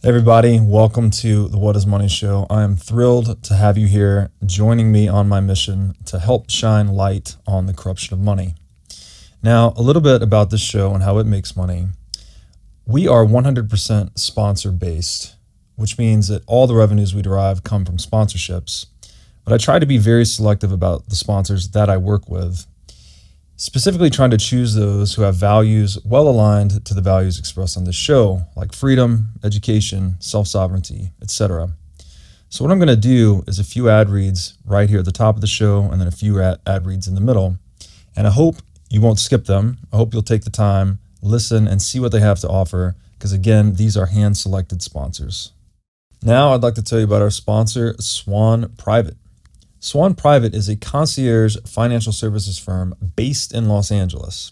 Hey everybody, welcome to the What is Money Show. I am thrilled to have you here joining me on my mission to help shine light on the corruption of money. Now, a little bit about this show and how it makes money. We are 100% sponsor based, which means that all the revenues we derive come from sponsorships. But I try to be very selective about the sponsors that I work with, specifically trying to choose those who have values well aligned to the values expressed on this show, like freedom, education, self-sovereignty, etc. So what I'm going to do is a few ad reads right here at the top of the show and then a few ad reads in the middle. And I hope you won't skip them. I hope you'll take the time, listen, and see what they have to offer, because again, these are hand-selected sponsors. Now I'd like to tell you about our sponsor, Swan Private. Swan Private is a concierge financial services firm based in Los Angeles.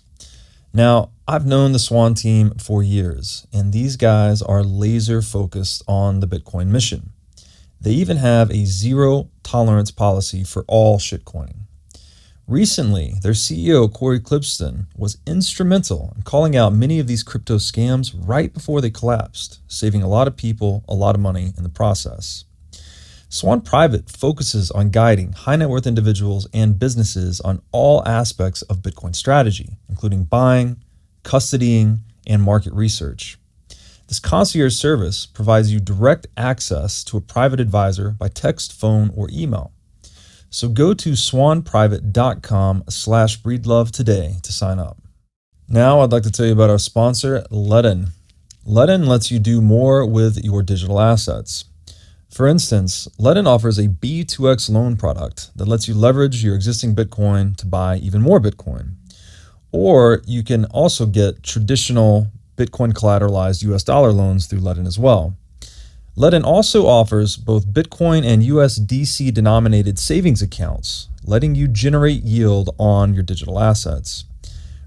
Now, I've known the Swan team for years, and these guys are laser focused on the Bitcoin mission. They even have a zero tolerance policy for all shitcoining. Recently, their CEO, Corey Clipston, was instrumental in calling out many of these crypto scams right before they collapsed, saving a lot of people a lot of money in the process. Swan Private focuses on guiding high net worth individuals and businesses on all aspects of Bitcoin strategy, including buying, custodying, and market research. This concierge service provides you direct access to a private advisor by text, phone, or email. So go to swanprivate.com/breedlove today to sign up. Now I'd like to tell you about our sponsor, Ledn. Ledn lets you do more with your digital assets. For instance, Ledn offers a B2X loan product that lets you leverage your existing Bitcoin to buy even more Bitcoin. Or you can also get traditional Bitcoin collateralized US dollar loans through Ledn as well. Ledn also offers both Bitcoin and USDC denominated savings accounts, letting you generate yield on your digital assets.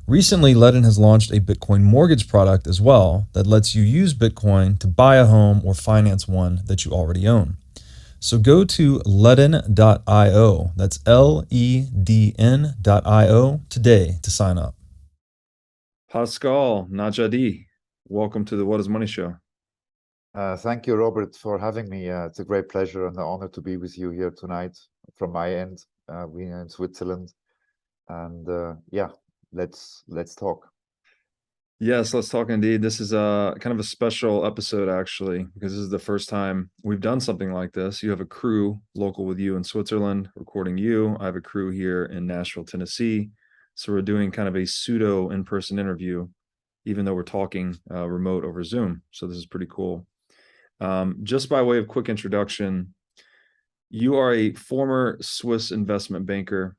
Recently, Ledn has launched a Bitcoin mortgage product as well that lets you use Bitcoin to buy a home or finance one that you already own. So go to ledn.io, that's LEDN.io today to sign up. Pascal Najadi, welcome to the What is Money Show. Thank you, Robert, for having me. It's a great pleasure and an honor to be with you here tonight from my end. We're in Switzerland, and let's talk. Yes, let's talk indeed. This is a kind of a special episode, actually, because this is the first time we've done something like this. You have a crew local with you in Switzerland recording you. I have a crew here in Nashville, Tennessee. So we're doing kind of a pseudo in-person interview, even though we're talking remote over Zoom. So this is pretty cool. Just by way of quick introduction, you are a former Swiss investment banker.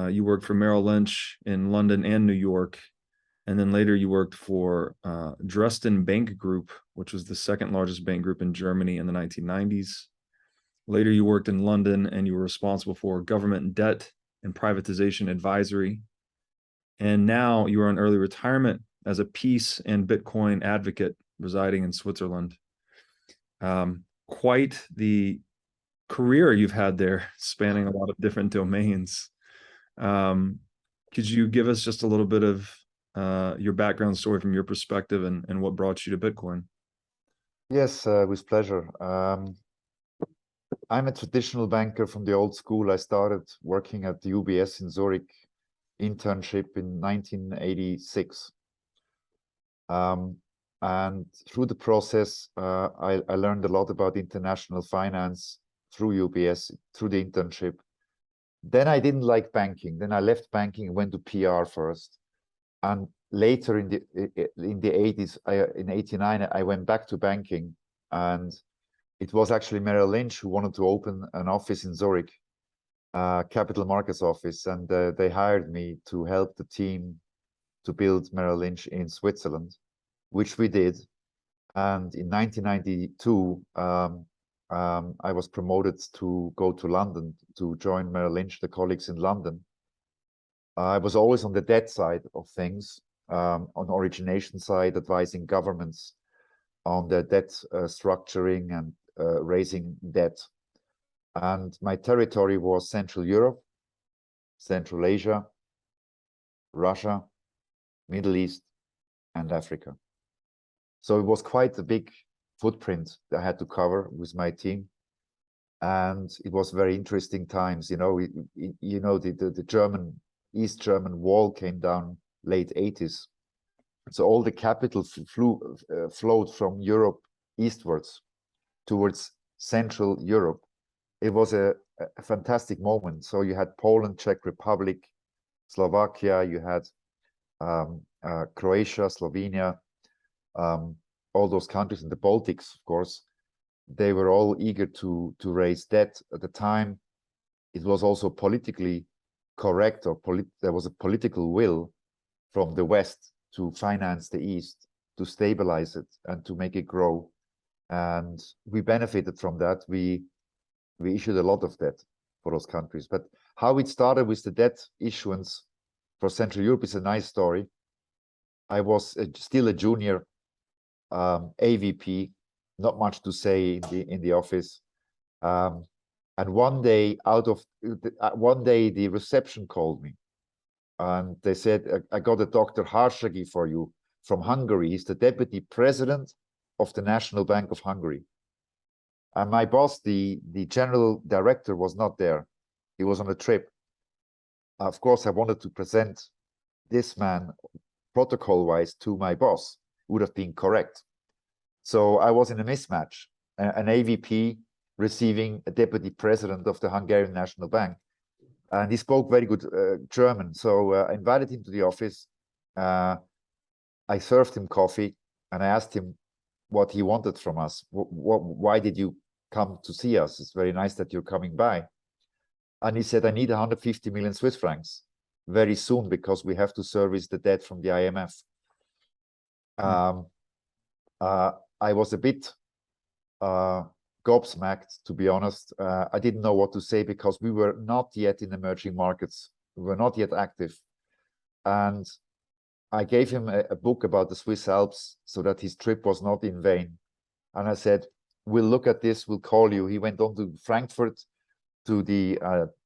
You worked for Merrill Lynch in London and New York. And then later you worked for Dresden Bank Group, which was the second largest bank group in Germany in the 1990s. Later you worked in London and you were responsible for government debt and privatization advisory. And now you are in early retirement as a peace and Bitcoin advocate residing in Switzerland. Quite the career you've had there, spanning a lot of different domains. Could you give us just a little bit of your background story from your perspective and what brought you to Bitcoin? Yes, with pleasure. I'm a traditional banker from the old school. I started working at the UBS in Zurich, internship in 1986. And through the process, I learned a lot about international finance through UBS, through the internship. Then I didn't like banking. Then I left banking and went to PR first. And later in the 80s, in 89, I went back to banking, and it was actually Merrill Lynch who wanted to open an office in Zurich, capital markets office, and they hired me to help the team to build Merrill Lynch in Switzerland, which we did. And in 1992, I was promoted to go to London to join Merrill Lynch, the colleagues in London. I was always on the debt side of things, on origination side, advising governments on their debt structuring and raising debt. And my territory was Central Europe, Central Asia, Russia, Middle East, and Africa. So it was quite a big footprint that I had to cover with my team. And it was very interesting times. You know, the German, East German wall came down late 80s. So all the capital flowed from Europe eastwards towards Central Europe. It was a fantastic moment. So you had Poland, Czech Republic, Slovakia, you had Croatia, Slovenia, all those countries in the Baltics, of course. They were all eager to raise debt at the time. It was also politically correct, or there was a political will from the West to finance the East, to stabilize it and to make it grow. And we benefited from that. We issued a lot of debt for those countries. But how it started with the debt issuance for Central Europe is a nice story. I was still a junior AVP, not much to say in the office. And one day the reception called me, and they said, I got a Dr. Harshagi for you from Hungary. He's the deputy president of the National Bank of Hungary. And my boss, the general director, was not there. He was on a trip. Of course, I wanted to present this man protocol-wise to my boss. It would have been correct. So I was in a mismatch, an AVP receiving a deputy president of the Hungarian National Bank. And he spoke very good German. So I invited him to the office. I served him coffee, and I asked him what he wanted from us. Why did you come to see us? It's very nice that you're coming by. And he said, I need 150 million Swiss francs very soon because we have to service the debt from the IMF. I was a bit gobsmacked, to be honest. I didn't know what to say because we were not yet in emerging markets. We were not yet active. And I gave him a book about the Swiss Alps so that his trip was not in vain. And I said, we'll look at this, we'll call you. He went on to Frankfurt to the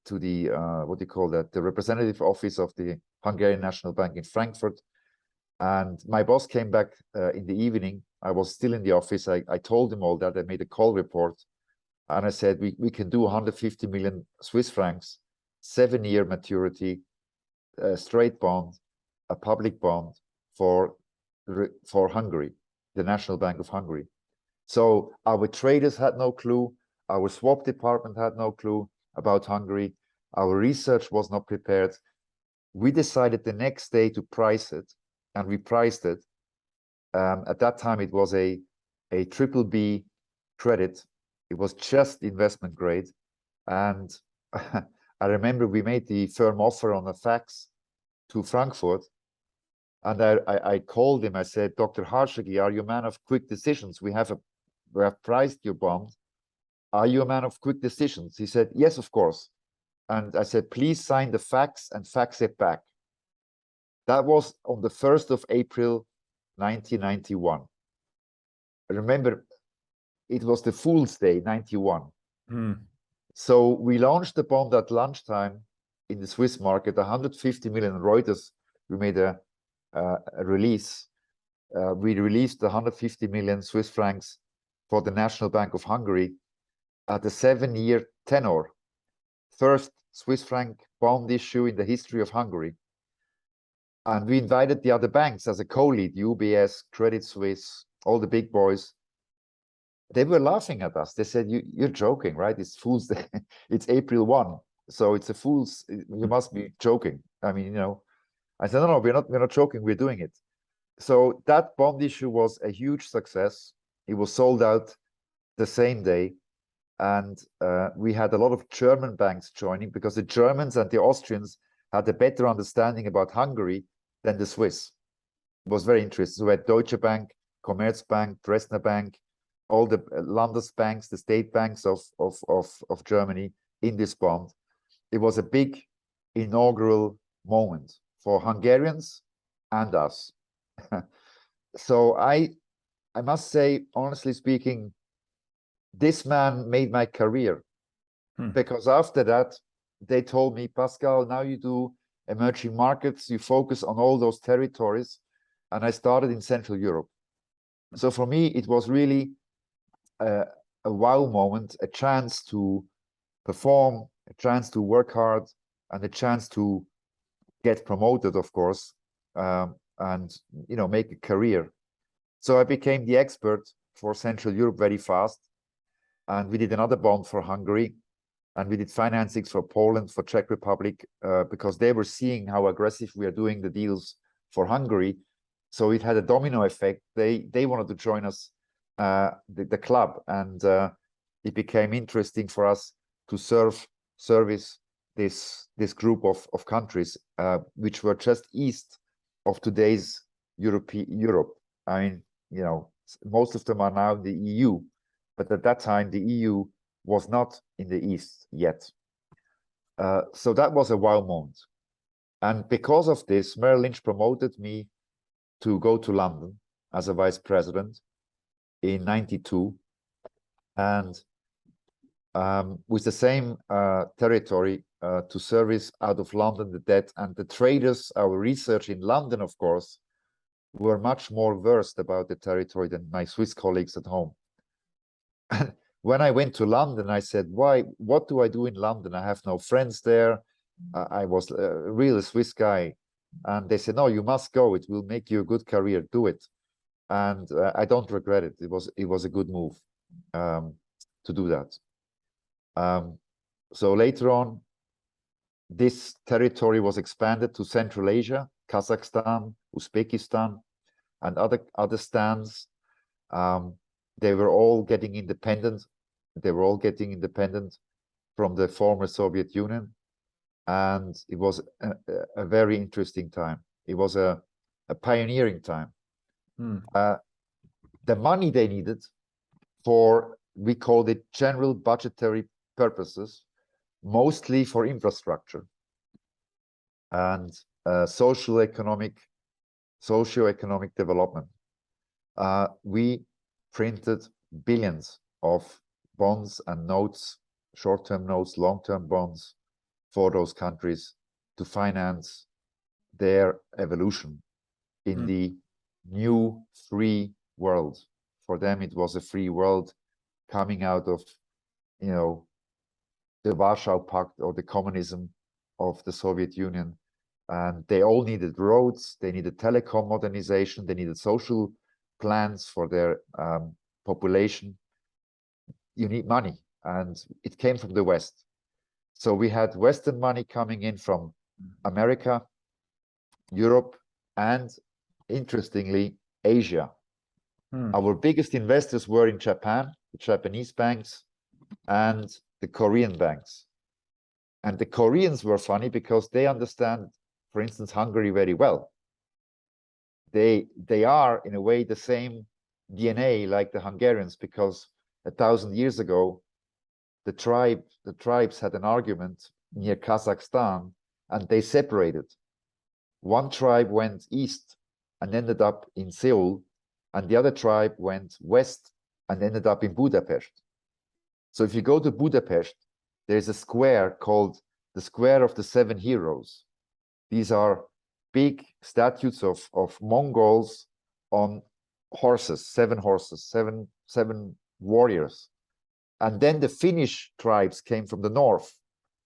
what do you call that? The representative office of the Hungarian National Bank in Frankfurt. And my boss came back in the evening. I was still in the office. I told him all that. I made a call report. And I said, we can do 150 million Swiss francs, 7-year maturity, a straight bond, a public bond for Hungary, the National Bank of Hungary. So our traders had no clue. Our swap department had no clue about Hungary. Our research was not prepared. We decided the next day to price it, and we priced it. At that time, it was a triple B credit. It was just investment grade. And I remember we made the firm offer on a fax to Frankfurt. And I called him. I said, Dr. Harshagi, are you a man of quick decisions? We have priced your bond. Are you a man of quick decisions? He said, yes, of course. And I said, please sign the fax and fax it back. That was on the 1st of April, 1991. Remember, it was the Fool's Day, 91. So we launched the bond at lunchtime in the Swiss market, 150 million Reuters. We made a release. We released 150 million Swiss francs for the National Bank of Hungary at a 7-year tenor. First Swiss franc bond issue in the history of Hungary. And we invited the other banks as a co-lead, UBS, Credit Suisse, all the big boys. They were laughing at us. They said, you're joking, right? It's Fool's Day. It's April 1. So it's a fool's, you must be joking. I mean, you know, I said, no, we're not joking. We're doing it. So that bond issue was a huge success. It was sold out the same day. And we had a lot of German banks joining because the Germans and the Austrians had a better understanding about Hungary than the Swiss. It was very interesting. So we had Deutsche Bank, Commerzbank, Dresdner Bank, all the Landesbanks, the state banks of Germany in this bond. It was a big inaugural moment for Hungarians and us. So I must say, honestly speaking, this man made my career, because after that, they told me, Pascal, now you do emerging markets, you focus on all those territories. And I started in Central Europe. So for me, it was really a wow moment, a chance to perform, a chance to work hard, and a chance to get promoted, of course, and make a career. So I became the expert for Central Europe very fast, and we did another bond for Hungary, and we did financings for Poland, for Czech Republic, because they were seeing how aggressive we are doing the deals for Hungary. So it had a domino effect. They wanted to join us, the club, and it became interesting for us to service this group of countries, which were just east of today's Europe. I mean, most of them are now in the EU, but at that time the EU was not in the east yet. So that was a wow moment. And because of this, Merrill Lynch promoted me to go to London as a vice president in '92, and with the same territory to service out of London the debt. And the traders, our research in London, of course, were much more versed about the territory than my Swiss colleagues at home. And when I went to London, I said, what do I do in London? I have no friends there. I was a real Swiss guy. And they said, no, you must go. It will make you a good career. Do it. And I don't regret it. It was a good move to do that. So later on, this territory was expanded to Central Asia, Kazakhstan, Uzbekistan, and other stands. They were all getting independent. They were all getting independent from the former Soviet Union. And it was a very interesting time. It was a pioneering time. The money they needed for, we called it general budgetary purposes, mostly for infrastructure and socio-economic development. We printed billions of bonds and notes, short-term notes, long-term bonds, for those countries to finance their evolution in the new free world. For them, it was a free world coming out of, the Warsaw Pact or the communism of the Soviet Union. And they all needed roads, they needed telecom modernization, they needed social plans for their population. You need money, and it came from the West. So we had Western money coming in from America, Europe, and interestingly, Asia. Our biggest investors were in Japan, the Japanese banks, and the Korean banks. And the Koreans were funny because they understand, for instance, Hungary very well. They are, in a way, the same DNA like the Hungarians, because 1,000 years ago, the tribes had an argument near Kazakhstan, and they separated. One tribe went east and ended up in Seoul, and the other tribe went west and ended up in Budapest. So if you go to Budapest, there's a square called the Square of the Seven Heroes. These are big statues of Mongols on horses, seven warriors. And then the Finnish tribes came from the north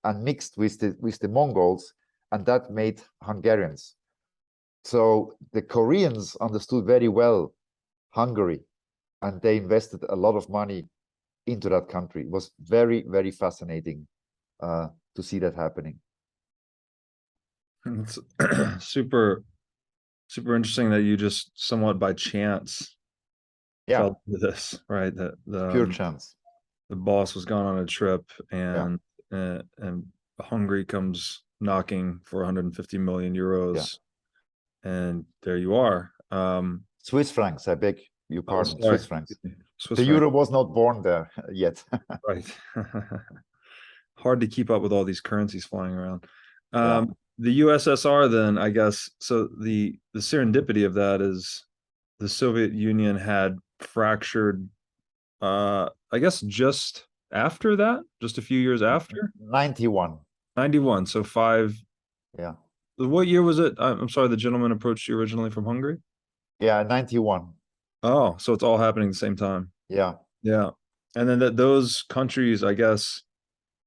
and mixed with the Mongols, and that made Hungarians. So the Koreans understood very well Hungary, and they invested a lot of money into that country. It was very, very fascinating to see that happening. It's super interesting that you just somewhat by chance fell into this, right? That pure chance. The boss was gone on a trip, and Hungary comes knocking for 150 million euros, and there you are. Swiss francs, I beg your pardon. Swiss francs. Swiss the euro was not born there yet. Right. Hard to keep up with all these currencies flying around. The USSR, then, I guess, so the serendipity of that is the Soviet Union had fractured, I guess, just after that, just a few years after. 91. So 5. Yeah. What year was it? I'm sorry, the gentleman approached you originally from Hungary? Yeah, 91. Oh, so it's all happening at the same time. Yeah. Yeah. And then those countries, I guess,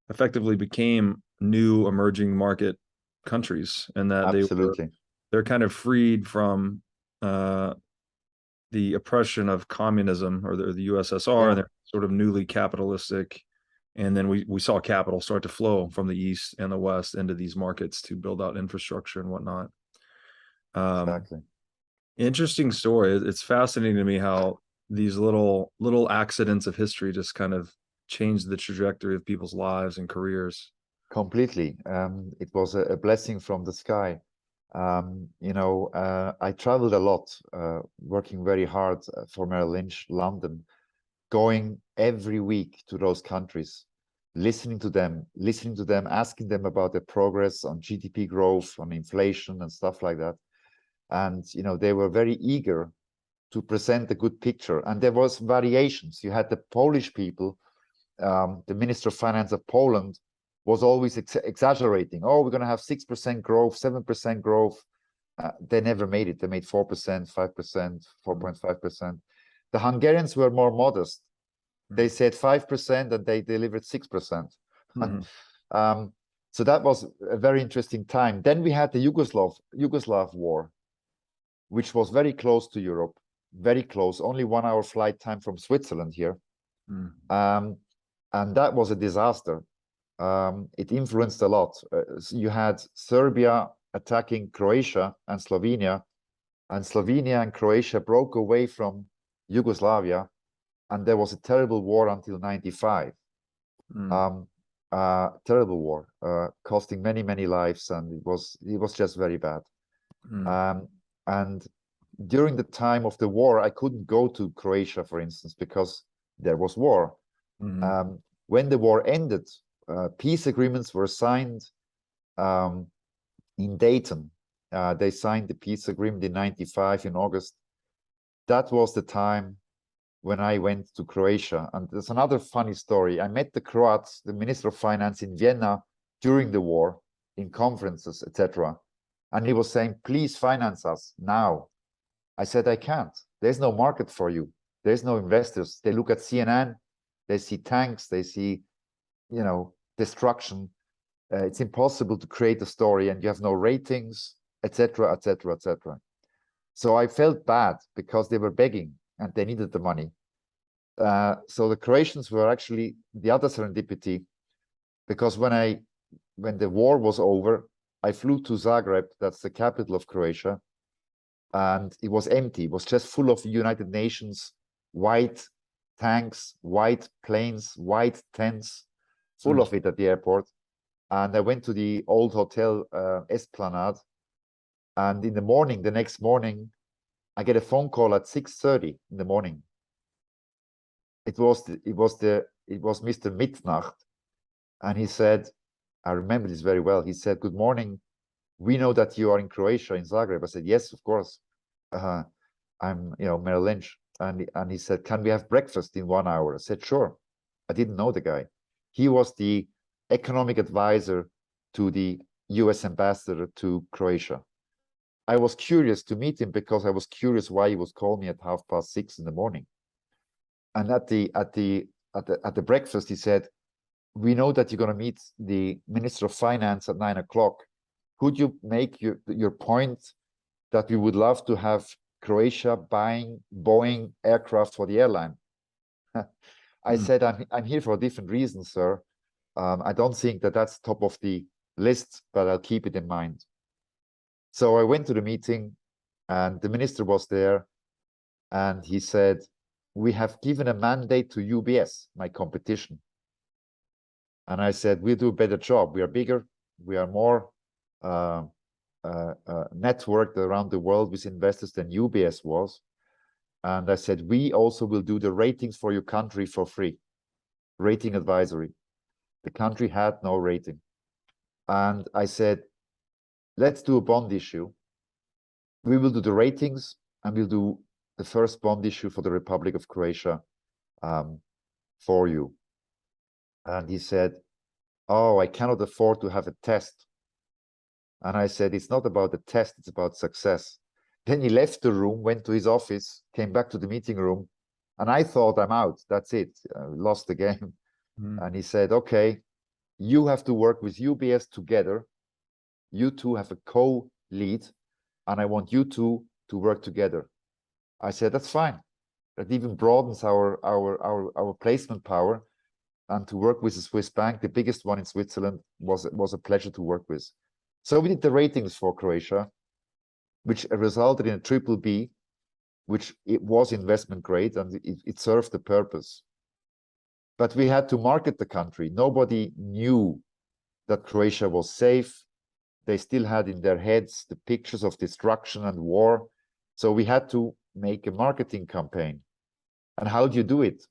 effectively became new emerging market countries, and that Absolutely. they're kind of freed from the oppression of communism or the USSR, and Yeah, they're sort of newly capitalistic. And then we saw capital start to flow from the East and the West into these markets to build out infrastructure and whatnot. exactly. Interesting story. It's fascinating to me how these little accidents of history just kind of change the trajectory of people's lives and careers. Completely. It was a blessing from the sky. I traveled a lot, working very hard for Merrill Lynch, London, going every week to those countries, listening to them, asking them about their progress on GDP growth, on inflation and stuff like that. And, they were very eager to present a good picture. And there was variations. You had the Polish people, the Minister of Finance of Poland was always exaggerating. Oh, we're going to have 6% growth, 7% growth. They never made it. They made 4%, 5%, 4.5%. The Hungarians were more modest. They said 5% and they delivered 6%. So that was a very interesting time. Then we had the Yugoslav war, which was very close to Europe, very close, only 1 hour flight time from Switzerland here. And that was a disaster. It influenced a lot. You had Serbia attacking Croatia and Slovenia and Croatia broke away from Yugoslavia, and there was a terrible war until 95. Terrible war, costing many lives, and it was just very bad. And during the time of the war, I couldn't go to Croatia, for instance, because there was war. When the war ended, peace agreements were signed in Dayton. They signed the peace agreement in 95 in August. That was the time when I went to Croatia. And there's another funny story. I met the Croats, the Minister of Finance in Vienna during the war, in conferences, etc. And he was saying, please finance us now. I said, I can't. There's no market for you. There's no investors. They look at CNN, they see tanks, they see, destruction. It's impossible to create a story, and you have no ratings, etc., etc., etc. So I felt bad because they were begging and they needed the money. So the Croatians were actually the other serendipity, because when the war was over, I flew to Zagreb, that's the capital of Croatia, and it was empty. It was just full of United Nations, white tanks, white planes, white tents, full of it at the airport. And I went to the old hotel, Esplanade, and in the morning, the next morning, I get a phone call at 6:30 in the morning. It was Mr. Mitnacht, and he said, I remember this very well. He said, "Good morning. We know that you are in Croatia, in Zagreb." I said, "Yes, of course. I'm, Merrill Lynch." And he said, "Can we have breakfast in 1 hour?" I said, "Sure." I didn't know the guy. He was the economic advisor to the US ambassador to Croatia. I was curious to meet him because I was curious why he was calling me at 6:30 in the morning. And at the breakfast, he said, "We know that you're going to meet the Minister of Finance at 9 o'clock. Could you make your point that we would love to have Croatia buying Boeing aircraft for the airline?" I said, I'm here for a different reason, sir. I don't think that that's top of the list, but I'll keep it in mind. So I went to the meeting, and the minister was there, and he said, "We have given a mandate to UBS, my competition." And I said, "We'll do a better job. We are bigger. We are more networked around the world with investors than UBS was." And I said, "We also will do the ratings for your country for free, rating advisory." The country had no rating. And I said, "Let's do a bond issue. We will do the ratings, and we'll do the first bond issue for the Republic of Croatia for you." And he said, "Oh, I cannot afford to have a test." And I said, "It's not about the test, it's about success." Then he left the room, went to his office, came back to the meeting room, And I thought, I'm out. That's it. I lost the game. And he said, okay, you have to work with UBS together. You two have a co-lead, and I want you two to work together. I said, that's fine. That even broadens our placement power. And to work with a Swiss bank, the biggest one in Switzerland, was a pleasure to work with. So we did the ratings for Croatia, which resulted in a triple B, which it was investment grade, and it served the purpose. But we had to market the country. Nobody knew that Croatia was safe. They still had in their heads the pictures of destruction and war. So we had to make a marketing campaign. And how do you do it?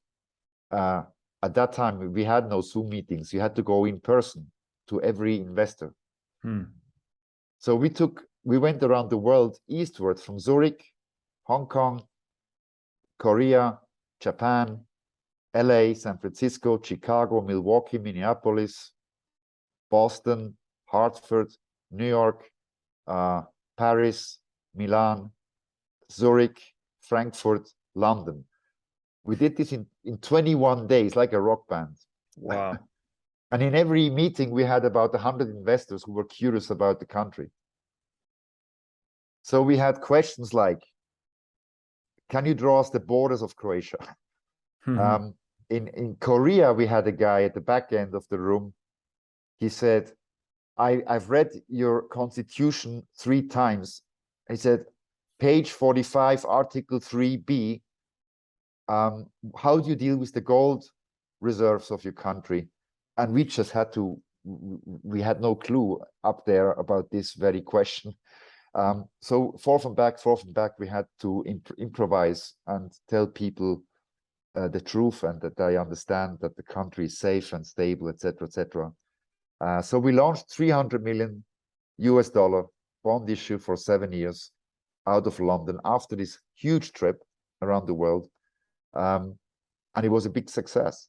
At that time, we had no Zoom meetings. You had to go in person to every investor. So we went around the world eastward from Zurich, Hong Kong, Korea, Japan, LA, San Francisco, Chicago, Milwaukee, Minneapolis, Boston, Hartford, New York, Paris, Milan, Zurich, Frankfurt, London. We did this in 21 days, like a rock band. Wow. And in every meeting, we had about 100 investors who were curious about the country. So we had questions like, can you draw us the borders of Croatia? In Korea, we had a guy at the back end of the room. He said, I've read your constitution 3 times. He said, page 45, article 3B, how do you deal with the gold reserves of your country? And we just had to, we had no clue up there about this very question. So forth and back, we had to improvise and tell people the truth, and that they understand that the country is safe and stable, etc., etc. So we launched $300 million bond issue for 7 years out of London after this huge trip around the world, and it was a big success.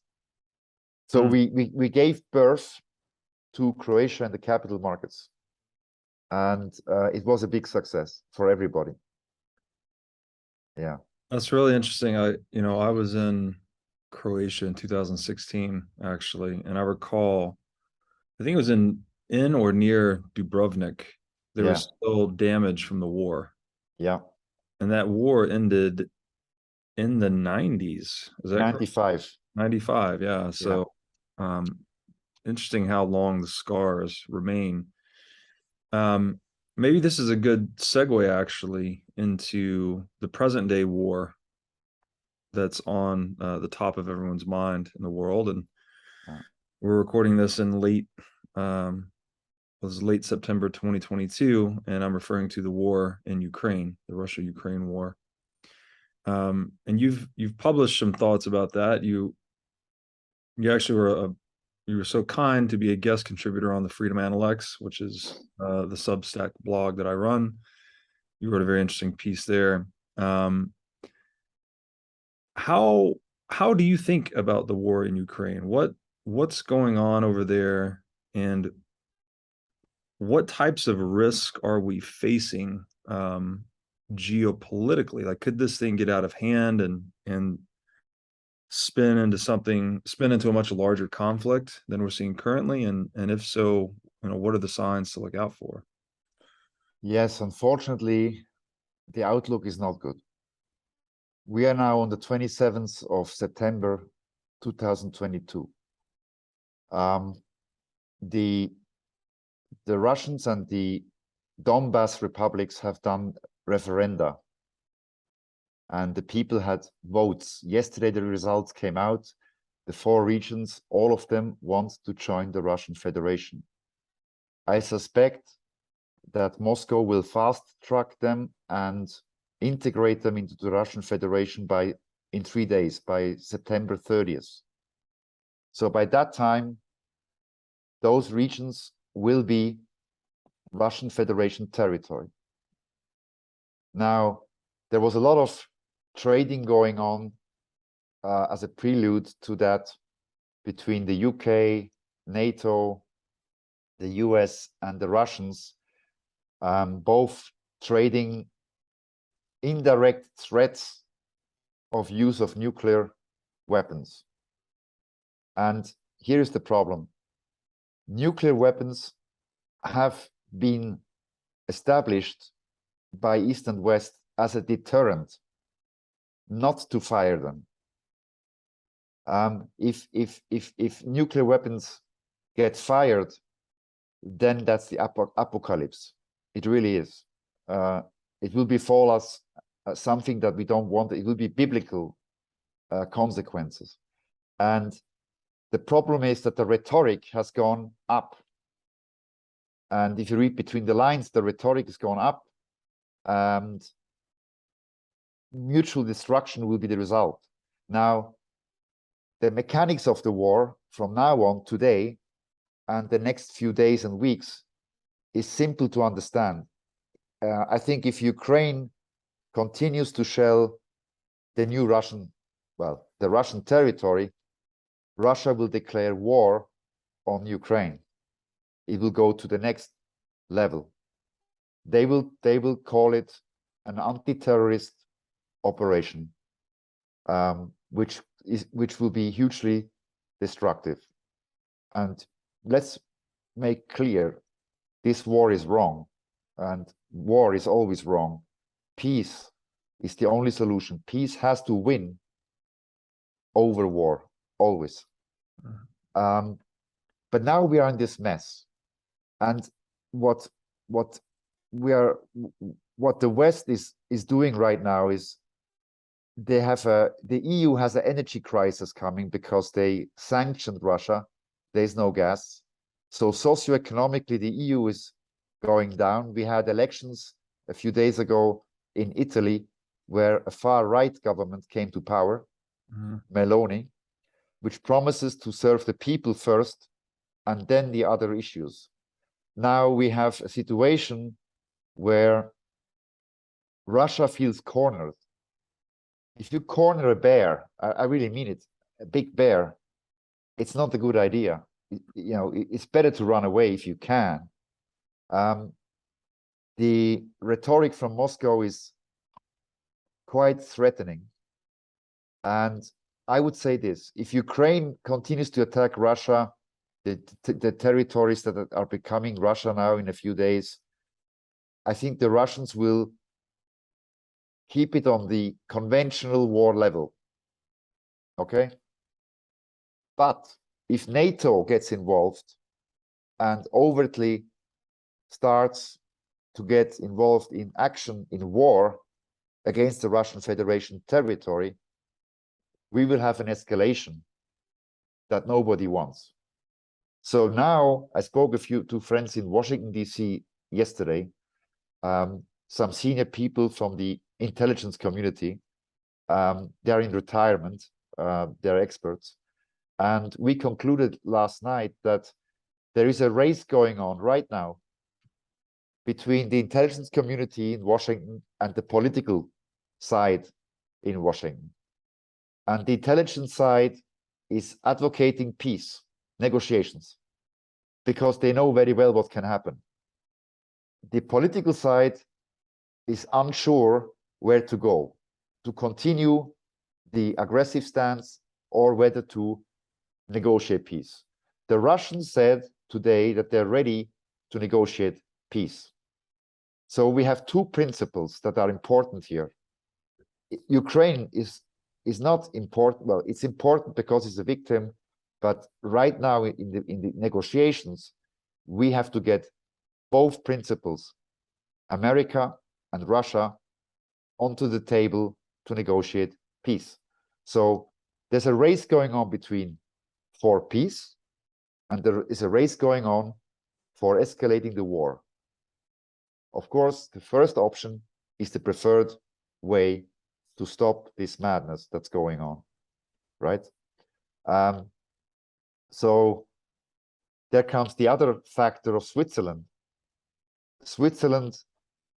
So we gave birth to Croatia and the capital markets, and it was a big success for everybody. Yeah. That's really interesting. I was in Croatia in 2016, actually, and I recall, I think it was in or near Dubrovnik, there was still damage from the war. Yeah. And that war ended in the 90s. Is that 95. correct? 95, yeah. So interesting how long the scars remain. Maybe this is a good segue, actually, into the present day war that's on the top of everyone's mind in the world. And we're recording this in late September 2022, and I'm referring to the war in Ukraine, the Russia-Ukraine war. And you've published some thoughts about that. You actually you were so kind to be a guest contributor on the Freedom Analytics, which is the Substack blog that I run. You wrote a very interesting piece there. How do you think about the war in Ukraine? What's going on over there, and what types of risk are we facing geopolitically? Like, could this thing get out of hand and spin into a much larger conflict than we're seeing currently? And if so, what are the signs to look out for? Yes, unfortunately, the outlook is not good. We are now on the 27th of September, 2022. The Russians and the Donbass republics have done referenda, and the people had votes. Yesterday, the results came out. The 4 regions, all of them want to join the Russian Federation. I suspect that Moscow will fast-track them and integrate them into the Russian Federation in 3 days, by September 30th. So by that time, those regions will be Russian Federation territory. Now, there was a lot of trading going on as a prelude to that between the UK, NATO, the US, and the Russians, both trading indirect threats of use of nuclear weapons. And here is the problem. Nuclear weapons have been established by East and West as a deterrent, not to fire them. If nuclear weapons get fired, then that's the apocalypse. It really is. It will befall us something that we don't want. It will be biblical consequences. And the problem is that the rhetoric has gone up. And if you read between the lines, the rhetoric has gone up, and mutual destruction will be the result. Now, the mechanics of the war from now on, today, and the next few days and weeks is simple to understand. I think if Ukraine continues to shell the new Russian, well, the Russian territory, Russia will declare war on Ukraine. It will go to the next level. They will call it an anti-terrorist operation, which will be hugely destructive. And let's make clear, this war is wrong, and war is always wrong. Peace is the only solution. Peace has to win over war, always. But now we are in this mess, and what the West is doing right now is the EU has an energy crisis coming because they sanctioned Russia. There's no gas, so socioeconomically the EU is going down. We had elections a few days ago in Italy where a far-right government came to power, Meloni, which promises to serve the people first and then the other issues. Now we have a situation where Russia feels cornered. If you corner a bear, I really mean it, a big bear, it's not a good idea. It's better to run away if you can. The rhetoric from Moscow is quite threatening. And I would say this: if Ukraine continues to attack Russia, the territories that are becoming Russia now in a few days, I think the Russians will keep it on the conventional war level. Okay? But if NATO gets involved and overtly starts to get involved in action in war against the Russian Federation territory, we will have an escalation that nobody wants. So now I spoke to friends in Washington, D.C. yesterday, some senior people from the intelligence community. They're in retirement, they're experts. And we concluded last night that there is a race going on right now between the intelligence community in Washington and the political side in Washington. And the intelligence side is advocating peace, negotiations, because they know very well what can happen. The political side is unsure where to go, to continue the aggressive stance or whether to negotiate peace. The Russians said today that they're ready to negotiate peace. So we have two principles that are important here. Ukraine is not important. Well, it's important because it's a victim, but right now in the negotiations, we have to get both principles, America and Russia, onto the table to negotiate peace. So there's a race going on for peace, and there is a race going on for escalating the war. Of course, the first option is the preferred way to stop this madness that's going on, right? So there comes the other factor of Switzerland. Switzerland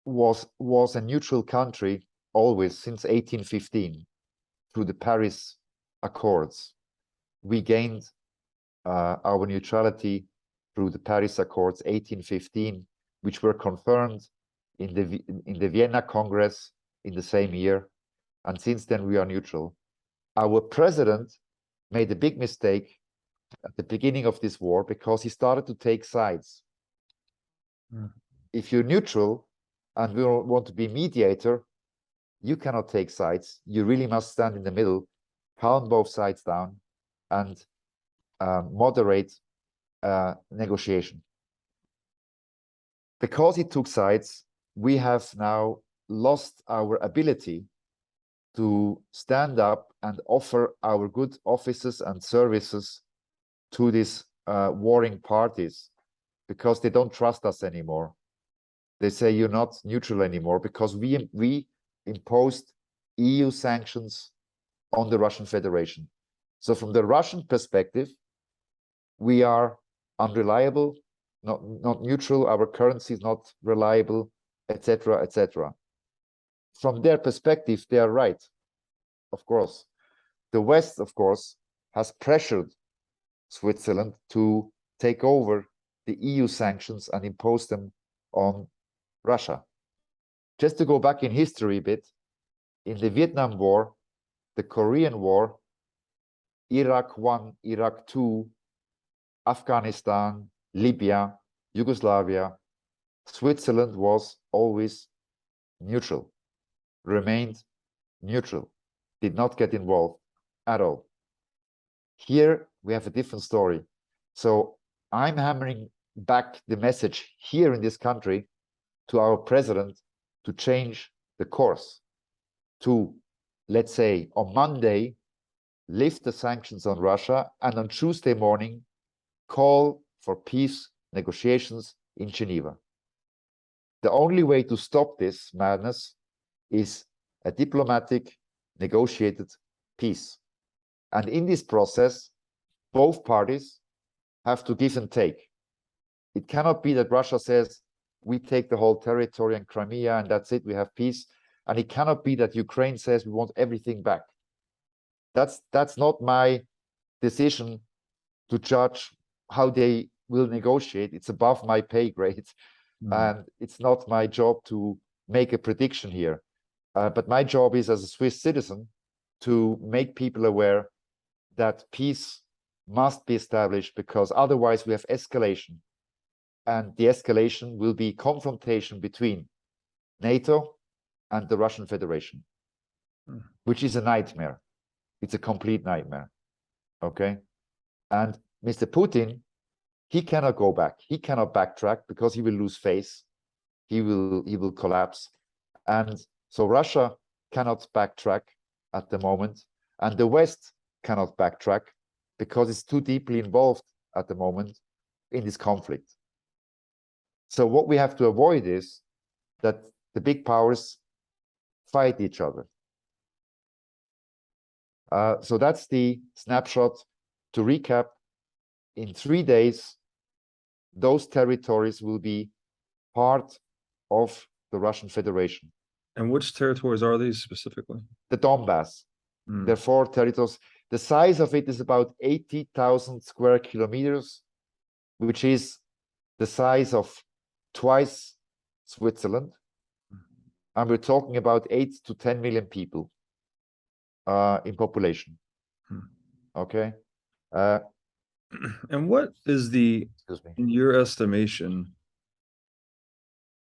was a neutral country always since 1815 through the Paris Accords. We gained our neutrality through the Paris Accords 1815, which were confirmed in the Vienna Congress in the same year. and since then we are neutral. Our president made a big mistake at the beginning of this war because he started to take sides. If you're neutral and we want to be mediator, you cannot take sides. You really must stand in the middle, calm both sides down, and moderate negotiation. Because he took sides, we have now lost our ability to stand up and offer our good offices and services to these warring parties, because they don't trust us anymore. They say you're not neutral anymore because we imposed EU sanctions on the Russian Federation. So from the Russian perspective, we are unreliable, not neutral, our currency is not reliable, etc., etc. From their perspective, they are right, of course. The West, of course, has pressured Switzerland to take over the EU sanctions and impose them on Russia. Just to go back in history a bit, in the Vietnam War, the Korean War, Iraq 1, Iraq 2, Afghanistan, Libya, Yugoslavia, Switzerland was always neutral, remained neutral, did not get involved at all. Here we have a different story. So I'm hammering back the message here in this country to our president to change the course, to, let's say, on Monday, lift the sanctions on Russia, and on Tuesday morning, call for peace negotiations in Geneva. The only way to stop this madness is a diplomatic, negotiated peace. And in this process, both parties have to give and take. It cannot be that Russia says, we take the whole territory and Crimea and that's it, we have peace. And it cannot be that Ukraine says we want everything back. That's not my decision to judge how they will negotiate. It's above my pay grade. And it's not my job to make a prediction here. But my job is, as a Swiss citizen, to make people aware that peace must be established, because otherwise we have escalation. And the escalation will be confrontation between NATO and the Russian Federation, which is a nightmare. It's a complete nightmare. Okay? And Mr. Putin, he cannot go back. He cannot backtrack because he will lose face. He will collapse. And so Russia cannot backtrack at the moment. And the West cannot backtrack because it's too deeply involved at the moment in this conflict. So what we have to avoid is that the big powers fight each other. So that's the snapshot. To recap, in 3 days, those territories will be part of the Russian Federation. And which territories are these specifically? The Donbass. There are 4 territories. The size of it is about 80,000 square kilometers, which is the size of twice Switzerland. And we're talking about 8 to 10 million people in population. Okay. And what is the, in your estimation,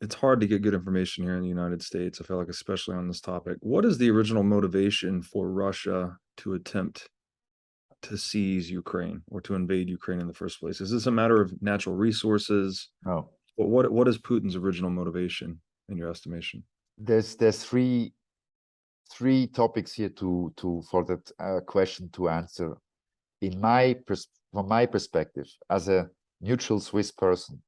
it's hard to get good information here in the United States, I feel like, especially on this topic. What is the original motivation for Russia to attempt to seize Ukraine or to invade Ukraine in the first place? Is this a matter of natural resources? No. What is Putin's original motivation in your estimation? There's three topics here for that question to answer. From my perspective, as a neutral Swiss person,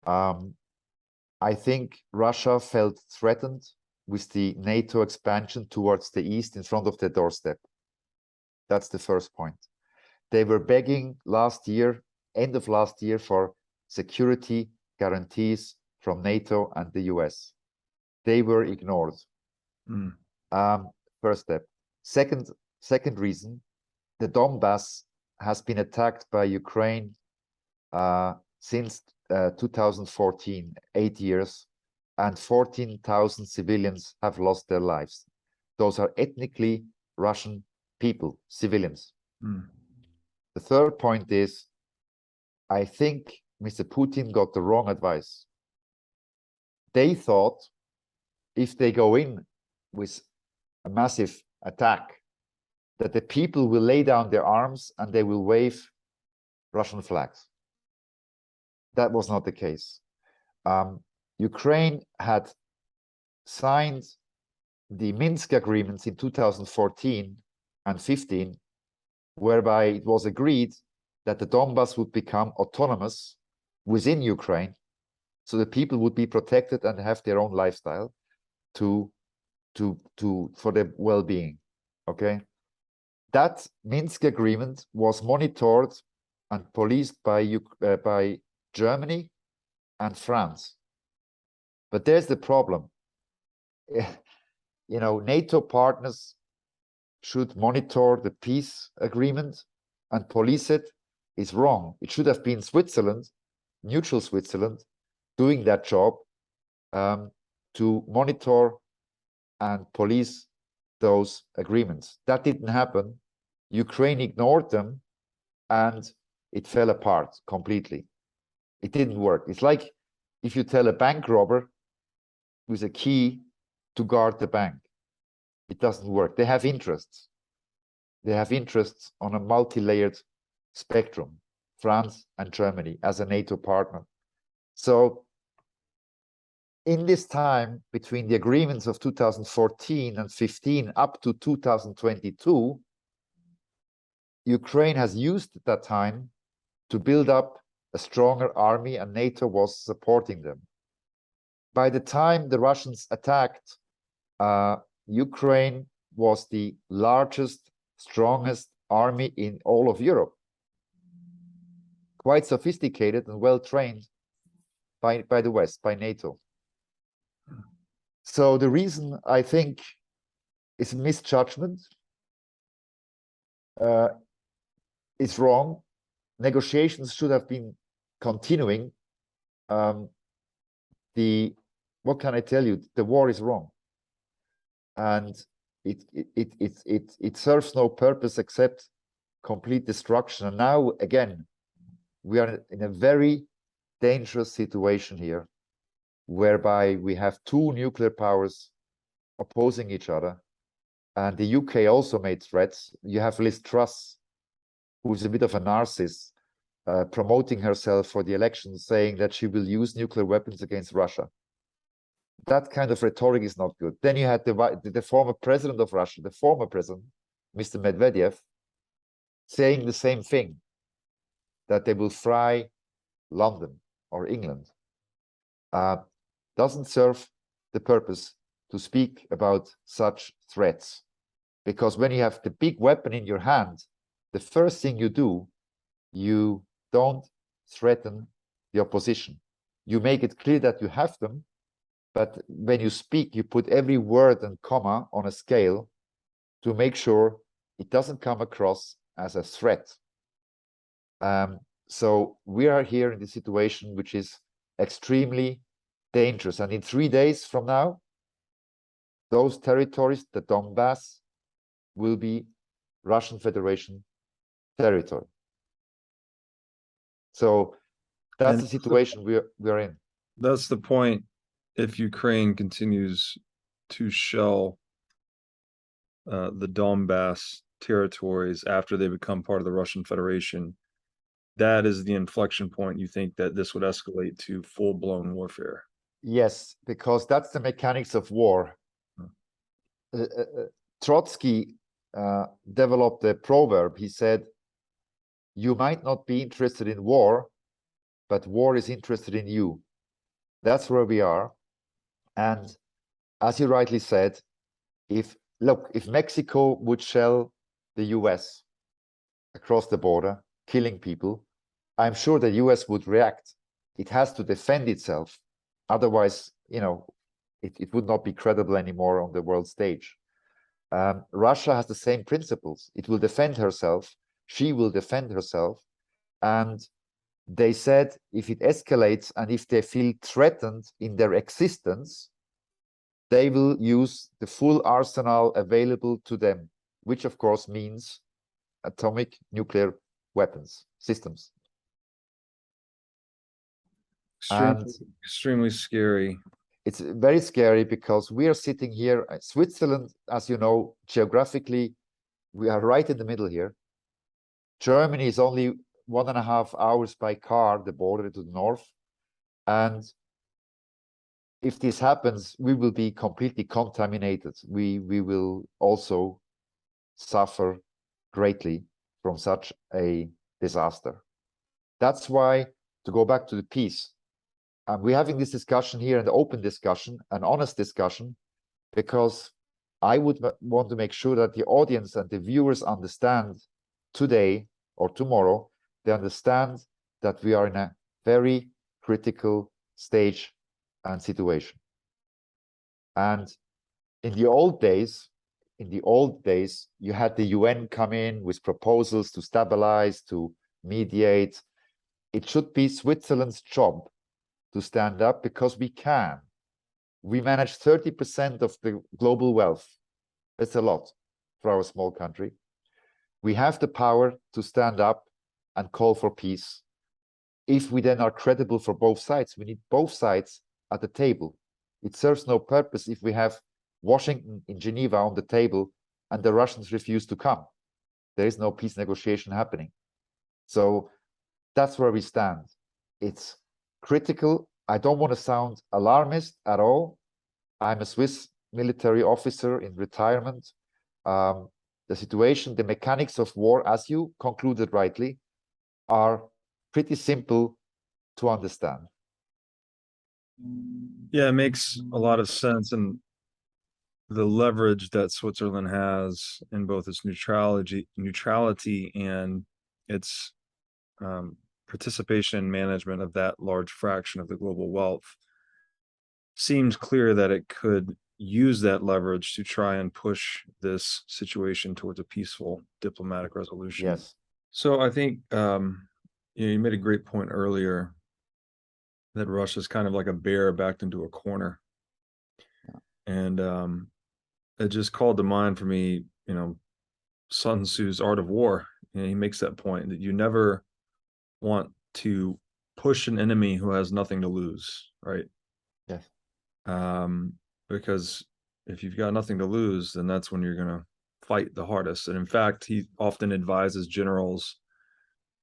I think Russia felt threatened with the NATO expansion towards the east in front of their doorstep. That's the first point. They were begging end of last year, for security guarantees from NATO and the US. They were ignored. First step. Second reason, the Donbass has been attacked by Ukraine since 2014, 8 years, and 14,000 civilians have lost their lives. those are ethnically Russian people, civilians. Mm. The third point is, I think Mr. Putin got the wrong advice. They thought if they go in with a massive attack, that the people will lay down their arms and they will wave Russian flags. That was not the case. Ukraine had signed the Minsk agreements in 2014 and 15, whereby it was agreed that the Donbas would become autonomous within Ukraine, so the people would be protected and have their own lifestyle for their well-being. Okay, that Minsk agreement was monitored and policed by Germany and France. But there's the problem. You know, NATO partners should monitor the peace agreement and police it. Is wrong. It should have been Switzerland, neutral Switzerland, doing that job to monitor and police those agreements. That didn't happen. Ukraine ignored them and it fell apart completely. It didn't work. It's like if you tell a bank robber with a key to guard the bank. It doesn't work. They have interests. They have interests on a multi-layered spectrum, France and Germany as a NATO partner. So in this time between the agreements of 2014 and 15 up to 2022, Ukraine has used that time to build up a stronger army, and NATO was supporting them. By the time the Russians attacked, Ukraine was the largest, strongest army in all of Europe. Quite sophisticated and well trained by the West, by NATO. So the reason I think is misjudgment. It's wrong. Negotiations should have been continuing. What can I tell you? The war is wrong, and it serves no purpose except complete destruction. And now again, we are in a very dangerous situation here, whereby we have two nuclear powers opposing each other, and the UK also made threats. You have Liz Truss, who's a bit of a narcissist, promoting herself for the election, saying that she will use nuclear weapons against Russia. That kind of rhetoric is not good. Then you had the former president of Russia, the former president, Mr. Medvedev, saying the same thing, that they will fry London or England. Doesn't serve the purpose to speak about such threats, because when you have the big weapon in your hand, the first thing you do, you don't threaten the opposition. You make it clear that you have them, but when you speak, you put every word and comma on a scale to make sure it doesn't come across as a threat. So we are here in the situation which is extremely dangerous. And in 3 days from now, those territories, the Donbass, will be Russian Federation territory. So that's the situation we are in. That's the point. If Ukraine continues to shell the Donbass territories after they become part of the Russian Federation, that is the inflection point. You think that this would escalate to full-blown warfare? Yes, because that's the mechanics of war. Trotsky developed a proverb. He said, "You might not be interested in war, but war is interested in you." That's where we are. And as you rightly said, if Mexico would shell the US across the border, killing people, I'm sure the US would react. It has to defend itself. Otherwise, you know, it would not be credible anymore on the world stage. Russia has the same principles. It will defend herself. She will defend herself. And they said if it escalates and if they feel threatened in their existence, they will use the full arsenal available to them, which of course means atomic nuclear weapons systems. Extremely scary. It's very scary because we are sitting here. Switzerland, as you know, geographically, we are right in the middle here. Germany is only 1.5 hours by car, the border to the north. And if this happens, we will be completely contaminated. We will also suffer greatly from such a disaster. That's why, to go back to the peace, we're having this discussion here, an open discussion, an honest discussion, because I would want to make sure that the audience and the viewers understand today or tomorrow, they understand that we are in a very critical stage and situation. And in the old days, you had the UN come in with proposals to stabilize, to mediate. It should be Switzerland's job to stand up, because we can. We manage 30% of the global wealth. That's a lot for our small country. We have the power to stand up and call for peace. If we then are credible for both sides, we need both sides at the table. It serves no purpose if we have Washington in Geneva on the table and the Russians refuse to come. There is no peace negotiation happening. So that's where we stand. It's critical. I don't want to sound alarmist at all. I'm a Swiss military officer in retirement. The situation, the mechanics of war, as you concluded rightly, are pretty simple to understand. Yeah, it makes a lot of sense. And the leverage that Switzerland has in both its neutrality and its participation and management of that large fraction of the global wealth seems clear that it could use that leverage to try and push this situation towards a peaceful diplomatic resolution. Yes. So I think you made a great point earlier that Russia's kind of like a bear backed into a corner. Yeah. And it just called to mind for me, Sun Tzu's Art of War. He makes that point that you never want to push an enemy who has nothing to lose, right? Yes. Because if you've got nothing to lose, then that's when you're going to fight the hardest. And in fact, he often advises generals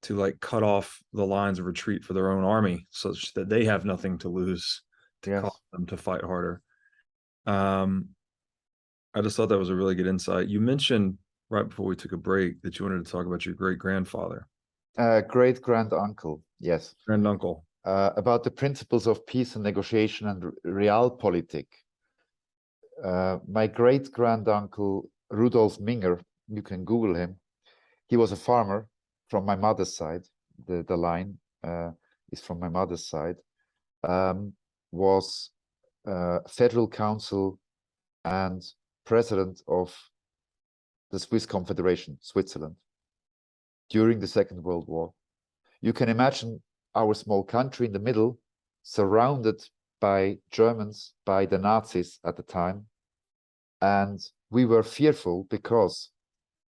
to like cut off the lines of retreat for their own army such that they have nothing to lose to cause them to fight harder. I just thought that was a really good insight. You mentioned right before we took a break that you wanted to talk about your great-grandfather. Great-grand-uncle, yes. Granduncle. About the principles of peace and negotiation and realpolitik. My great-granduncle, Rudolf Minger, you can Google him. He was a farmer from my mother's side. The line is from my mother's side. Was federal council and president of the Swiss Confederation, Switzerland, during the Second World War. You can imagine our small country in the middle, surrounded by Germans, by the Nazis at the time. And we were fearful because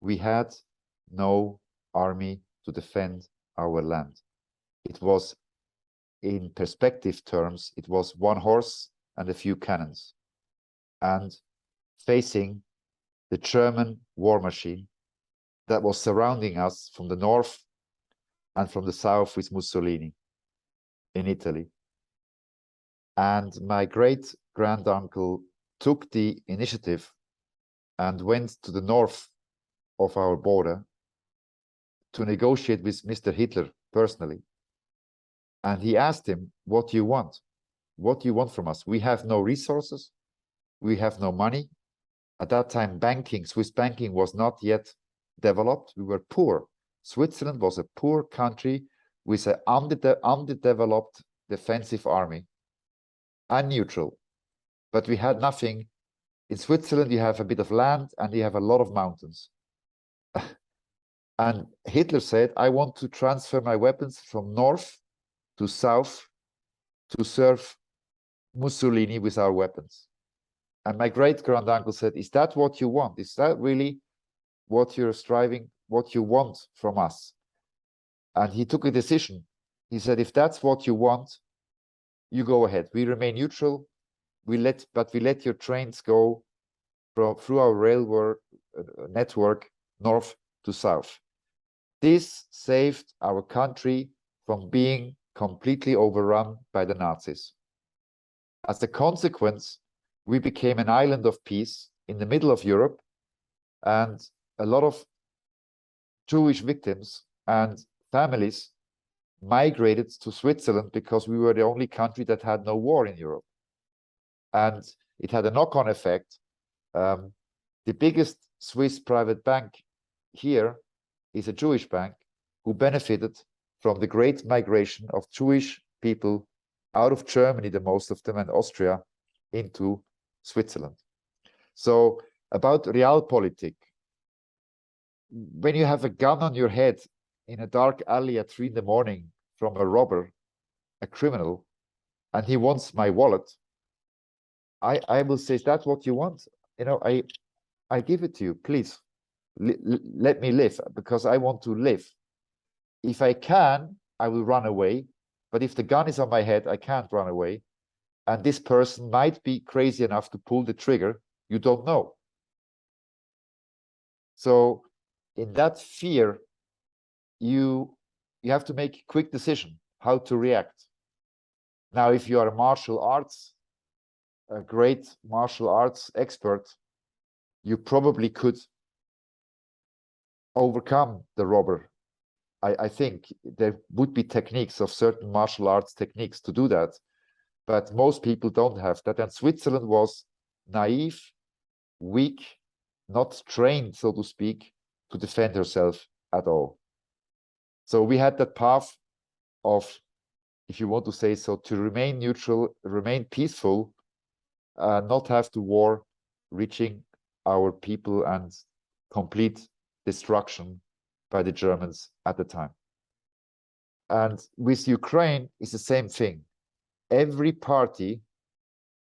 we had no army to defend our land. It was, in perspective terms, it was one horse and a few cannons. And facing the German war machine that was surrounding us from the north and from the south with Mussolini in Italy. And my great-granduncle took the initiative and went to the north of our border to negotiate with Mr. Hitler personally. And he asked him, what do you want? What do you want from us? We have no resources. We have no money. At that time, Swiss banking was not yet developed. We were poor. Switzerland was a poor country with an underdeveloped defensive army and neutral. But we had nothing. In Switzerland, you have a bit of land and you have a lot of mountains. And Hitler said, I want to transfer my weapons from north to south to serve Mussolini with our weapons. And my great-granduncle said, is that what you want? Is that really what you're striving, what you want from us? And he took a decision. He said, if that's what you want, you go ahead. We remain neutral. But we let your trains go through our railway network north to south. This saved our country from being completely overrun by the Nazis. As a consequence, we became an island of peace in the middle of Europe, and a lot of Jewish victims and families migrated to Switzerland because we were the only country that had no war in Europe. And it had a knock-on effect. The biggest Swiss private bank here is a Jewish bank who benefited from the great migration of Jewish people out of Germany, the most of them, and Austria, into Switzerland. So about realpolitik, when you have a gun on your head in a dark alley at 3 in the morning from a robber, a criminal, and he wants my wallet, I will say, is that what you want? You know, I give it to you, please. Let me live, because I want to live. If I can, I will run away. But if the gun is on my head, I can't run away. And this person might be crazy enough to pull the trigger. You don't know. So in that fear, you have to make a quick decision how to react. Now, if you are a great martial arts expert, you probably could overcome the robber. I think there would be techniques of certain martial arts techniques to do that, but most people don't have that. And Switzerland was naive, weak, not trained, so to speak, to defend herself at all. So we had that path of, if you want to say so, to remain neutral, remain peaceful, not have to war, reaching our people and complete destruction by the Germans at the time. And with Ukraine, it's the same thing. Every party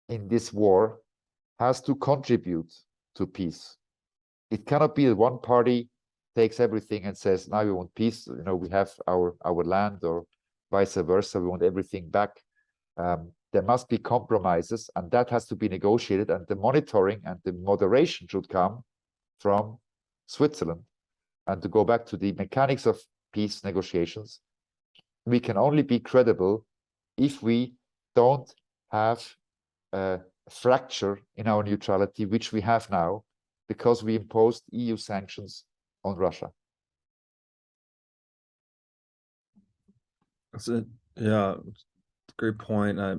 in this war has to contribute to peace. It cannot be that one party takes everything and says, now we want peace, you know, we have our land, or vice versa, we want everything back. There must be compromises, and that has to be negotiated, and the monitoring and the moderation should come from Switzerland. And to go back to the mechanics of peace negotiations, we can only be credible if we don't have a fracture in our neutrality, which we have now, because we imposed EU sanctions on Russia. That's it. Yeah, great point. I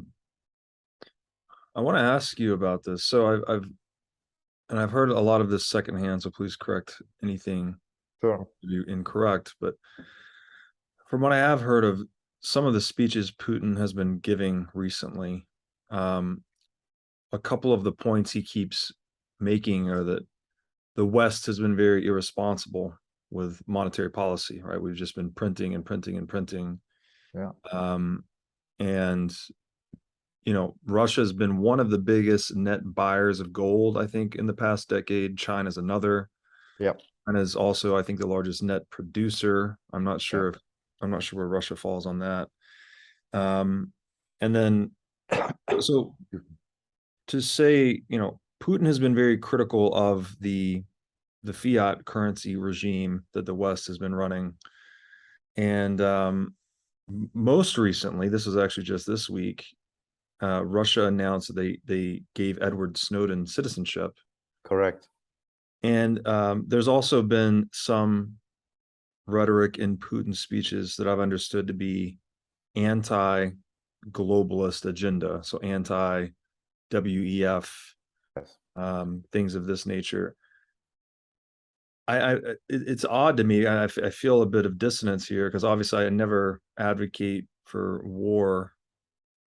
want to ask you about this. So I've heard a lot of this secondhand, so please correct anything you incorrect. But from what I have heard of some of the speeches Putin has been giving recently, a couple of the points he keeps making are that the West has been very irresponsible with monetary policy, right? We've just been printing and printing and printing. Yeah. And you know, Russia has been one of the biggest net buyers of gold, I think, in the past decade. China's another. Yep. And is also, I think, the largest net producer. I'm not sure where Russia falls on that. And then, so to say, you know, Putin has been very critical of the fiat currency regime that the West has been running. And most recently, this was actually just this week, Russia announced that they gave Edward Snowden citizenship. Correct. And there's also been some rhetoric in Putin's speeches that I've understood to be anti-globalist agenda, so anti-WEF, yes. Things of this nature. It's odd to me. I feel a bit of dissonance here, because obviously I never advocate for war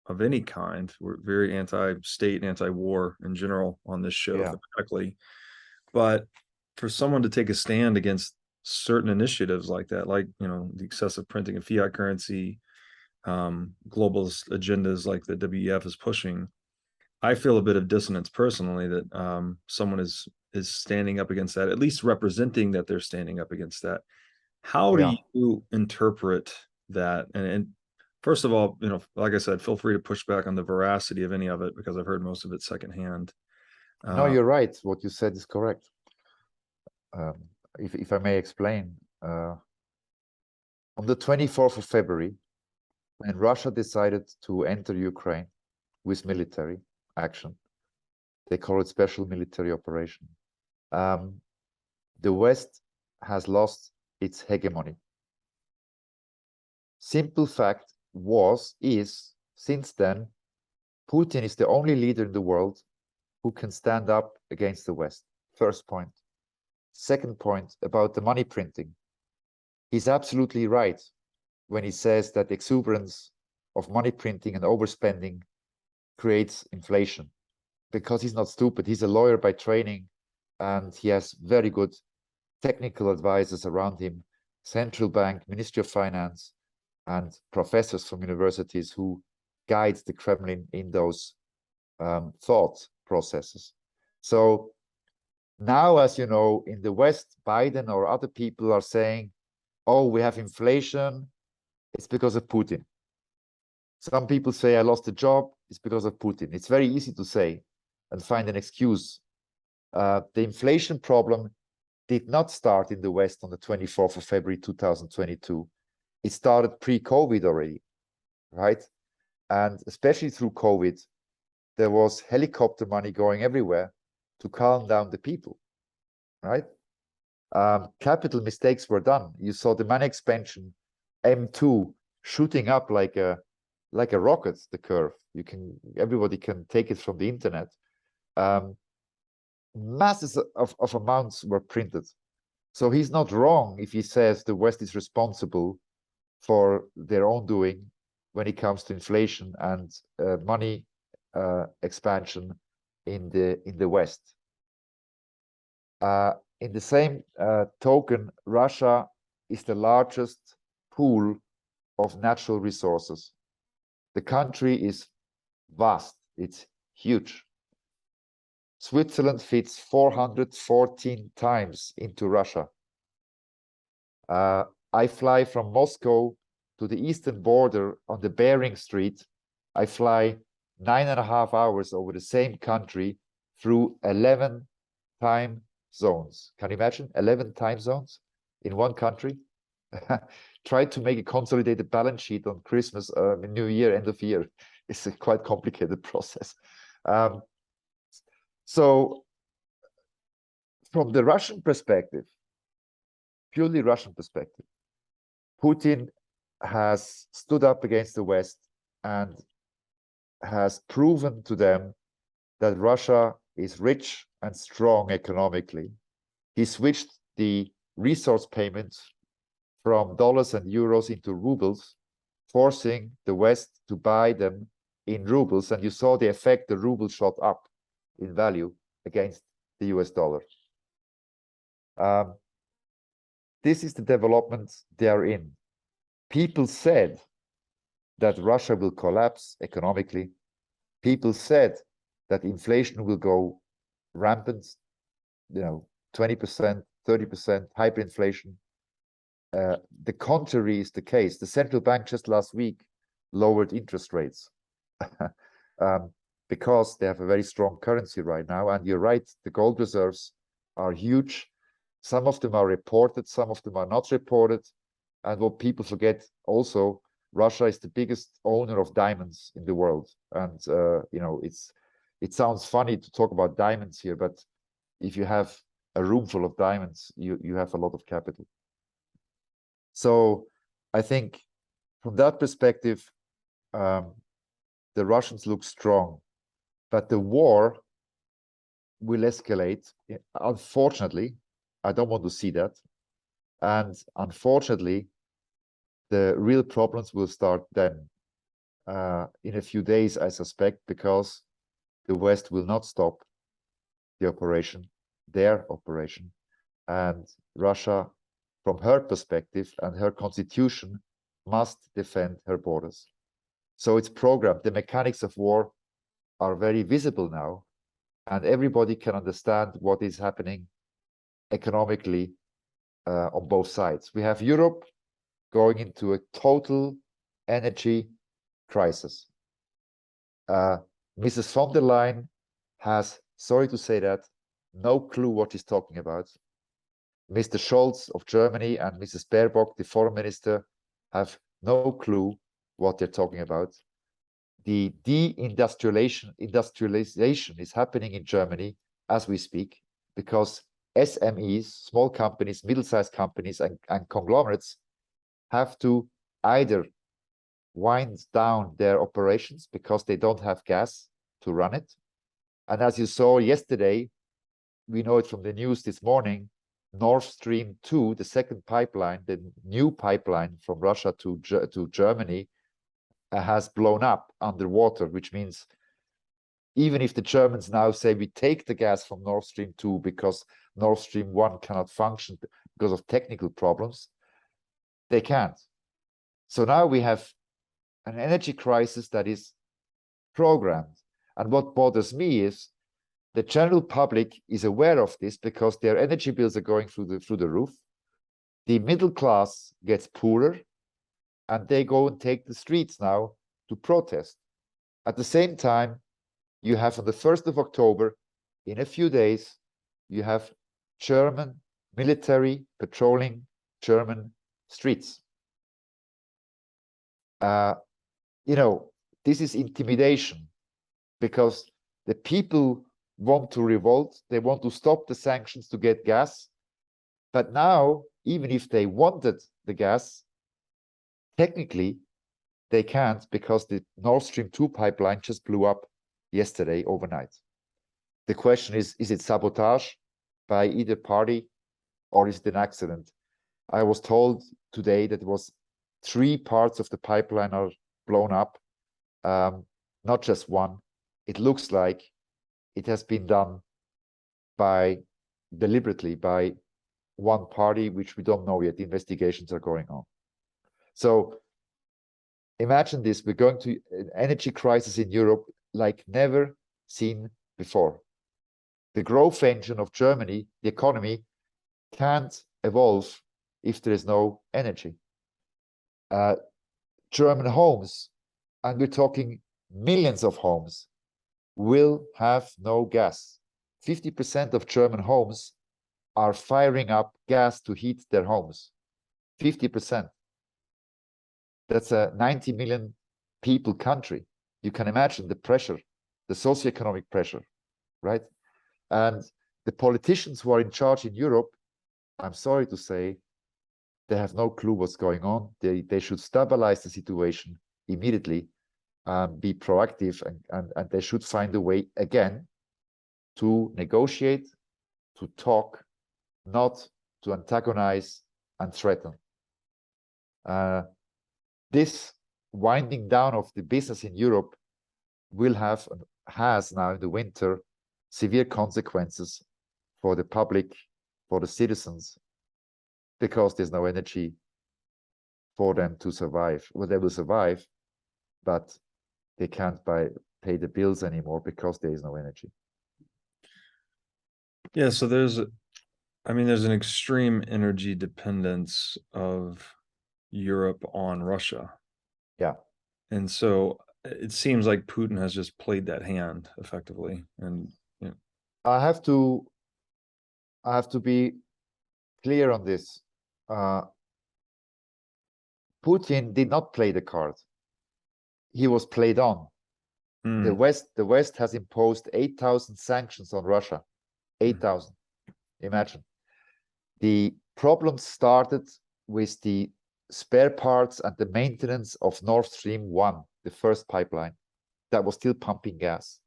of any kind. We're very anti-state and anti-war in general on this show, thematically. But for someone to take a stand against certain initiatives like that, like, you know, the excessive printing of fiat currency, globalist agendas like the WEF is pushing, I feel a bit of dissonance personally that someone is standing up against that, at least representing that they're standing up against that. How do Yeah. you interpret that? And first of all, like I said, feel free to push back on the veracity of any of it because I've heard most of it secondhand. No, you're right. What you said is correct. If I may explain, on the 24th of February, when Russia decided to enter Ukraine with military action, they call it special military operation. The West has lost its hegemony. Simple fact is, since then, Putin is the only leader in the world who can stand up against the West. First point. Second point about the money printing. He's absolutely right when he says that exuberance of money printing and overspending creates inflation, because he's not stupid. He's a lawyer by training, and he has very good technical advisors around him, central bank, Ministry of Finance, and professors from universities who guide the Kremlin in those thought processes. So now, as you know, in the West, Biden or other people are saying, oh, we have inflation, it's because of Putin. Some people say I lost a job, it's because of Putin. It's very easy to say and find an excuse. The inflation problem did not start in the West on the 24th of February 2022. It started pre-COVID already, right? And especially through COVID, there was helicopter money going everywhere to calm down the people, right? Capital mistakes were done. You saw the money expansion, M2, shooting up like a rocket, the curve. Everybody can take it from the internet. Masses of amounts were printed. So he's not wrong if he says the West is responsible for their own doing when it comes to inflation and money expansion in the West. In the same token, Russia is the largest pool of natural resources. The country is vast, it's huge. Switzerland fits 414 times into Russia. I fly from Moscow to the eastern border on the Bering Strait. I fly 9.5 hours over the same country through 11 time zones. Can you imagine 11 time zones in one country? Try to make a consolidated balance sheet on Christmas, New Year, end of year. It's a quite complicated process. So from the Russian perspective, purely Russian perspective, Putin has stood up against the West and has proven to them that Russia is rich and strong economically. He switched the resource payments from dollars and euros into rubles, forcing the West to buy them in rubles. And you saw the effect, the ruble shot up in value against the US dollar. This is the development they are in. People said that Russia will collapse economically. People said that inflation will go rampant, 20%, 30%, hyperinflation. The contrary is the case. The central bank just last week lowered interest rates because they have a very strong currency right now. And you're right, the gold reserves are huge. Some of them are reported, some of them are not reported. And what people forget also, Russia is the biggest owner of diamonds in the world. And, it sounds funny to talk about diamonds here, but if you have a room full of diamonds, you have a lot of capital. So I think from that perspective, the Russians look strong, but the war will escalate. Unfortunately, I don't want to see that. And unfortunately, the real problems will start then in a few days, I suspect, because the West will not stop the operation, their operation. And Russia, from her perspective and her constitution, must defend her borders. So it's programmed. The mechanics of war are very visible now, and everybody can understand what is happening economically on both sides. We have Europe going into a total energy crisis. Mrs. von der Leyen has, sorry to say that, no clue what she's talking about. Mr. Scholz of Germany and Mrs. Baerbock, the foreign minister, have no clue what they're talking about. The industrialization is happening in Germany as we speak, because SMEs, small companies, middle-sized companies, and conglomerates have to either wind down their operations because they don't have gas to run it. And as you saw yesterday, we know it from the news this morning, Nord Stream 2, the second pipeline, the new pipeline from Russia to Germany, has blown up underwater, which means even if the Germans now say we take the gas from Nord Stream 2 because Nord Stream 1 cannot function because of technical problems, they can't. So now we have an energy crisis that is programmed. And what bothers me is the general public is aware of this because their energy bills are going through the roof. The middle class gets poorer, and they go and take the streets now to protest. At the same time, you have on the 1st of October, in a few days, you have German military patrolling German streets. You know, this is intimidation because the people want to revolt. They want to stop the sanctions to get gas. But now, even if they wanted the gas, technically, they can't because the Nord Stream 2 pipeline just blew up yesterday overnight. The question is it sabotage by either party or is it an accident? I was told today that it was 3 parts of the pipeline are blown up, not just one. It looks like it has been done deliberately by one party, which we don't know yet. The investigations are going on. So imagine this, we're going to an energy crisis in Europe like never seen before. The growth engine of Germany, the economy, can't evolve if there is no energy. German homes, and we're talking millions of homes, will have no gas. 50% of German homes are firing up gas to heat their homes. 50%. That's a 90 million people country. You can imagine the pressure, the socioeconomic pressure, right? And the politicians who are in charge in Europe, I'm sorry to say, they have no clue what's going on. They should stabilize the situation immediately, be proactive, and they should find a way again to negotiate, to talk, not to antagonize and threaten. This winding down of the business in Europe will has now in the winter severe consequences for the public, for the citizens, because there's no energy for them to survive. Well, they will survive, but they can't pay the bills anymore because there is no energy. Yeah, so there's an extreme energy dependence of Europe on Russia. Yeah. And so it seems like Putin has just played that hand effectively. And you know. I have to be clear on this. Putin did not play the card. He was played on. The West has imposed 8,000 sanctions on Russia. 8,000. Imagine. The problem started with the spare parts and the maintenance of Nord Stream 1, the first pipeline that was still pumping gas.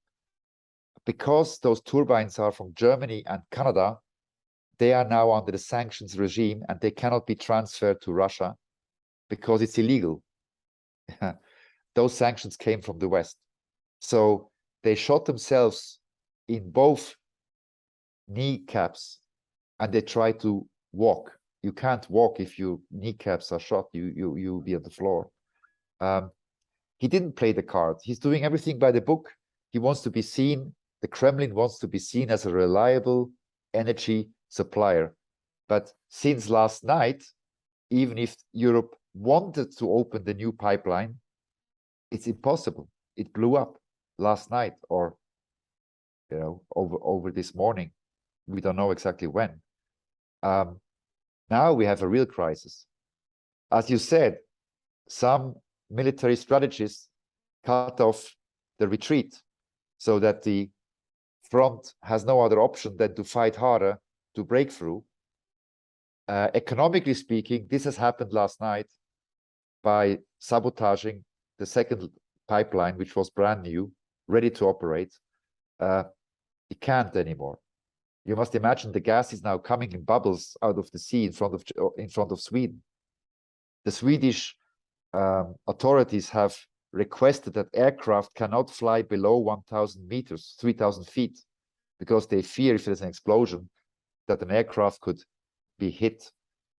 Because those turbines are from Germany and Canada, they are now under the sanctions regime and they cannot be transferred to Russia because it's illegal. Those sanctions came from the West. So they shot themselves in both kneecaps and they try to walk. You can't walk if your kneecaps are shot. You'll be on the floor. He didn't play the card. He's doing everything by the book. he wants to be seen, the Kremlin wants to be seen as a reliable energy supplier. But since last night, even if Europe wanted to open the new pipeline, it's impossible. It blew up last night, or over this morning. We don't know exactly when. Now we have a real crisis. As you said, some military strategists cut off the retreat so that the front has no other option than to fight harder to break through. Economically speaking, this has happened last night by sabotaging the second pipeline, which was brand new, ready to operate. It can't anymore. You must imagine the gas is now coming in bubbles out of the sea in front of Sweden. The Swedish authorities have requested that aircraft cannot fly below 1,000 meters, 3,000 feet, because they fear if there's an explosion that an aircraft could be hit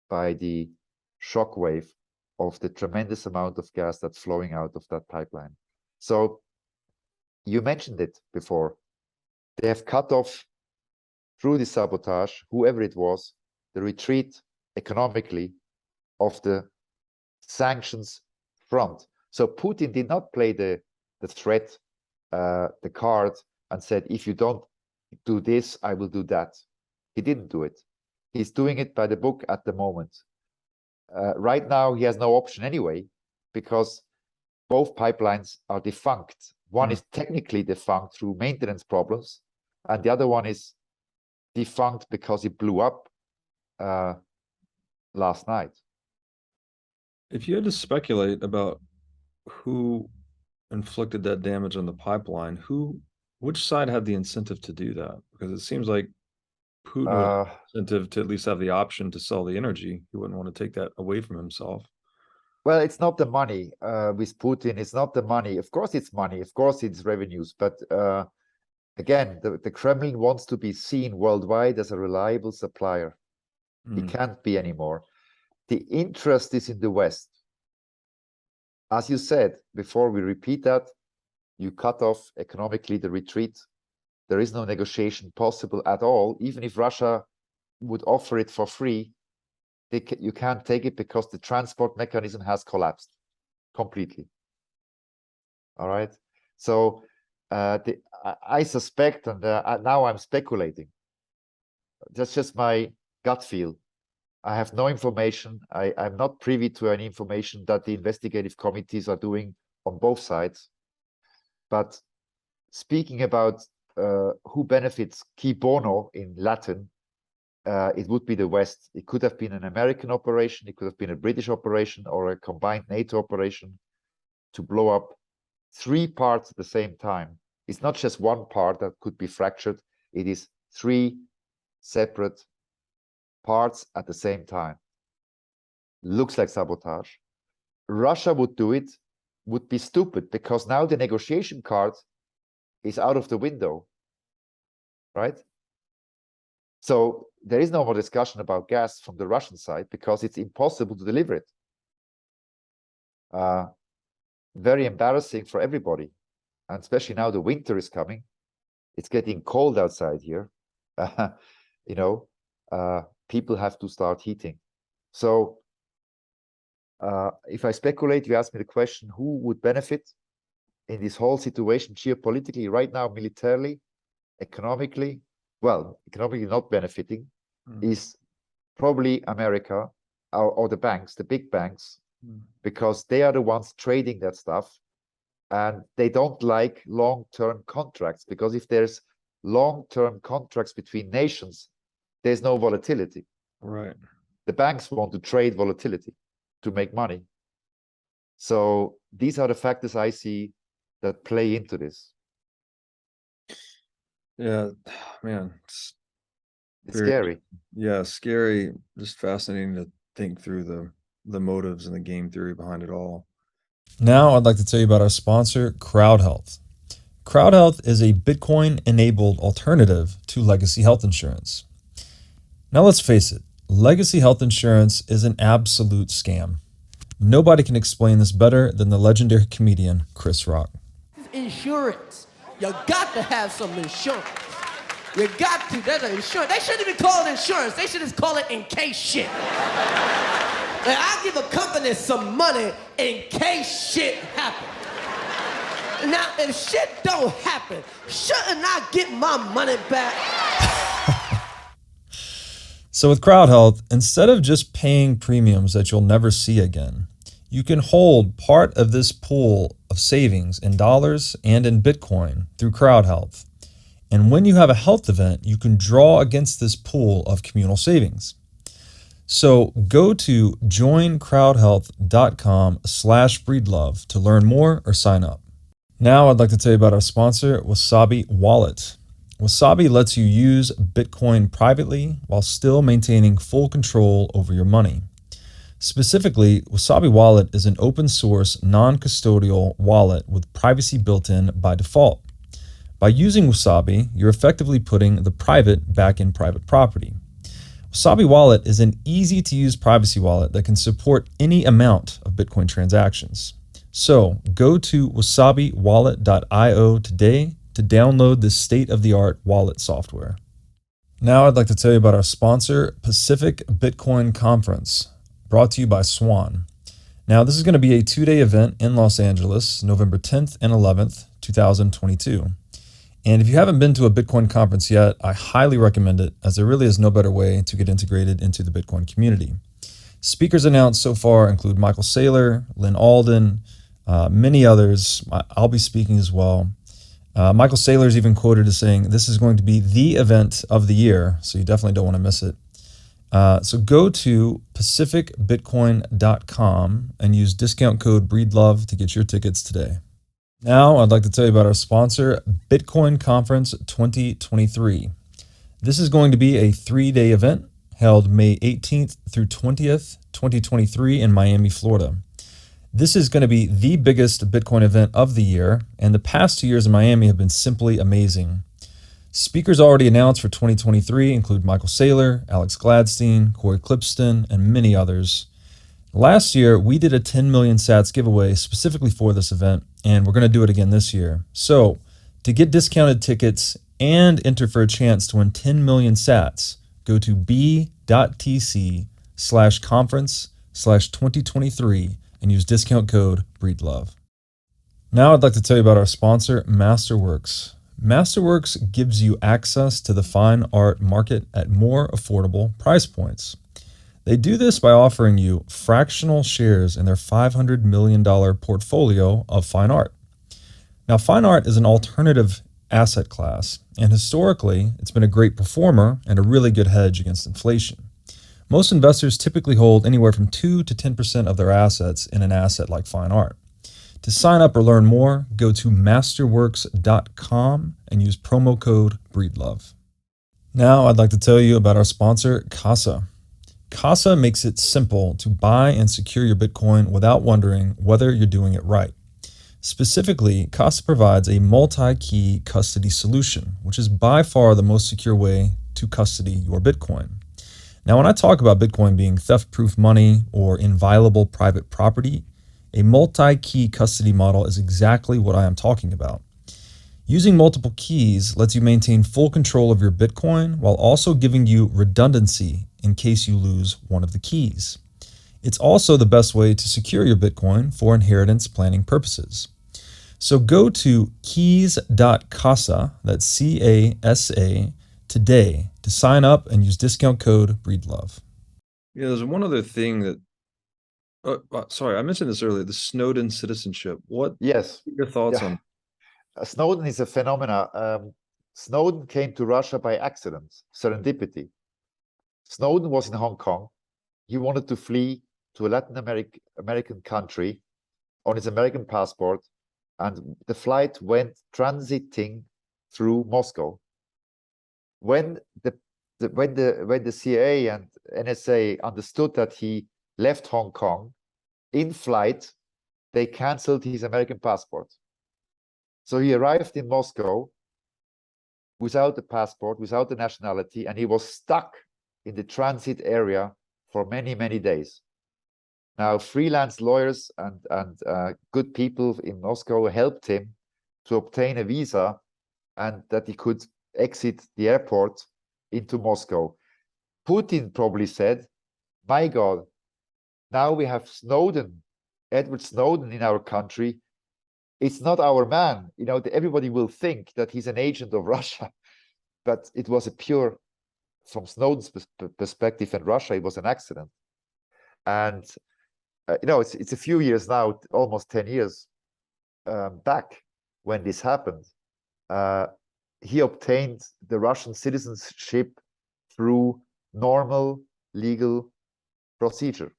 by the shock wave of the tremendous amount of gas that's flowing out of that pipeline. So you mentioned it before. They have cut off, through the sabotage, whoever it was, the retreat economically of the sanctions front. So Putin did not play the threat, the card, and said, if you don't do this, I will do that. He didn't do it. He's doing it by the book at the moment. Right now, he has no option anyway, because both pipelines are defunct. One is technically defunct through maintenance problems, and the other one is defunct because it blew up last night. If you had to speculate about who inflicted that damage on the pipeline, which side had the incentive to do that? Because it seems like Putin would have incentive to at least have the option to sell the energy. He wouldn't want to take that away from himself. Well, it's not the money with Putin. It's not the money. Of course, it's money. Of course, it's revenues. But again, the Kremlin wants to be seen worldwide as a reliable supplier. It can't be anymore. The interest is in the West. As you said, before we repeat that, you cut off economically the retreat. There is no negotiation possible at all. Even if Russia would offer it for free, you can't take it because the transport mechanism has collapsed completely. All right. So I suspect, and now I'm speculating. That's just my gut feel. I have no information. I'm not privy to any information that the investigative committees are doing on both sides. But speaking about who benefits qui bono in Latin, it would be the West. It could have been an American operation, it could have been a British operation, or a combined NATO operation to blow up 3 parts at the same time. It's not just one part that could be fractured. It is 3 separate parts at the same time. Looks like sabotage. Russia would do it, would be stupid, because now the negotiation card is out of the window, right? So there is no more discussion about gas from the Russian side because it's impossible to deliver it. Very embarrassing for everybody. And especially now the winter is coming. It's getting cold outside here. People have to start heating. So if I speculate, you ask me the question, who would benefit in this whole situation geopolitically right now, militarily, economically? Well, economically not benefiting is probably America or the banks, the big banks, because they are the ones trading that stuff, and they don't like long-term contracts, because if there's long-term contracts between nations, there's no volatility. Right. The banks want to trade volatility to make money. So these are the factors I see that play into this. Yeah, man, it's scary. Yeah, scary. Just fascinating to think through the motives and the game theory behind it all. Now I'd like to tell you about our sponsor, CrowdHealth. CrowdHealth is a Bitcoin-enabled alternative to legacy health insurance. Now let's face it, legacy health insurance is an absolute scam. Nobody can explain this better than the legendary comedian Chris Rock. Insurance. You got to have some insurance. You got to. There's an insurance. They shouldn't even call it insurance. They should just call it in case shit. Like, I give a company some money in case shit happens. Now, if shit don't happen, shouldn't I get my money back? So with CrowdHealth, instead of just paying premiums that you'll never see again, you can hold part of this pool of savings in dollars and in Bitcoin through CrowdHealth. And when you have a health event, you can draw against this pool of communal savings. So go to joincrowdhealth.com/breedlove to learn more or sign up. Now I'd like to tell you about our sponsor, Wasabi Wallet. Wasabi lets you use Bitcoin privately while still maintaining full control over your money. Specifically, Wasabi Wallet is an open source, non-custodial wallet with privacy built in by default. By using Wasabi, you're effectively putting the private back in private property. Wasabi Wallet is an easy-to-use privacy wallet that can support any amount of Bitcoin transactions. So go to wasabiwallet.io today to download this state-of-the-art wallet software. Now I'd like to tell you about our sponsor, Pacific Bitcoin Conference, brought to you by Swan. Now this is going to be a 2-day event in Los Angeles, November 10th and 11th, 2022. And if you haven't been to a Bitcoin conference yet, I highly recommend it, as there really is no better way to get integrated into the Bitcoin community. Speakers announced so far include Michael Saylor, Lynn Alden, many others. I'll be speaking as well. Michael Saylor is even quoted as saying, "This is going to be the event of the year, so you definitely don't want to miss it." So go to pacificbitcoin.com and use discount code BREEDLOVE to get your tickets today. Now I'd like to tell you about our sponsor, Bitcoin Conference 2023. This is going to be a 3-day event held May 18th through 20th, 2023 in Miami, Florida. This is going to be the biggest Bitcoin event of the year, and the past 2 years in Miami have been simply amazing. Speakers already announced for 2023 include Michael Saylor, Alex Gladstein, Corey Clipston, and many others. Last year, we did a 10 million sats giveaway specifically for this event, and we're going to do it again this year. So to get discounted tickets and enter for a chance to win 10 million sats, go to b.tc/conference/2023 and use discount code BREEDLOVE. Now I'd like to tell you about our sponsor, Masterworks. Masterworks gives you access to the fine art market at more affordable price points. They do this by offering you fractional shares in their $500 million portfolio of fine art. Now, fine art is an alternative asset class, and historically, it's been a great performer and a really good hedge against inflation. Most investors typically hold anywhere from 2 to 10% of their assets in an asset like fine art. To sign up or learn more, go to masterworks.com and use promo code BREEDLOVE. Now, I'd like to tell you about our sponsor, Casa. Casa makes it simple to buy and secure your Bitcoin without wondering whether you're doing it right. Specifically, Casa provides a multi-key custody solution, which is by far the most secure way to custody your Bitcoin. Now, when I talk about Bitcoin being theft-proof money or inviolable private property, a multi-key custody model is exactly what I am talking about. Using multiple keys lets you maintain full control of your Bitcoin while also giving you redundancy in case you lose one of the keys. It's also the best way to secure your Bitcoin for inheritance planning purposes. So go to keys.casa, that's C-A-S-A, today to sign up and use discount code BREEDLOVE. Yeah, there's one other thing that, sorry, I mentioned this earlier, the Snowden citizenship. What Yes. are your thoughts Yeah. on? Snowden is a phenomena. Snowden came to Russia by accident, serendipity. Snowden was in Hong Kong. He wanted to flee to a Latin American country on his American passport, and the flight went transiting through Moscow. When the CIA and NSA understood that he left Hong Kong in flight, they canceled his American passport. So he arrived in Moscow without the passport, without the nationality, and he was stuck in the transit area for many, many days. Now, freelance lawyers and good people in Moscow helped him to obtain a visa and that he could exit the airport into Moscow. Putin probably said, my God, now we have Snowden, Edward Snowden in our country. It's not our man. You know, everybody will think that he's an agent of Russia, but it was a pure, from Snowden's perspective and Russia, it was an accident. And, you know, it's a few years now, almost 10 years back when this happened. He obtained the Russian citizenship through normal legal procedure.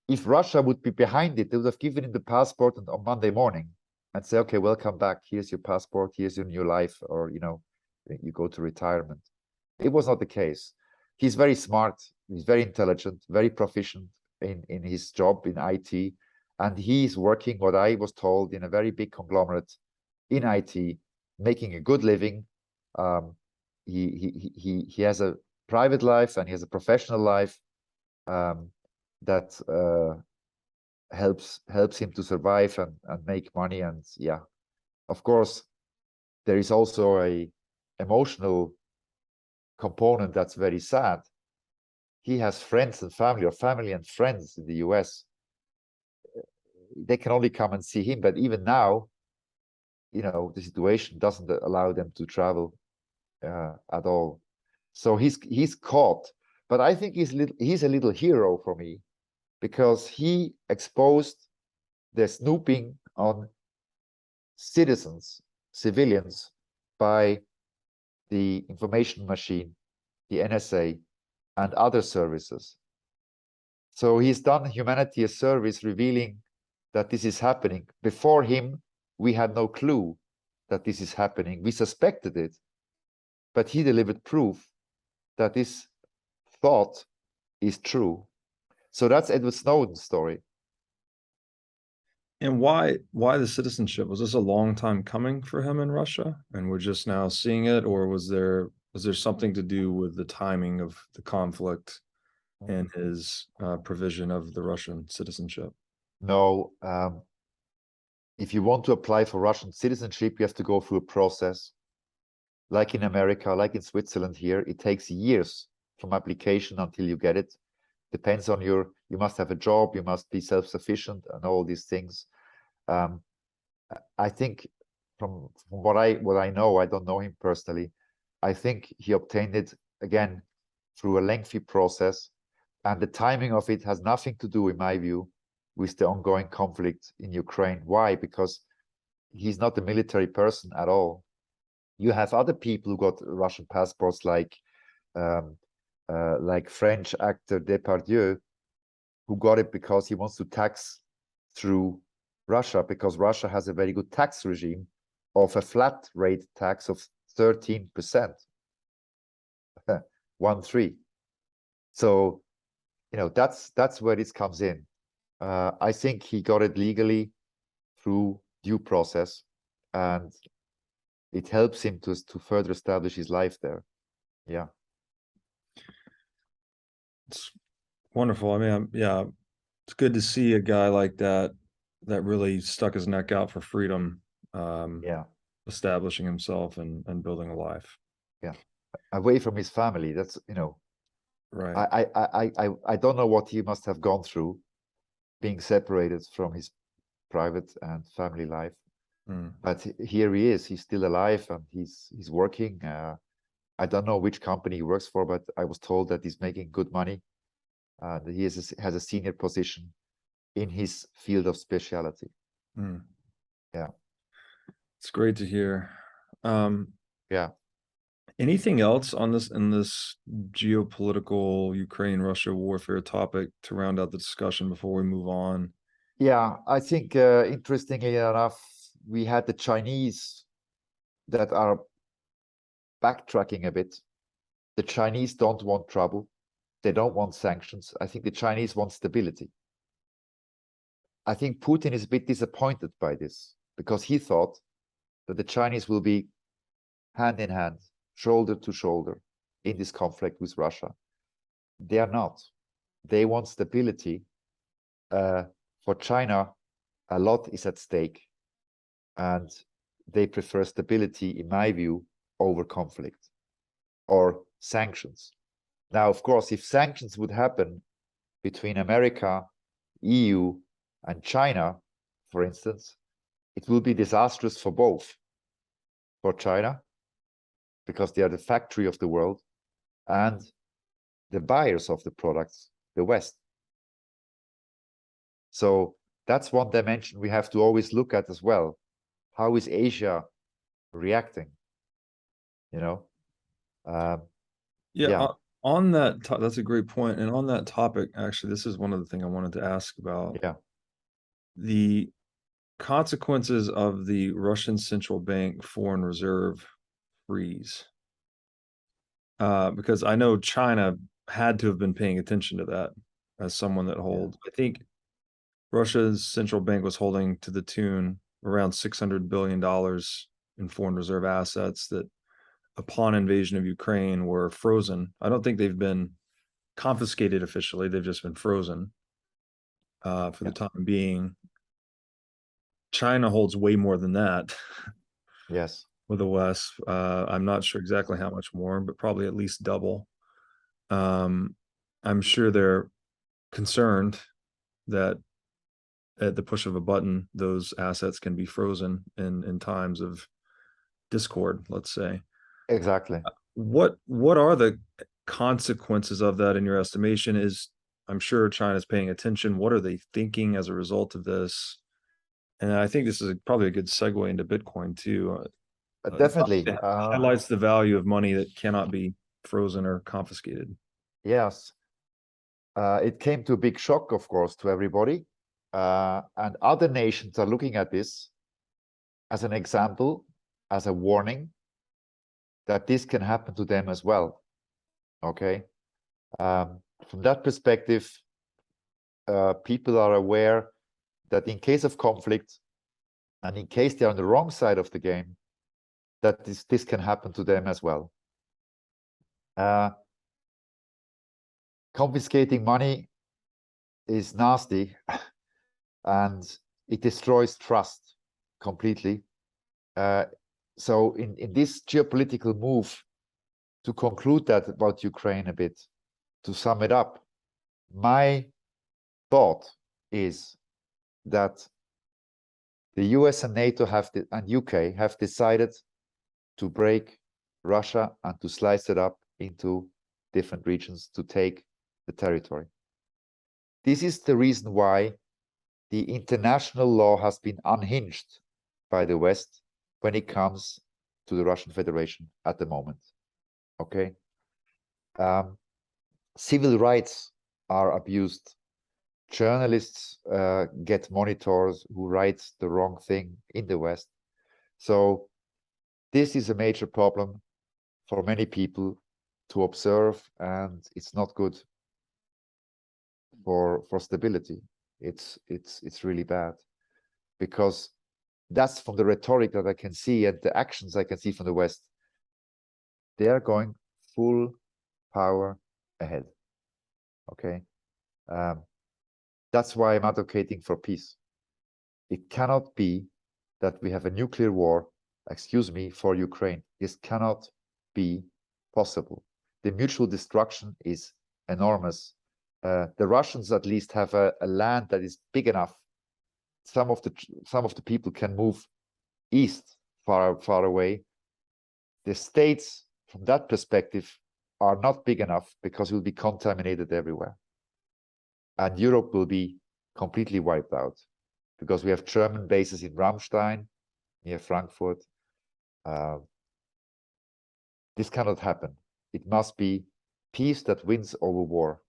If Russia would be behind it, they would have given him the passport on Monday morning and say, okay, welcome back. Here's your passport. Here's your new life. Or, you know, you go to retirement. It was not the case. He's very smart. He's very intelligent, very proficient in his job in IT. And he's working, what I was told, in a very big conglomerate in IT, making a good living. He has a private life and he has a professional life that helps him to survive and make money. And yeah, of course, there is also a emotional component that's very sad. He has friends and family, or family and friends in the US. They can only come and see him, but even now, you know, the situation doesn't allow them to travel at all. So he's caught, but I think he's a little hero for me, because he exposed the snooping on citizens, civilians, by the information machine, the NSA, and other services. So he's done humanity a service, revealing that this is happening. Before him, we had no clue that this is happening. We suspected it, but he delivered proof that this thought is true. So that's Edward Snowden's story. And why the citizenship? Was this a long time coming for him in Russia, and we're just now seeing it, or was there something to do with the timing of the conflict and his provision of the Russian citizenship? No. If you want to apply for Russian citizenship, you have to go through a process. Like in America, like in Switzerland here, it takes years from application until you get it. Depends on you must have a job, you must be self-sufficient, and all these things. I think from what I know, I don't know him personally, I think he obtained it, again, through a lengthy process, and the timing of it has nothing to do, in my view, with the ongoing conflict in Ukraine. Why? Because he's not a military person at all. You have other people who got Russian passports, like French actor Depardieu, who got it because he wants to tax through Russia, because Russia has a very good tax regime of a flat rate tax of 13%. 1-3. So, you know, that's where this comes in. I think he got it legally through due process, and it helps him to further establish his life there. Yeah. It's wonderful. I mean, yeah, it's good to see a guy like that really stuck his neck out for freedom, Yeah. establishing himself and building a life. Yeah. Away from his family. That's, you know, right. I don't know what he must have gone through, being separated from his private and family life. But here he is. He's still alive, and he's working. I don't know which company he works for, but I was told that he's making good money. That he has a senior position in his field of specialty. Yeah, it's great to hear. Yeah. Anything else on this geopolitical Ukraine-Russia warfare topic to round out the discussion before we move on? Yeah, I think interestingly enough, we had the Chinese that are backtracking a bit. The Chinese don't want trouble. They don't want sanctions. I think the Chinese want stability. I think Putin is a bit disappointed by this, because he thought that the Chinese will be hand in hand, shoulder to shoulder in this conflict with Russia. They are not. They want stability. For China, a lot is at stake. And they prefer stability, in my view, over conflict or sanctions. Now, of course, if sanctions would happen between America, EU, and China, for instance, it will be disastrous for both. For China, because they are the factory of the world, and the buyers of the products, the West. So that's one dimension we have to always look at as well. How is Asia reacting? You know? Yeah. On that, that's a great point. And on that topic, actually, this is one of the things I wanted to ask about. Yeah. The consequences of the Russian central bank foreign reserve freeze. Because I know China had to have been paying attention to that as someone that holds. I think Russia's central bank was holding to the tune around $600 billion in foreign reserve assets that upon invasion of Ukraine were frozen. I don't think they've been confiscated officially. They've just been frozen for the time being. China holds way more than that. Yes. With the West. I'm not sure exactly how much more, but probably at least double. I'm sure they're concerned that at the push of a button, those assets can be frozen in times of discord, let's say. Exactly. What are the consequences of that in your estimation? I'm sure China's paying attention. What are they thinking as a result of this? And I think this is probably a good segue into Bitcoin too. Definitely. It highlights the value of money that cannot be frozen or confiscated. Yes. It came to a big shock, of course, to everybody. And other nations are looking at this as an example, as a warning that this can happen to them as well. Okay. From that perspective, people are aware that in case of conflict and in case they're on the wrong side of the game, that this can happen to them as well. Confiscating money is nasty and it destroys trust completely. So in this geopolitical move, to conclude that about Ukraine a bit, to sum it up, my thought is that the US and NATO and UK have decided to break Russia and to slice it up into different regions to take the territory. This is the reason why the international law has been unhinged by the West when it comes to the Russian Federation at the moment. Okay. Civil rights are abused. Journalists get monitors who write the wrong thing in the West. So this is a major problem for many people to observe, and it's not good for stability. It's really bad, because that's from the rhetoric that I can see and the actions I can see from the West. They are going full power ahead. Okay. That's why I'm advocating for peace. It cannot be that we have a nuclear war, for Ukraine. This cannot be possible. The mutual destruction is enormous. The Russians at least have a land that is big enough. Some of the people can move east, far away. The states, from that perspective, are not big enough because it will be contaminated everywhere. And Europe will be completely wiped out because we have German bases in Ramstein, near Frankfurt. This cannot happen. It must be peace that wins over war.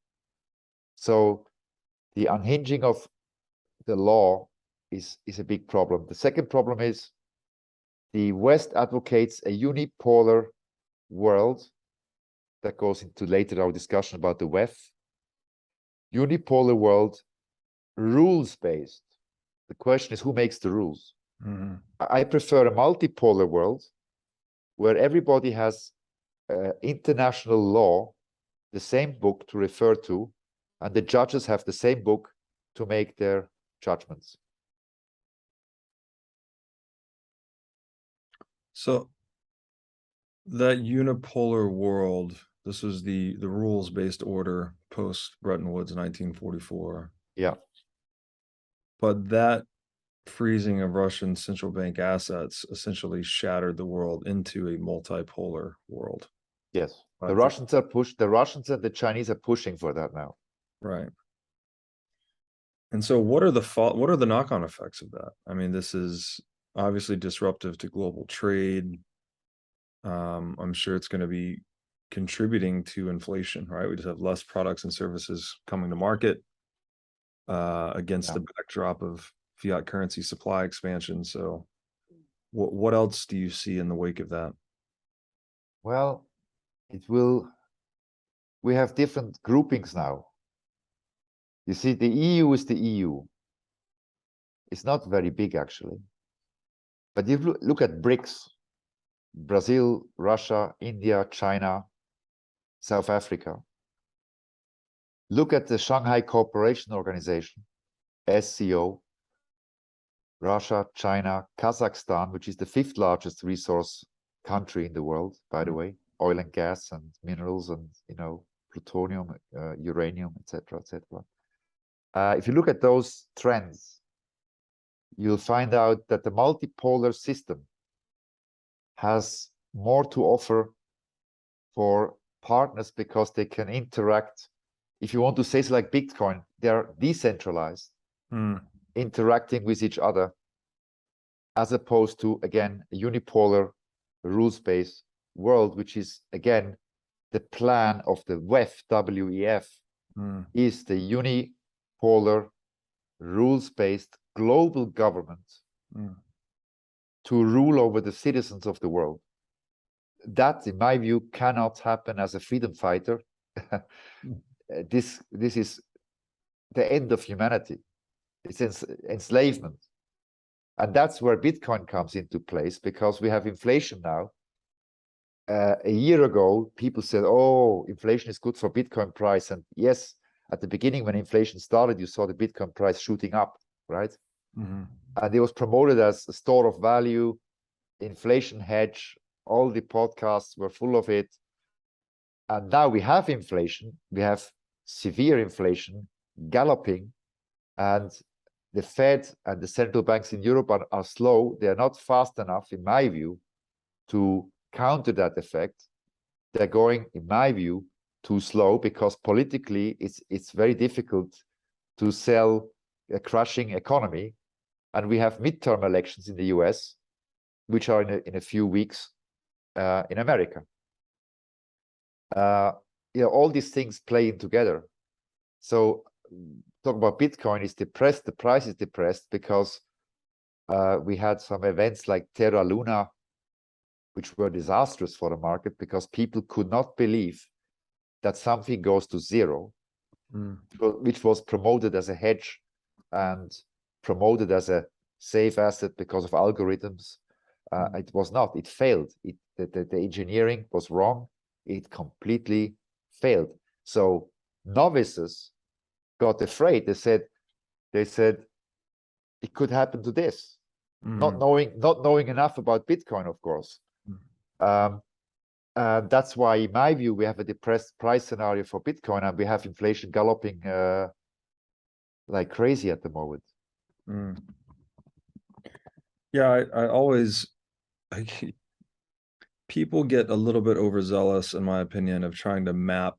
So the unhinging of the law is a big problem. The second problem is the West advocates a unipolar world. That goes into later our discussion about the WEF. Unipolar world, rules-based. The question is, who makes the rules? Mm-hmm. I prefer a multipolar world where everybody has international law, the same book to refer to, and the judges have the same book to make their judgments. So that unipolar world, this was the rules-based order post Bretton Woods 1944. Yeah. But that freezing of Russian central bank assets essentially shattered the world into a multipolar world. Yes. The Russians and the Chinese are pushing for that now. Right. And so what are the knock-on effects of that? I mean, this is obviously disruptive to global trade. I'm sure it's going to be contributing to inflation, right? We just have less products and services coming to market against the backdrop of fiat currency supply expansion. So what else do you see in the wake of that? Well, we have different groupings now. You see, the EU is the EU. It's not very big, actually. But if you look at BRICS, Brazil, Russia, India, China, South Africa. Look at the Shanghai Cooperation Organization, SCO, Russia, China, Kazakhstan, which is the 5th largest resource country in the world, by the way, oil and gas and minerals and, plutonium, uranium, etc., etc. If you look at those trends, you'll find out that the multipolar system has more to offer for partners because they can interact. If you want to say it's like Bitcoin, they're decentralized, interacting with each other, as opposed to, again, a unipolar rules-based world, which is, again, the plan of the WEF, WEF, is the unipolar rules-based global government to rule over the citizens of the world. That, in my view, cannot happen as a freedom fighter. This is the end of humanity. It's enslavement. And that's where Bitcoin comes into place, because we have inflation now. A year ago, people said, oh, inflation is good for Bitcoin price. And yes, at the beginning, when inflation started, you saw the Bitcoin price shooting up, right? And it was promoted as a store of value, inflation hedge. All the podcasts were full of it. And now we have inflation. We have severe inflation, galloping. And the Fed and the central banks in Europe are slow. They're not fast enough, in my view, to counter that effect. They're going, in my view, too slow, because politically it's very difficult to sell a crashing economy. And we have midterm elections in the US, which are in a few weeks in America. All these things play in together. So talk about Bitcoin is depressed, the price is depressed because we had some events like Terra Luna, which were disastrous for the market because people could not believe that something goes to zero, which was promoted as a hedge and promoted as a safe asset because of algorithms. It was not. It failed. The engineering was wrong. It completely failed. So novices got afraid. They said it could happen to this, not knowing enough about Bitcoin, of course. And that's why, in my view, we have a depressed price scenario for Bitcoin, and we have inflation galloping like crazy at the moment. Yeah, I always people get a little bit overzealous, in my opinion, of trying to map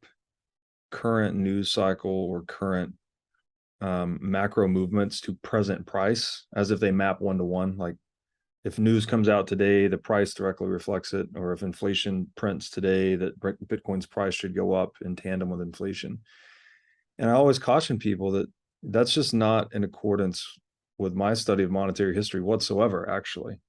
current news cycle or current macro movements to present price as if they map one-to-one. Like if news comes out today, the price directly reflects it, or if inflation prints today, that Bitcoin's price should go up in tandem with inflation. And I always caution people that that's just not in accordance with my study of monetary history whatsoever, actually.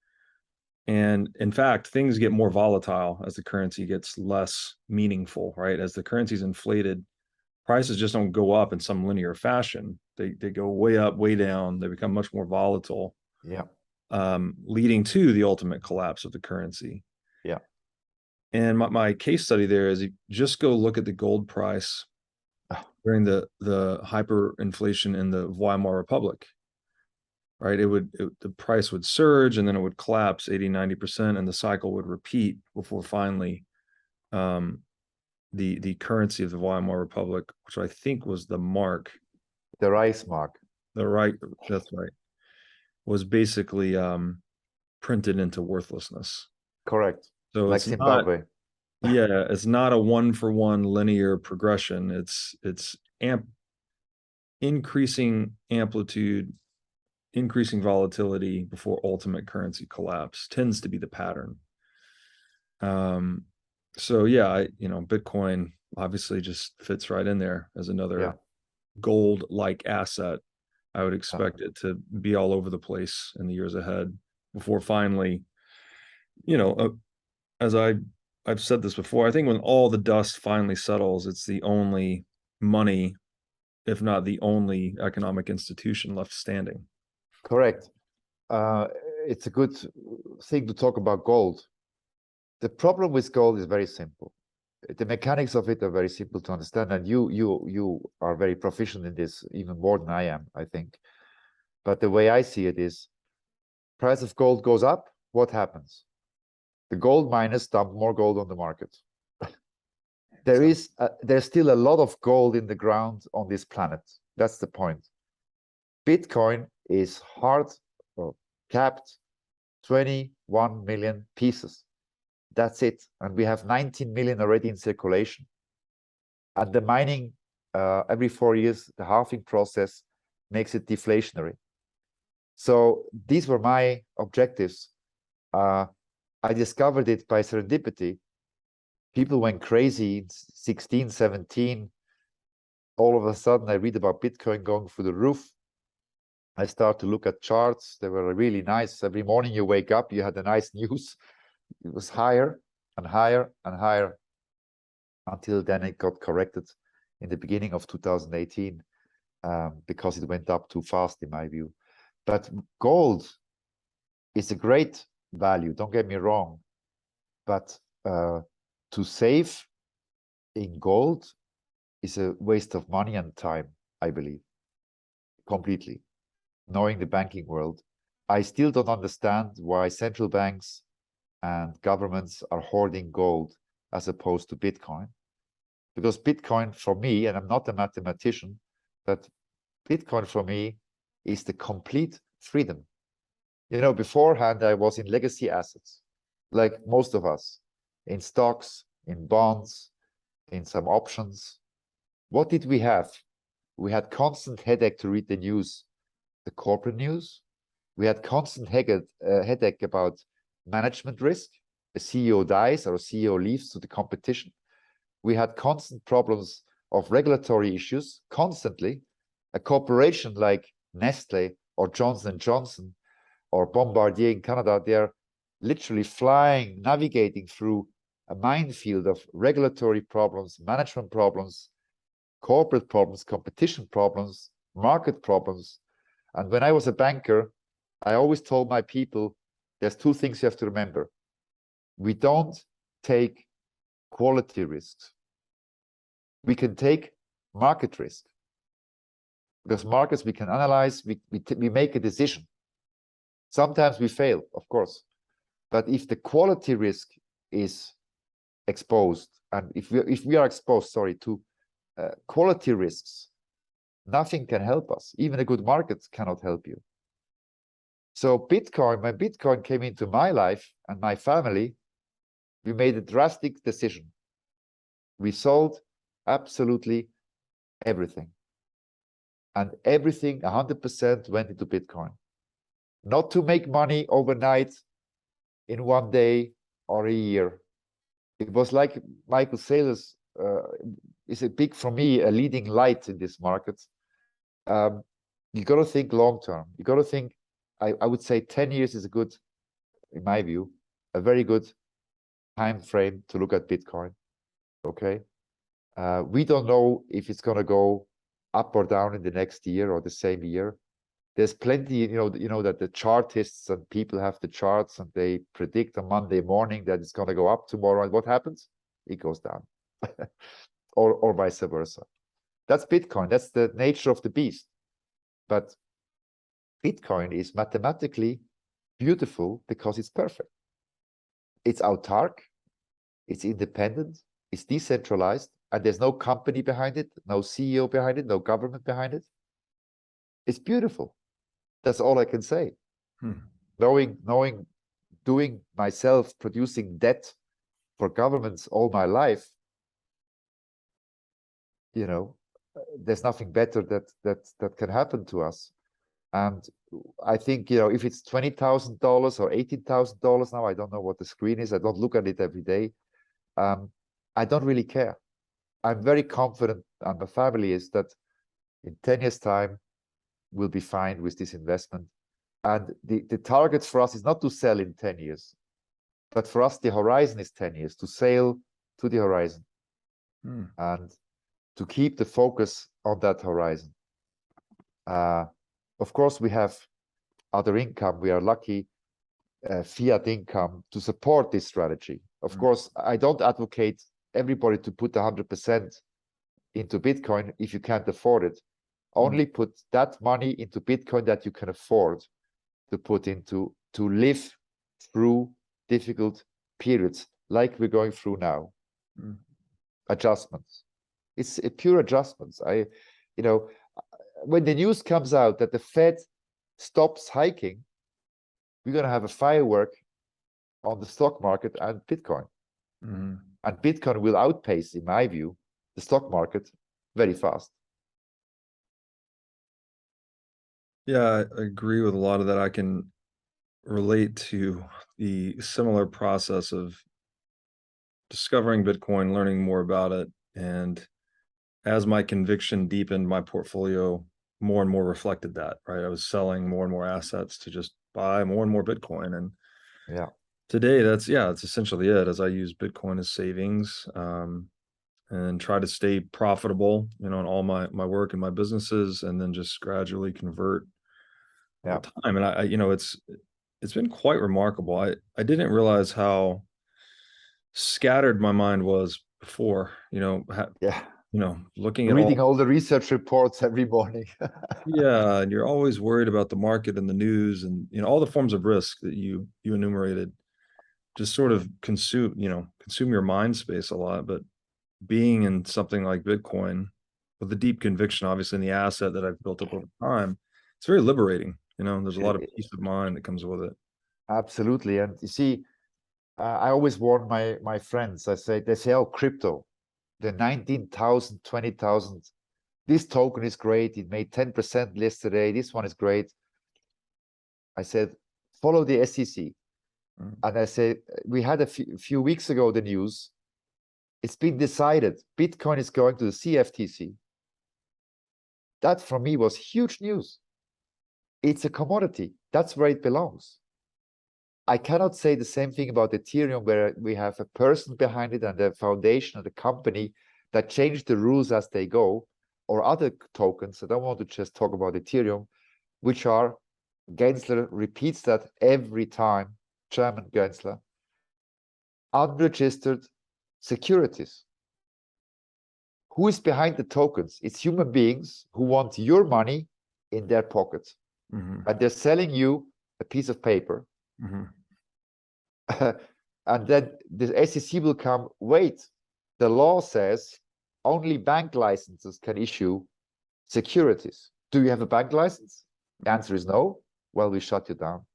And in fact, things get more volatile as the currency gets less meaningful, right? As the currency's inflated, prices just don't go up in some linear fashion. They go way up, way down. They become much more volatile. Yeah. Leading to the ultimate collapse of the currency. Yeah. And my case study there is, you just go look at the gold price during the hyperinflation in the Weimar Republic. right? The price would surge and then it would collapse 80-90%, and the cycle would repeat before finally the currency of the Weimar Republic, which I think was the mark, the Reichsmark, that's right, was basically printed into worthlessness. correct. So Like it's Zimbabwe. it's not a one-for-one linear progression. It's increasing amplitude, increasing volatility before ultimate currency collapse tends to be the pattern. So yeah, Bitcoin obviously just fits right in there as another gold-like asset. I would expect it to be all over the place in the years ahead before finally, as I've said this before, I think when all the dust finally settles, it's the only money, if not the only economic institution left standing. Correct. It's a good thing to talk about gold. The problem with gold is very simple. The mechanics of it are very simple to understand, and you are very proficient in this, even more than I am, I think. But the way I see it is, price of gold goes up, what happens? The gold miners dump more gold on the market. There's still a lot of gold in the ground on this planet. That's the point. Bitcoin is hard or capped 21 million pieces. That's it. And we have 19 million already in circulation. And the mining every 4 years, the halving process makes it deflationary. So these were my objectives. I discovered it by serendipity. People went crazy in 16, 17. All of a sudden, I read about Bitcoin going through the roof. I start to look at charts. They were really nice. Every morning you wake up, you had the nice news. It was higher and higher and higher until then it got corrected in the beginning of 2018 because it went up too fast, in my view. But gold is a great value, don't get me wrong. But to save in gold is a waste of money and time, I believe, completely. Knowing the banking world, I still don't understand why central banks and governments are hoarding gold as opposed to Bitcoin. Because Bitcoin for me, and I'm not a mathematician, but Bitcoin for me is the complete freedom. Beforehand, I was in legacy assets, like most of us, in stocks, in bonds, in some options. What did we have? We had constant headache to read the news, the corporate news. We had constant headache about management risk. A CEO dies or a CEO leaves to the competition. We had constant problems of regulatory issues, constantly. A corporation like Nestle or Johnson & Johnson or Bombardier in Canada, they're literally flying, navigating through a minefield of regulatory problems, management problems, corporate problems, competition problems, market problems. And when I was a banker, I always told my people, there's two things you have to remember. We don't take quality risks. We can take market risk. Because markets we can analyze, we make a decision. Sometimes we fail, of course. But if the quality risk is exposed, and if we are exposed, to quality risks, nothing can help us. Even a good market cannot help you. So Bitcoin, when Bitcoin came into my life and my family, we made a drastic decision. We sold absolutely everything. And everything, 100%, went into Bitcoin. Not to make money overnight, in one day or a year. It was like Michael Saylor's is a big, for me, a leading light in this market. You got to think long term. You got to think, I would say 10 years is a good, in my view, a very good time frame to look at Bitcoin. Okay. We don't know if it's going to go up or down in the next year or the same year. There's plenty, you know that the chartists and people have the charts and they predict on Monday morning that it's going to go up tomorrow. And what happens? It goes down, or vice versa. That's Bitcoin. That's the nature of the beast. But Bitcoin is mathematically beautiful because it's perfect. It's autark, it's independent, it's decentralized, and there's no company behind it, no CEO behind it, no government behind it. It's beautiful. That's all I can say. Knowing, doing myself, producing debt for governments all my life, you know, there's nothing better that can happen to us. And I think, you know, if it's $20,000 or $18,000 now, I don't know what the screen is. I don't look at it every day. I don't really care. I'm very confident, and my family is, that in 10 years' time, we'll be fine with this investment. And the target for us is not to sell in 10 years, but for us, the horizon is 10 years, to sail to the horizon and to keep the focus on that horizon. Of course, we have other income. We are lucky, fiat income, to support this strategy. Of course, I don't advocate everybody to put 100% into Bitcoin if you can't afford it. Only put that money into Bitcoin that you can afford to put into, to live through difficult periods like we're going through now. Adjustments. It's a pure adjustments. You know, when the news comes out that the Fed stops hiking, we're going to have a firework on the stock market and Bitcoin. And Bitcoin will outpace, in my view, the stock market very fast. Yeah, I agree with a lot of that. I can relate to the similar process of discovering Bitcoin, learning more about it, and as my conviction deepened, my portfolio more and more reflected that, right? I was selling more and more assets to just buy more and more Bitcoin. And today that's essentially it, as I use Bitcoin as savings, and try to stay profitable, you know, in all my work and my businesses, and then just gradually convert over time. And I, you know, it's been quite remarkable. I didn't realize how scattered my mind was before, you know, you know, looking at reading all the research reports every morning. Yeah, and you're always worried about the market and the news, and, you know, all the forms of risk that you enumerated just sort of consume your mind space a lot. But being in something like Bitcoin with a deep conviction, obviously, in the asset that I've built up over time, it's very liberating. You know, there's a lot of peace of mind that comes with it. Absolutely. And you see, I always warn my friends. They say, oh, crypto, the 19,000, 20,000, this token is great. It made 10% yesterday. This one is great. I said, follow the SEC. And I said, we had a few weeks ago the news. It's been decided. Bitcoin is going to the CFTC. That for me was huge news. It's a commodity. That's where it belongs. I cannot say the same thing about Ethereum, where we have a person behind it and a foundation and a company that change the rules as they go, or other tokens. I don't want to just talk about Ethereum, which are, Gensler repeats that every time, Chairman Gensler, unregistered securities. Who is behind the tokens? It's human beings who want your money in their pocket. And they're selling you a piece of paper. And then the SEC will come, wait, the law says only bank licenses can issue securities. Do you have a bank license? The answer is no. Well, we shut you down.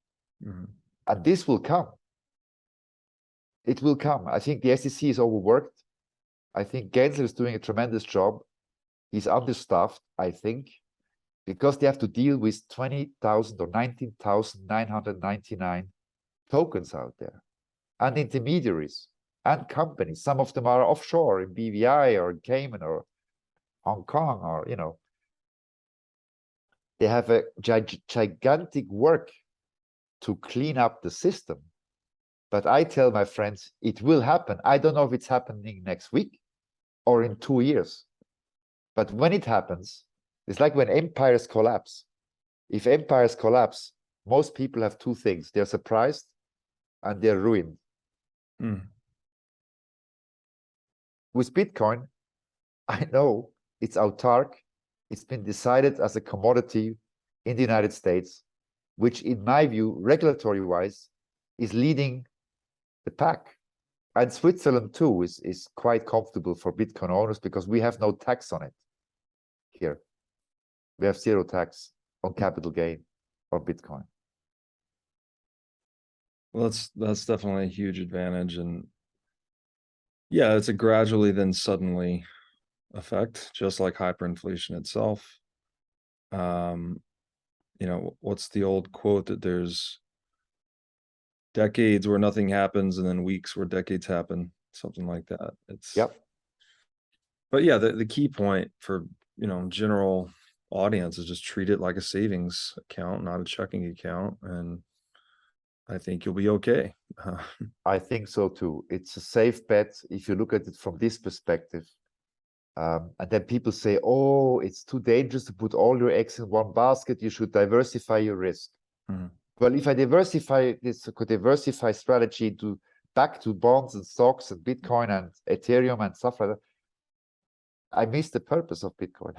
And this will come. It will come. I think the SEC is overworked. I think Gensler is doing a tremendous job. He's understaffed, I think, because they have to deal with 20,000 or 19,999 tokens out there, and intermediaries and companies. Some of them are offshore in BVI or in Cayman or Hong Kong, or, you know, they have a gigantic work to clean up the system. But I tell my friends, it will happen. I don't know if it's happening next week or in 2 years. But when it happens, it's like when empires collapse. If empires collapse, most people have two things. They're surprised and they're ruined. With Bitcoin, I know it's autark. It's been decided as a commodity in the United States. which in my view, regulatory-wise, is leading the pack. And Switzerland too is quite comfortable for Bitcoin owners because we have no tax on it here. We have zero tax on capital gain or Bitcoin. Well, that's definitely a huge advantage, and yeah, it's a gradually then suddenly effect, just like hyperinflation itself. You know, what's the old quote that there's decades where nothing happens and then weeks where decades happen, something like that. It's Yep. But yeah, the key point for, you know, general audience is just treat it like a savings account, not a checking account, and I think you'll be okay. I think so too. It's a safe bet if you look at it from this perspective. And then people say, oh, it's too dangerous to put all your eggs in one basket. You should diversify your risk. Mhm. Well, if I diversify this, could diversify strategy to back to bonds and stocks and Bitcoin and Ethereum and stuff like that, I miss the purpose of Bitcoin.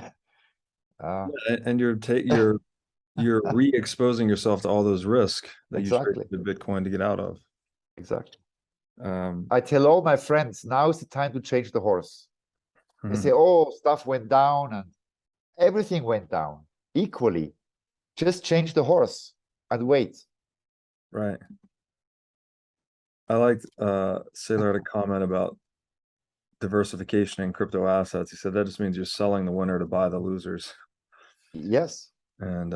And you're re-exposing yourself to all those risks that Exactly. you traded Bitcoin to get out of. Exactly. I tell all my friends, now is the time to change the horse. They say, oh, stuff went down and everything went down equally. Just change the horse and wait. Right. I liked Sailor had a comment about diversification in crypto assets. He said that just means you're selling the winner to buy the losers. Yes. And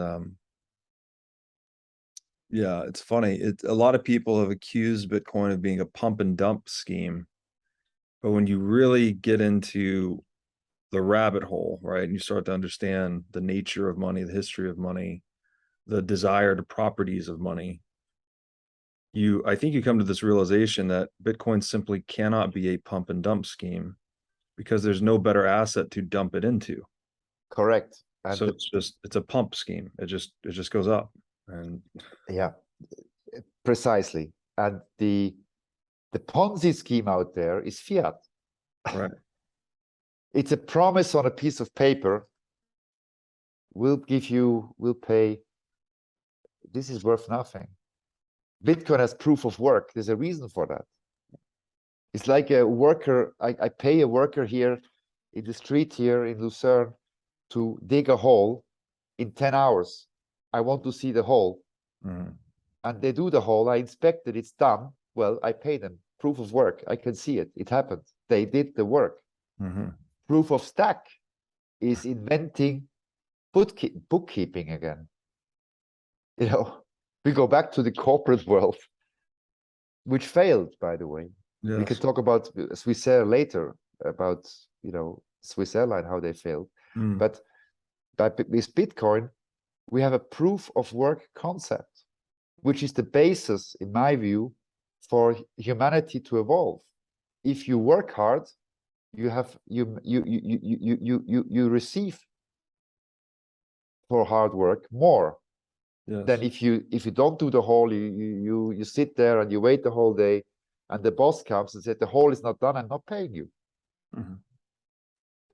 yeah, it's funny. A lot of people have accused Bitcoin of being a pump and dump scheme. But when you really get into the rabbit hole, right, and you start to understand the nature of money, the history of money, the desired properties of money, I think you come to this realization that Bitcoin simply cannot be a pump and dump scheme because there's no better asset to dump it into. Correct. And so it's a pump scheme. It just goes up. And yeah, precisely. And the Ponzi scheme out there is fiat. Right. It's a promise on a piece of paper. We'll pay. This is worth nothing. Bitcoin has proof of work. There's a reason for that. It's like a worker. I pay a worker here in the street here in Lucerne to dig a hole in 10 hours. I want to see the hole. Mm-hmm. And they do the hole. I inspect it. It's done. Well, I pay them. Proof of work. I can see it. It happened. They did the work. Mm-hmm. Proof of stack is inventing bookkeeping again. You know, we go back to the corporate world, which failed, by the way. Yes. We can talk about Swissair later, about, you know, Swiss airline, how they failed. But with Bitcoin, we have a proof of work concept, which is the basis, in my view, for humanity to evolve. If you work hard, you receive for hard work more. Yes. Then if you don't do the hole, you sit there and you wait the whole day, and the boss comes and says the hole is not done, I'm not paying you. Mm-hmm.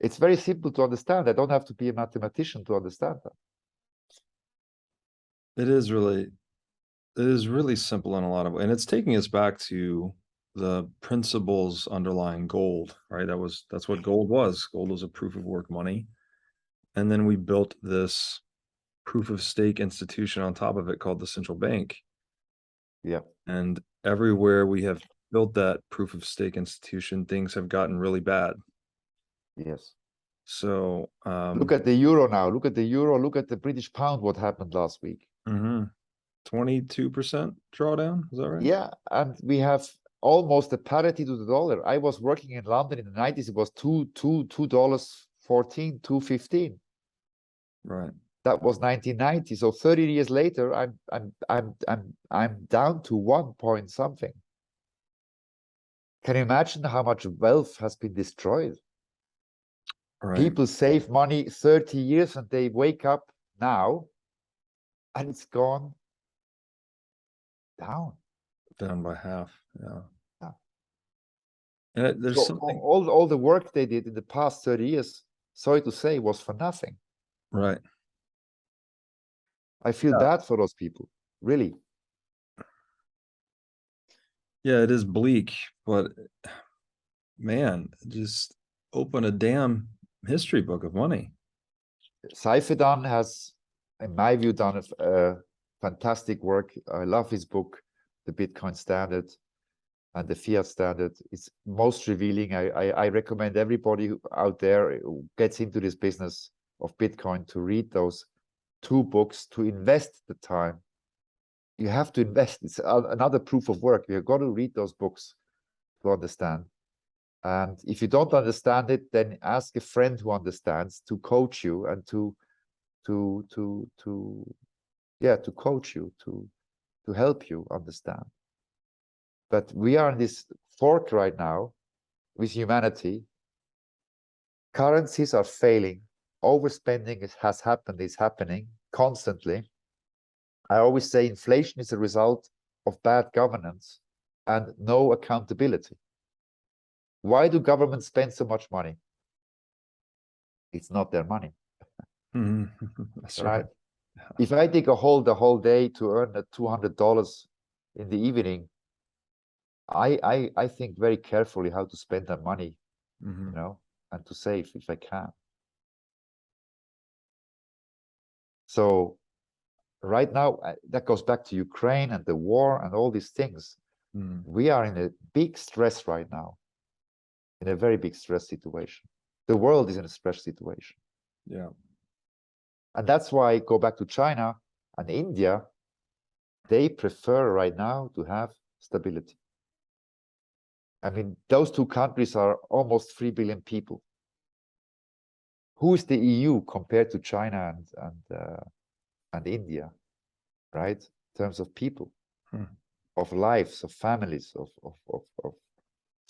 It's very simple to understand. I don't have to be a mathematician to understand that. It is really simple in a lot of ways, and it's taking us back to the principles underlying gold, right? That's what gold was. Gold was a proof of work money, and then we built this proof of stake institution on top of it called the central bank. Yeah. And everywhere we have built that proof of stake institution, things have gotten really bad. Yes. So look at the euro now. Look at the euro. Look at the British pound. What happened last week? 22% drawdown. Is that right? Yeah, and we have almost a parity to the dollar. I was working in London in the 90s. It was $2.14, $2.15. Right. That was 1990. So 30 years later, I'm down to 1 point something. Can you imagine how much wealth has been destroyed? Right. People save money 30 years and they wake up now and it's gone down by half. Yeah. Yeah. And there's so something. All the work they did in the past 30 years, sorry to say, was for nothing. Right. I feel bad for those people, really. Yeah, it is bleak, but man, just open a damn history book of money. Saifedan has, in my view, done a fantastic work. I love his book, The Bitcoin Standard and the Fiat Standard. It's most revealing. I recommend everybody out there who gets into this business of Bitcoin to read those two books, to invest the time. You have to invest. It's another proof of work. You've got to read those books to understand. And if you don't understand it, then ask a friend who understands to coach you and to coach you, to help you understand. But we are in this fork right now with humanity. Currencies are failing. Overspending is happening constantly. I always say inflation is a result of bad governance and no accountability. Why do governments spend so much money? It's not their money. That's right. If I dig a hole the whole day to earn $200 in the evening, I think very carefully how to spend that money, you know, and to save if I can. So right now, that goes back to Ukraine and the war and all these things. We are in a big stress right now, in a very big stress situation. The world is in a stress situation. Yeah. And that's why I go back to China and India. They prefer right now to have stability. I mean, those two countries are almost 3 billion people. Who is the EU compared to China and India, right? In terms of people, of lives, of families, of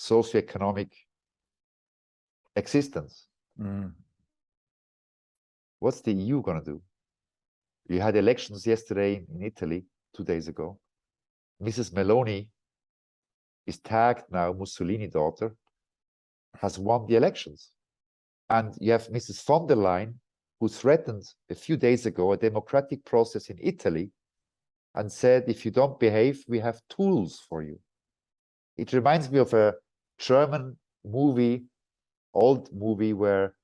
socioeconomic existence. What's the EU going to do? You had elections yesterday in Italy, 2 days ago. Mrs. Meloni is tagged now, Mussolini daughter, has won the elections. And you have Mrs. von der Leyen, who threatened a few days ago a democratic process in Italy and said, if you don't behave, we have tools for you. It reminds me of a German movie, old movie, where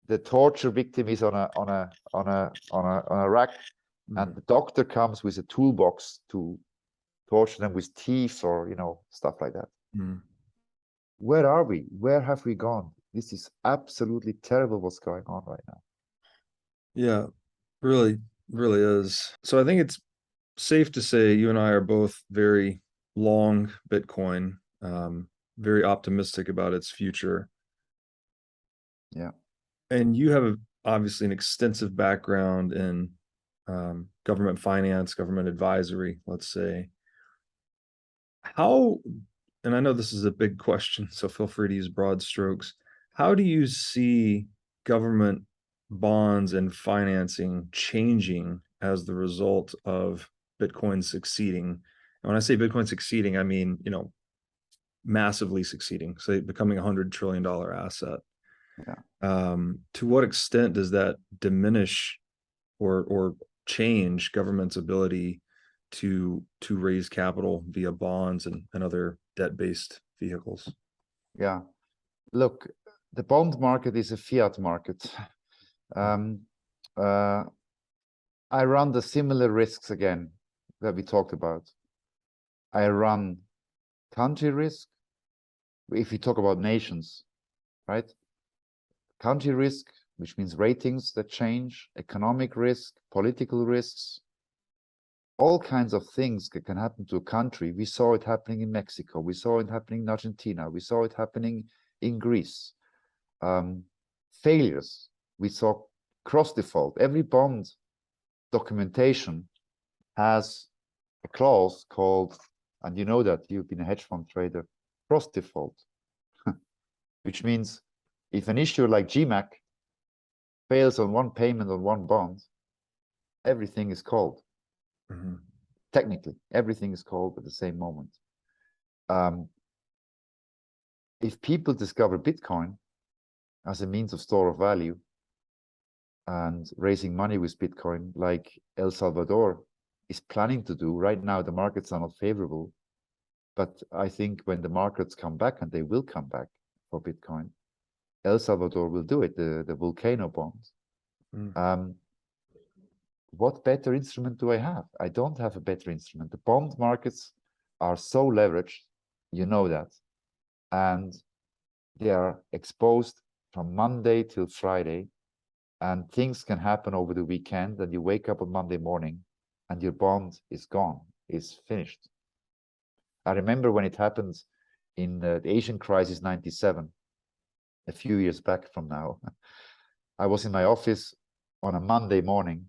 the torture victim is on a rack, and the doctor comes with a toolbox to torture them with teeth or, you know, stuff like that. Where are we? Where have we gone? This is absolutely terrible what's going on right now. Yeah, really, really is. So I think it's safe to say you and I are both very long Bitcoin, very optimistic about its future. Yeah. And you have obviously an extensive background in government finance, government advisory, let's say. How, and I know this is a big question, so feel free to use broad strokes. How do you see government bonds and financing changing as the result of Bitcoin succeeding? And when I say Bitcoin succeeding, I mean, you know, massively succeeding, so becoming $100 trillion asset. Yeah. To what extent does that diminish or change government's ability to raise capital via bonds and other debt-based vehicles? Yeah. Look, the bond market is a fiat market. I run the similar risks again that we talked about. I run country risk, if we talk about nations, right? Country risk, which means ratings that change, economic risk, political risks, all kinds of things that can happen to a country. We saw it happening in Mexico. We saw it happening in Argentina. We saw it happening in Greece. Failures. We saw cross default. Every bond documentation has a clause called, and you know that, you've been a hedge fund trader, cross default, which means if an issuer like GMAC fails on one payment on one bond, everything is called. Technically, everything is called at the same moment. If people discover Bitcoin as a means of store of value, and raising money with Bitcoin, like El Salvador is planning to do. Right now, the markets are not favorable, but I think when the markets come back, and they will come back for Bitcoin, El Salvador will do it, the volcano bonds. What better instrument do I have? I don't have a better instrument. The bond markets are so leveraged, you know that, and they are exposed from Monday till Friday, and things can happen over the weekend, and you wake up on Monday morning and your bond is gone, is finished. I remember when it happened in the Asian crisis 97, a few years back from now. I was in my office on a Monday morning,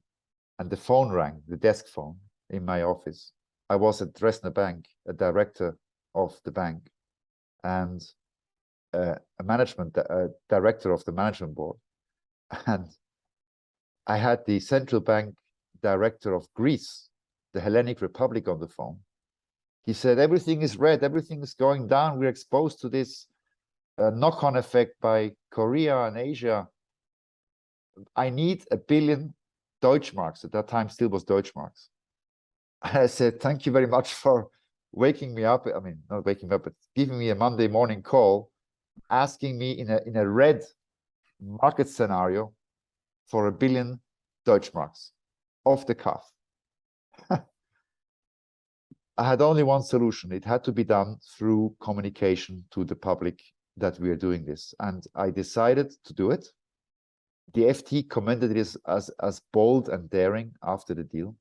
and the phone rang, the desk phone in my office. I was at Dresdner Bank, a director of the bank, and a director of the management board. And I had the central bank director of Greece, the Hellenic Republic, on the phone. He said, everything is red, everything is going down. We're exposed to this knock-on effect by Korea and Asia. I need 1 billion Deutschmarks. At that time, still was Deutschmarks. I said, thank you very much for waking me up. I mean, not waking me up, but giving me a Monday morning call, asking me in a red market scenario for 1 billion Deutschmarks off the cuff. I had only one solution. It had to be done through communication to the public that we are doing this. And I decided to do it. The FT commended it as bold and daring after the deal.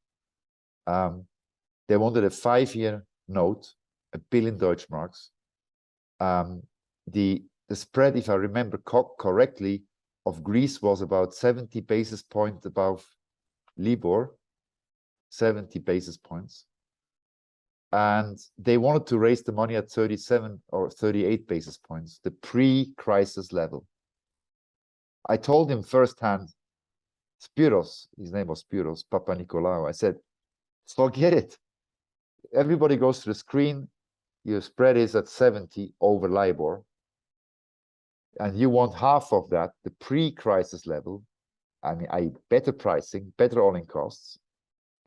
They wanted a 5-year note, 1 billion Deutschmarks. The spread, if I remember correctly, of Greece was about 70 basis points above Libor, 70 basis points. And they wanted to raise the money at 37 or 38 basis points, the pre-crisis level. I told him firsthand, Spiros, his name was Spiros Papanikolaou, I said, forget it. Everybody goes to the screen, your spread is at 70 over Libor, and you want half of that, the pre-crisis level. I mean, better pricing, better all-in costs,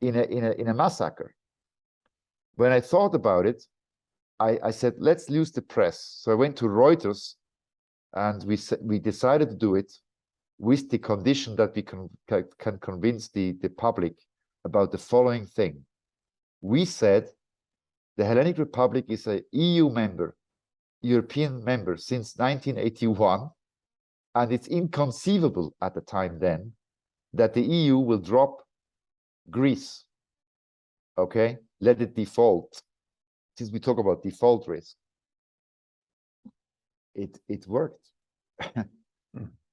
in a massacre. When I thought about it, I said, let's use the press. So I went to Reuters, and we decided to do it with the condition that we can convince the public about the following thing. We said the Hellenic Republic is an EU member, European member since 1981, and it's inconceivable at the time then that the EU will drop Greece. Okay, let it default. Since we talk about default risk, it worked.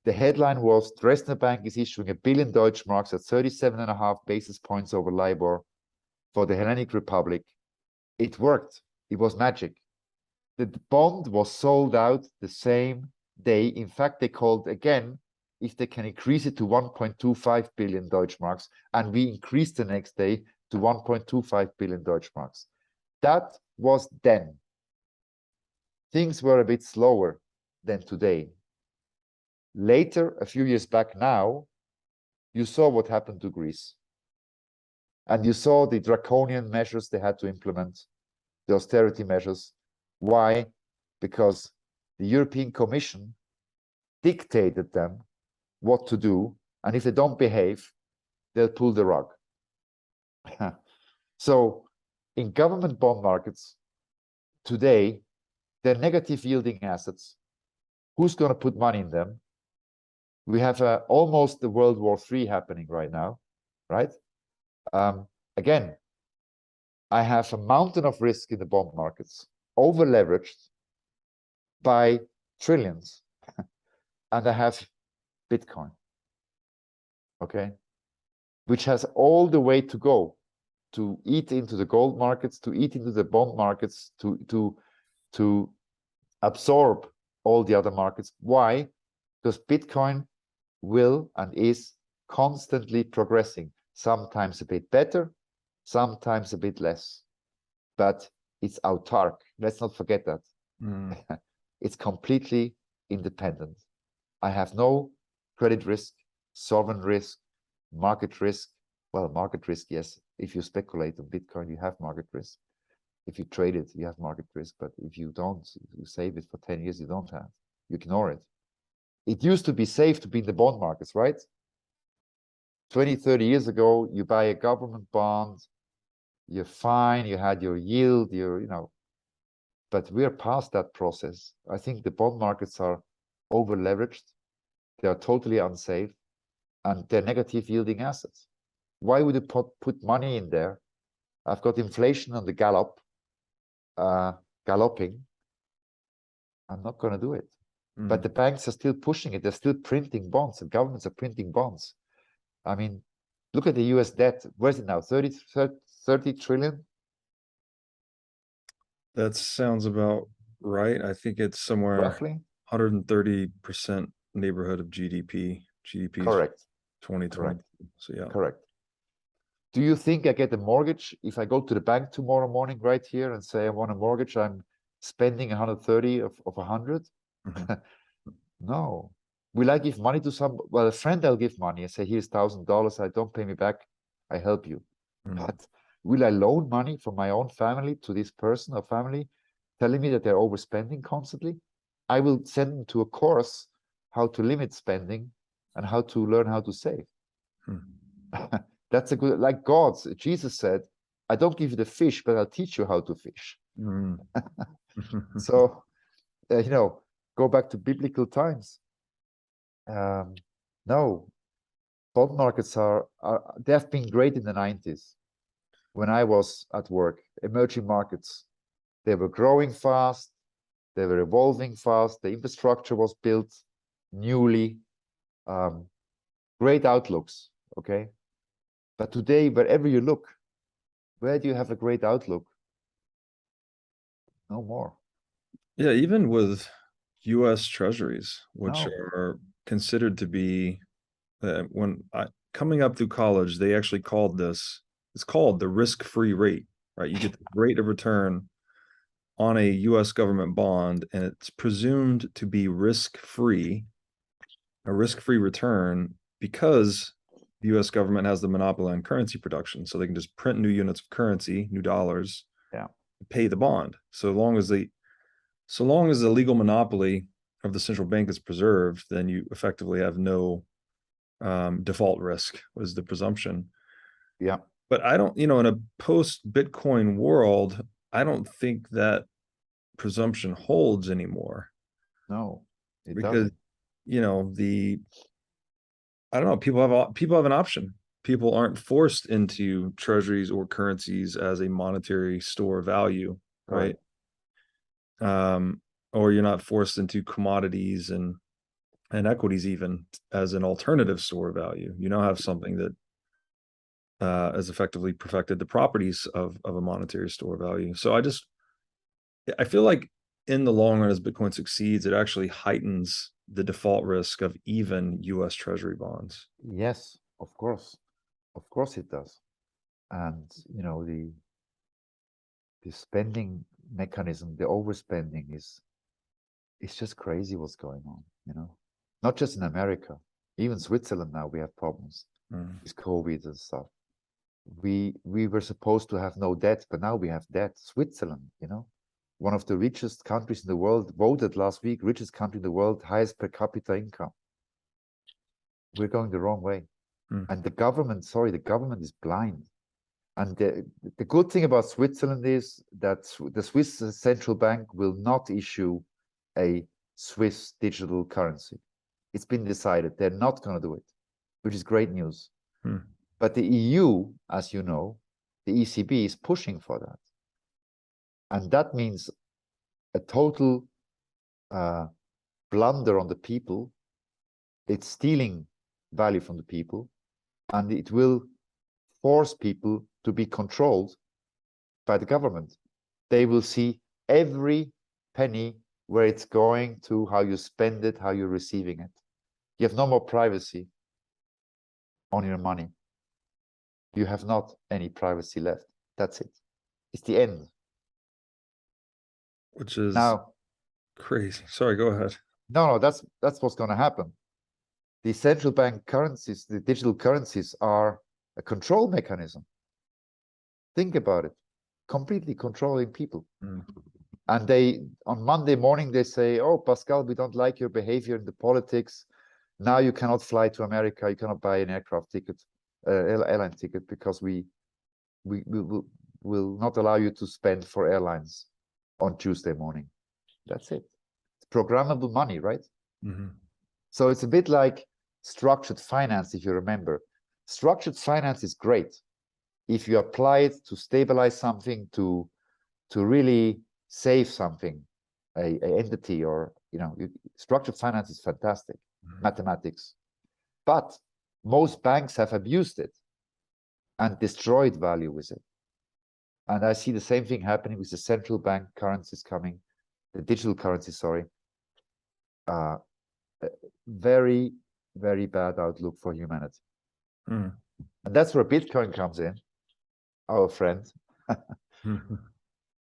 The headline was Dresdner Bank is issuing 1 billion Deutschmarks at 37.5 basis points over Libor for the Hellenic Republic. It worked. It was magic. The bond was sold out the same day. In fact, they called again if they can increase it to 1.25 billion Deutschmarks, and we increased the next day to 1.25 billion Deutschmarks. That was then. Things were a bit slower than today. Later, a few years back now, you saw what happened to Greece. And you saw the draconian measures they had to implement, the austerity measures. Why? Because the European Commission dictated them what to do, and if they don't behave, they'll pull the rug. So in government bond markets today, they're negative yielding assets. Who's going to put money in them? We have almost the World War III happening right now, right? Again, I have a mountain of risk in the bond markets, over leveraged by trillions, and I have Bitcoin, okay, which has all the way to go to eat into the gold markets, to eat into the bond markets, to absorb all the other markets. Why? Because Bitcoin will and is constantly progressing, sometimes a bit better, sometimes a bit less, but it's autark. Let's not forget that. It's completely independent. I have no credit risk. sovereign risk, market risk. Well, market risk, yes. If you speculate on Bitcoin, you have market risk. If you trade it, you have market risk. But if you don't, you save it for 10 years, you don't have. You ignore it. It used to be safe to be in the bond markets, right? 20, 30 years ago, you buy a government bond, you're fine, you had your yield, but we're past that process. I think the bond markets are over leveraged. They are totally unsafe, and they're negative yielding assets. Why would you put money in there? I've got inflation on the galloping. I'm not going to do it. But the banks are still pushing it. They're still printing bonds. The governments are printing bonds. I mean, look at the US debt. Where's it now? 30 trillion? That sounds about right. I think it's somewhere Roughly? 130% neighborhood of GDP. GDP Correct. 2020. Correct. So yeah. Correct. Do you think I get a mortgage if I go to the bank tomorrow morning right here and say I want a mortgage? I'm spending 130 of 100? No. Will I give money to a friend? I'll give money. I say, here's $1,000. I don't pay me back. I help you. But will I loan money from my own family to this person or family telling me that they're overspending constantly? I will send them to a course how to limit spending and how to learn how to save. That's a good, like Jesus said, I don't give you the fish, but I'll teach you how to fish. So, go back to biblical times. No, bond markets they have been great in the 90s. When I was at work, emerging markets, they were growing fast, they were evolving fast, the infrastructure was built newly, great outlooks, okay? But today, wherever you look, where do you have a great outlook? No more. Yeah, even with U.S. treasuries, which are considered to be, coming up through college, they actually called this, it's called the risk-free rate, right? You get the rate of return on a U.S. government bond, and it's presumed to be risk-free, a risk-free return, because the U.S. government has the monopoly on currency production, so they can just print new units of currency, new dollars, pay the bond. So long as the legal monopoly of the central bank is preserved, then you effectively have no default risk, was the presumption. Yeah. But I don't, in a post-Bitcoin world, I don't think that presumption holds anymore. No, it because doesn't. I don't know, people have an option. People aren't forced into treasuries or currencies as a monetary store of value, right? Or you're not forced into commodities and equities even as an alternative store of value. You now have something that has effectively perfected the properties of a monetary store of value. So I feel like in the long run, as Bitcoin succeeds, it actually heightens the default risk of even U.S. Treasury bonds. Yes, of course it does. And the spending mechanism, the overspending it's just crazy what's going on. Not just in America, even Switzerland now we have problems with COVID and stuff. We were supposed to have no debt, but now we have debt. Switzerland, one of the richest countries in the world, voted last week, richest country in the world, highest per capita income. We're going the wrong way. And the government is blind. And the good thing about Switzerland is that the Swiss central bank will not issue a Swiss digital currency. It's been decided they're not going to do it, which is great news. But the EU, as you know, the ECB is pushing for that. And that means a total blunder on the people. It's stealing value from the people, and it will force people to be controlled by the government. They will see every penny, where it's going to, how you spend it, how you're receiving it. You have no more privacy on your money. You have not any privacy left. That's it. It's the end. Which is now crazy. Sorry, go ahead. No, that's what's going to happen. the central bank currencies, the digital currencies, are a control mechanism. Think about it, completely controlling people. And they, on Monday morning, they say, oh, Pascal, we don't like your behavior in the politics. Now you cannot fly to America. You cannot buy an aircraft ticket, airline ticket, because we will not allow you to spend for airlines on Tuesday morning. That's it. It's programmable money, right? So it's a bit like structured finance, if you remember. Structured finance is great if you apply it to stabilize something, to really save something, a entity, or structured finance is fantastic, mathematics. But most banks have abused it and destroyed value with it. And I see the same thing happening with the central bank currencies coming, the digital currency, sorry. Very, very bad outlook for humanity. And that's where Bitcoin comes in, our friend,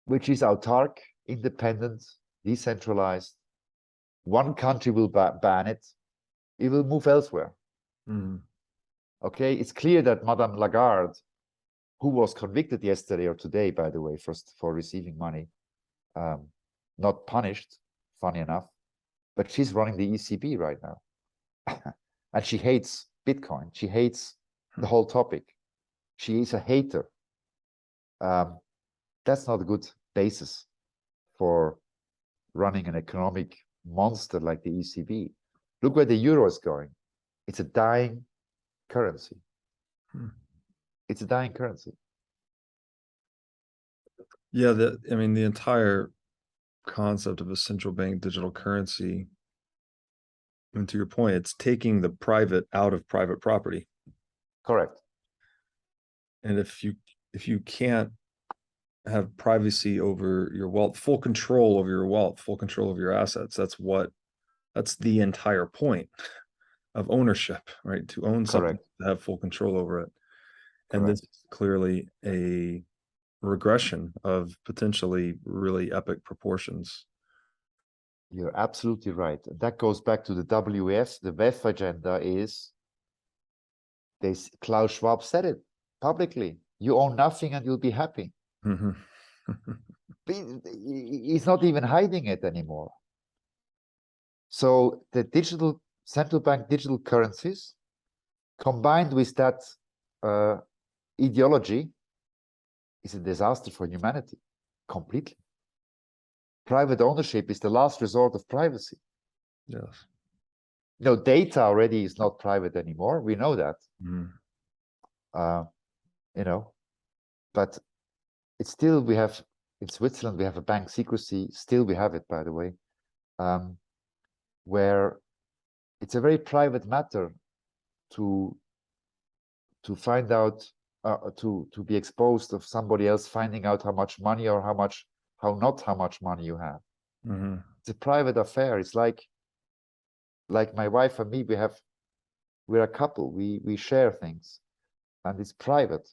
which is autark, independent, decentralized. One country will ban it. It will move elsewhere. Okay, it's clear that Madame Lagarde, who was convicted yesterday or today, by the way, for receiving money, not punished, funny enough, but she's running the ECB right now. And she hates Bitcoin. She hates the whole topic. She is a hater. That's not a good basis for running an economic monster like the ECB. Look where the euro is going. It's a dying currency. It's a dying currency. Yeah, the entire concept of a central bank digital currency, and to your point, it's taking the private out of private property. Correct. And if you can't have privacy over your wealth, full control over your wealth, full control of your assets, that's the entire point of ownership, right? To own something, to have full control over it. And this is clearly a regression of potentially really epic proportions. You're absolutely right. That goes back to the WEF. The WEF agenda is, Klaus Schwab said it publicly. You own nothing and you'll be happy. He's not even hiding it anymore. So the digital central bank digital currencies, combined with that ideology, is a disaster for humanity, completely. Private ownership is the last resort of privacy. Yes. Data already is not private anymore. We know that. But it's still, we have, in Switzerland, we have a bank secrecy. Still, we have it, by the way, where it's a very private matter to find out, to be exposed of somebody else finding out how much money or how much money you have. It's a private affair. It's like my wife and me, we're a couple. We share things, and it's private.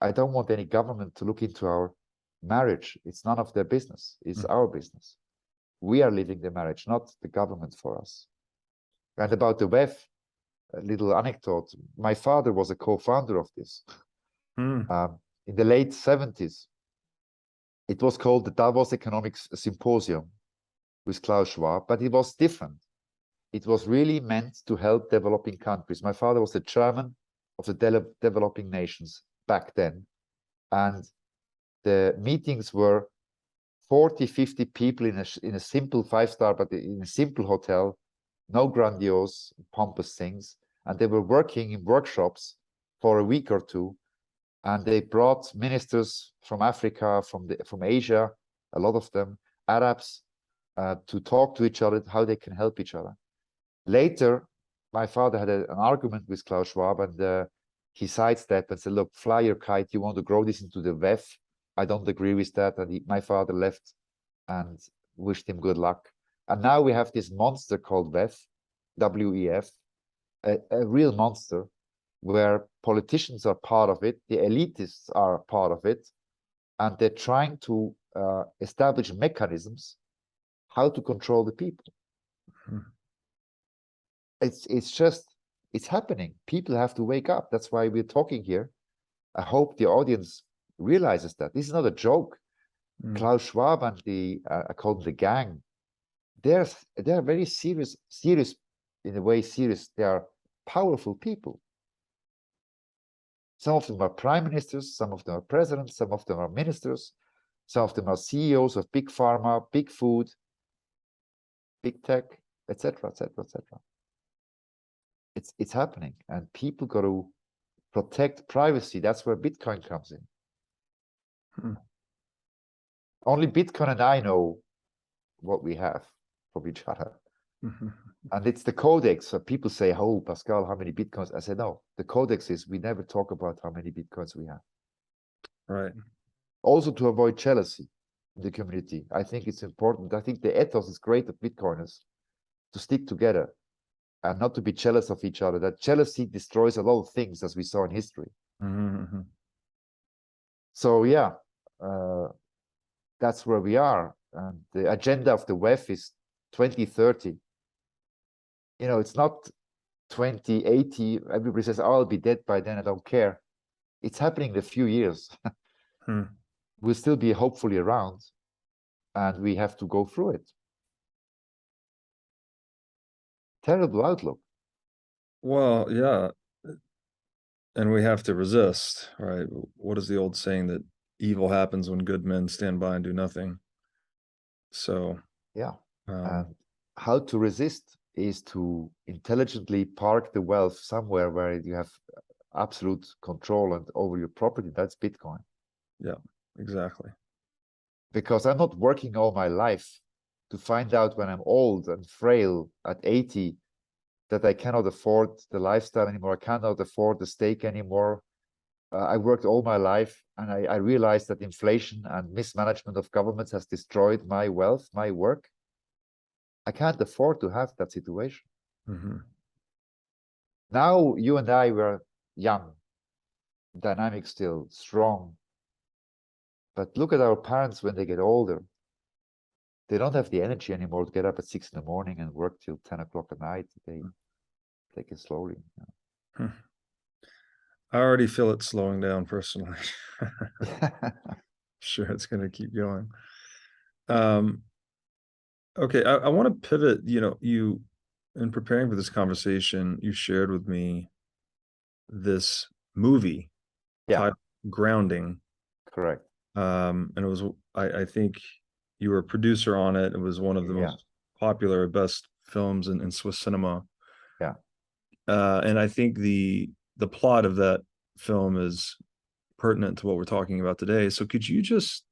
I don't want any government to look into our marriage. It's none of their business. It's our business. We are living the marriage, not the government for us. And about the WEF, a little anecdote. My father was a co-founder of this. In the late 70s, it was called the Davos Economics Symposium with Klaus Schwab, but it was different. It was really meant to help developing countries. My father was the chairman of the developing nations back then. And the meetings were 40, 50 people in a simple five-star, but in a simple hotel, no grandiose, pompous things. And they were working in workshops for a week or two. And they brought ministers from Africa, from Asia, a lot of them, Arabs, to talk to each other, how they can help each other. Later, my father had an argument with Klaus Schwab, and he sidestepped and said, look, fly your kite, you want to grow this into the WEF. I don't agree with that. And my father left and wished him good luck. And now we have this monster called WEF, W-E-F, a real monster, where politicians are part of it, the elitists are part of it, and they're trying to establish mechanisms how to control the people. It's happening. People have to wake up. That's why we're talking here. I hope the audience realizes that this is not a joke. Klaus Schwab and I call them the gang. They're very serious in a way. Serious. They are powerful people. Some of them are prime ministers. Some of them are presidents. Some of them are ministers. Some of them are CEOs of big pharma, big food, big tech, etc., etc., etc. It's happening, and people got to protect privacy. That's where Bitcoin comes in. Only Bitcoin and I know what we have from each other. And it's the codex. So people say, oh, Pascal, how many Bitcoins? I say, no, the codex is we never talk about how many Bitcoins we have. Right. Also to avoid jealousy in the community. I think it's important. I think the ethos is great of Bitcoiners to stick together and not to be jealous of each other. That jealousy destroys a lot of things, as we saw in history. So yeah, that's where we are. And the agenda of the WEF is 2030. You know, it's not 2080. Everybody says, oh, I'll be dead by then. I don't care. It's happening in a few years. We'll still be hopefully around, and we have to go through it. Terrible outlook. Well, yeah. And we have to resist, right? What is the old saying that evil happens when good men stand by and do nothing? So, yeah. And how to resist is to intelligently park the wealth somewhere where you have absolute control and over your property. That's Bitcoin. Yeah, exactly. Because I'm not working all my life to find out when I'm old and frail at 80 that I cannot afford the lifestyle anymore. I cannot afford the steak anymore. I worked all my life, and I realized that inflation and mismanagement of governments has destroyed my wealth, my work. I can't afford to have that situation. Now, you and I were young, dynamic still, strong. But look at our parents when they get older. They don't have the energy anymore to get up at 6 in the morning and work till 10 o'clock at night. They take it slowly. I already feel it slowing down personally. Sure, it's going to keep going. Okay, I want to pivot. You know, you, in preparing for this conversation, you shared with me this movie titled Grounding. Correct. And it was, I think you were a producer on it. It was one of the most popular, best films in Swiss cinema. Yeah. And I think the plot of that film is pertinent to what we're talking about today. So could you just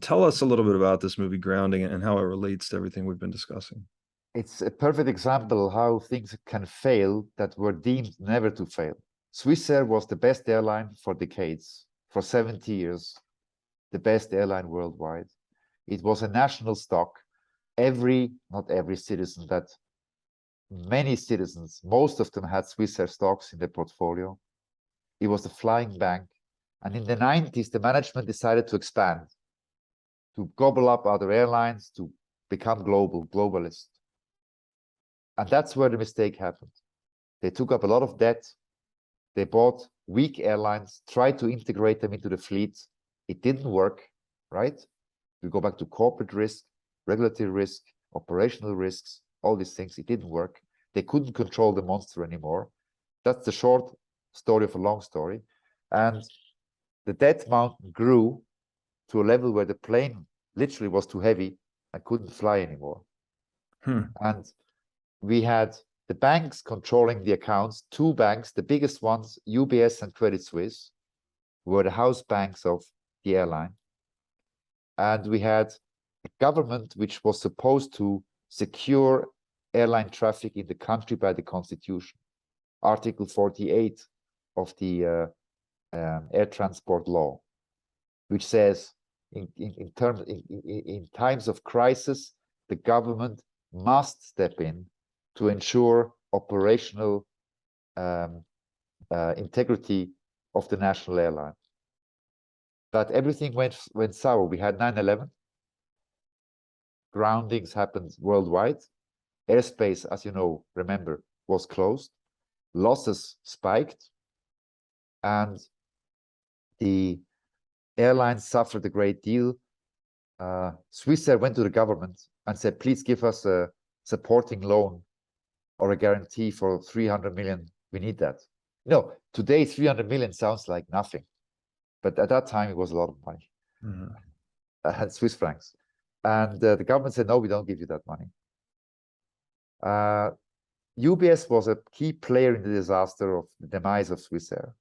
tell us a little bit about this movie Grounding and how it relates to everything we've been discussing? It's a perfect example how things can fail that were deemed never to fail. Swissair was the best airline for decades, for 70 years, the best airline worldwide. It was a national stock. Not every citizen, but many citizens, most of them had Swissair stocks in their portfolio. It was a flying bank. And in the 90s, the management decided to expand, to gobble up other airlines, to become globalist. And that's where the mistake happened. They took up a lot of debt. They bought weak airlines, tried to integrate them into the fleet. It didn't work, right? We go back to corporate risk, regulatory risk, operational risks, all these things. It didn't work. They couldn't control the monster anymore. That's the short story of a long story. And the debt mountain grew to a level where the plane literally was too heavy and couldn't fly anymore. And we had the banks controlling the accounts, two banks, the biggest ones, UBS and Credit Suisse, were the house banks of the airline. And we had a government which was supposed to secure airline traffic in the country by the constitution, Article 48 of the air transport law, which says in times of crisis, the government must step in to ensure operational integrity of the national airline. But everything went sour. We had 9/11. Groundings happened worldwide. Airspace, as you know, remember, was closed. Losses spiked. And the airlines suffered a great deal. Swissair went to the government and said, please give us a supporting loan or a guarantee for 300 million. We need that. No, today 300 million sounds like nothing. But at that time, it was a lot of money. Swiss francs. And the government said, no, we don't give you that money. UBS was a key player in the disaster of the demise of Swissair.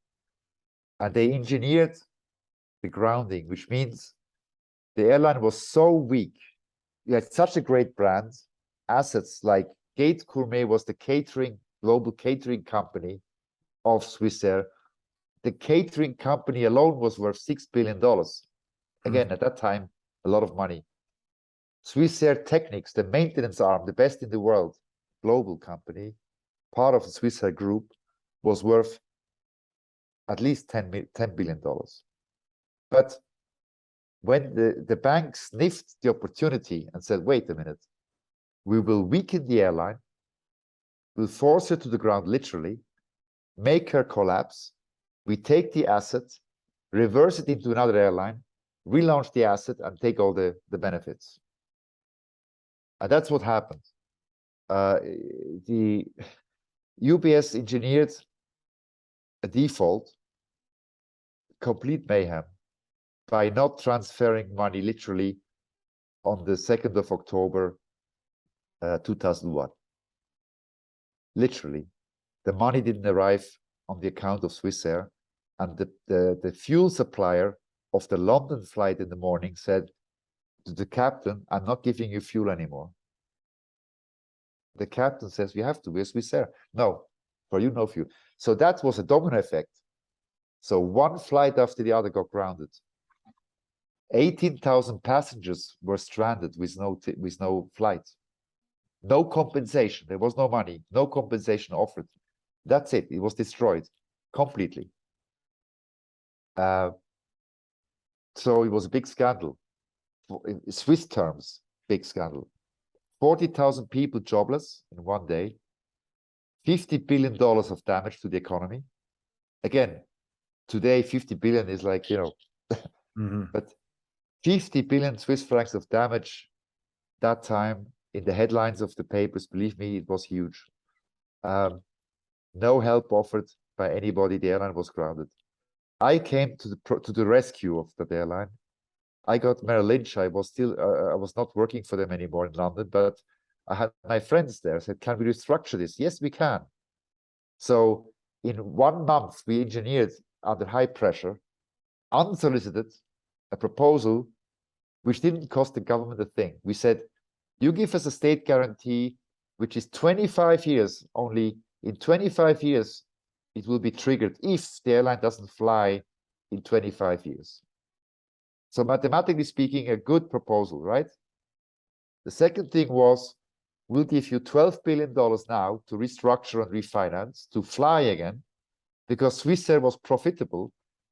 And they engineered the grounding, which means the airline was so weak. You had such a great brand, assets like Gate Gourmet was the global catering company of Swissair. The catering company alone was worth $6 billion. Again, at that time, a lot of money. Swissair Technics, the maintenance arm, the best in the world, global company, part of the Swissair group, was worth at least $10 billion. But when the bank sniffed the opportunity and said, wait a minute, we will weaken the airline, we'll force her to the ground literally, make her collapse, we take the asset, reverse it into another airline, relaunch the asset, and take all the benefits. And that's what happened. The UBS engineered a default, complete mayhem, by not transferring money literally on the 2nd of October, 2001. Literally. The money didn't arrive on the account of Swissair, and the fuel supplier of the London flight in the morning said to the captain, I'm not giving you fuel anymore. The captain says, you have to, we're Swissair. No, for you, no fuel. So that was a domino effect. So one flight after the other got grounded. 18,000 passengers were stranded with no flight. No compensation. There was no money. No compensation offered. That's it. It was destroyed completely. So it was a big scandal. In Swiss terms, big scandal. 40,000 people jobless in one day. $50 billion of damage to the economy. Again, today 50 billion is like, you know, but 50 billion Swiss francs of damage that time in the headlines of the papers, believe me, it was huge. No help offered by anybody. The airline was grounded. I came to the rescue of that airline. I got Merrill Lynch. I was not working for them anymore in London, but I had my friends there. I said, can we restructure this? Yes, we can. So in 1 month, we engineered under high pressure, unsolicited, a proposal which didn't cost the government a thing. We said, you give us a state guarantee, which is 25 years. Only in 25 years, it will be triggered if the airline doesn't fly in 25 years. So mathematically speaking, a good proposal, right? The second thing was, we'll give you $12 billion now to restructure and refinance, to fly again, because Swissair was profitable.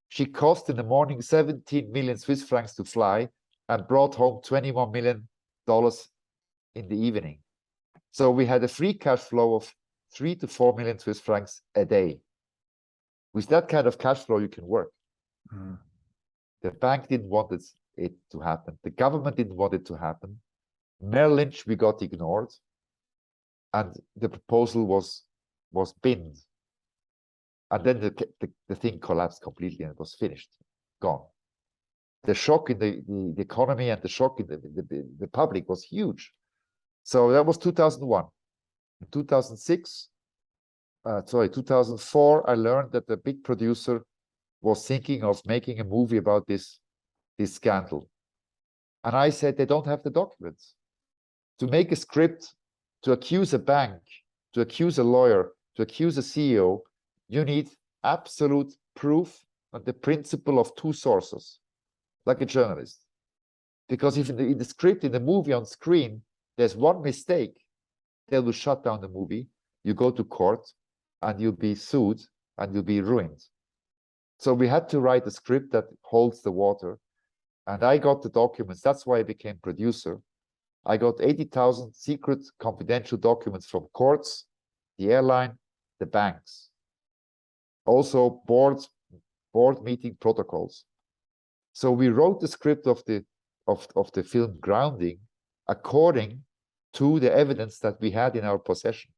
She cost in the morning 17 million Swiss francs to fly and brought home $21 million in the evening. So we had a free cash flow of 3 to 4 million Swiss francs a day. With that kind of cash flow, you can work. The bank didn't want it to happen. The government didn't want it to happen. Merrill Lynch, we got ignored. And the proposal was binned. And then the thing collapsed completely and it was finished, gone. The shock in the economy and the shock in the public was huge. So that was 2001. In 2004, I learned that the big producer was thinking of making a movie about this scandal. And I said, they don't have the documents. To make a script, to accuse a bank, to accuse a lawyer, to accuse a CEO, you need absolute proof on the principle of two sources, like a journalist. Because if in the script, in the movie on screen, there's one mistake, they will shut down the movie. You go to court and you'll be sued and you'll be ruined. So we had to write a script that holds the water. And I got the documents. That's why I became producer. I got 80,000 secret confidential documents from courts, the airline, the banks. Also board meeting protocols. So we wrote the script of the film Grounding according to the evidence that we had in our possession.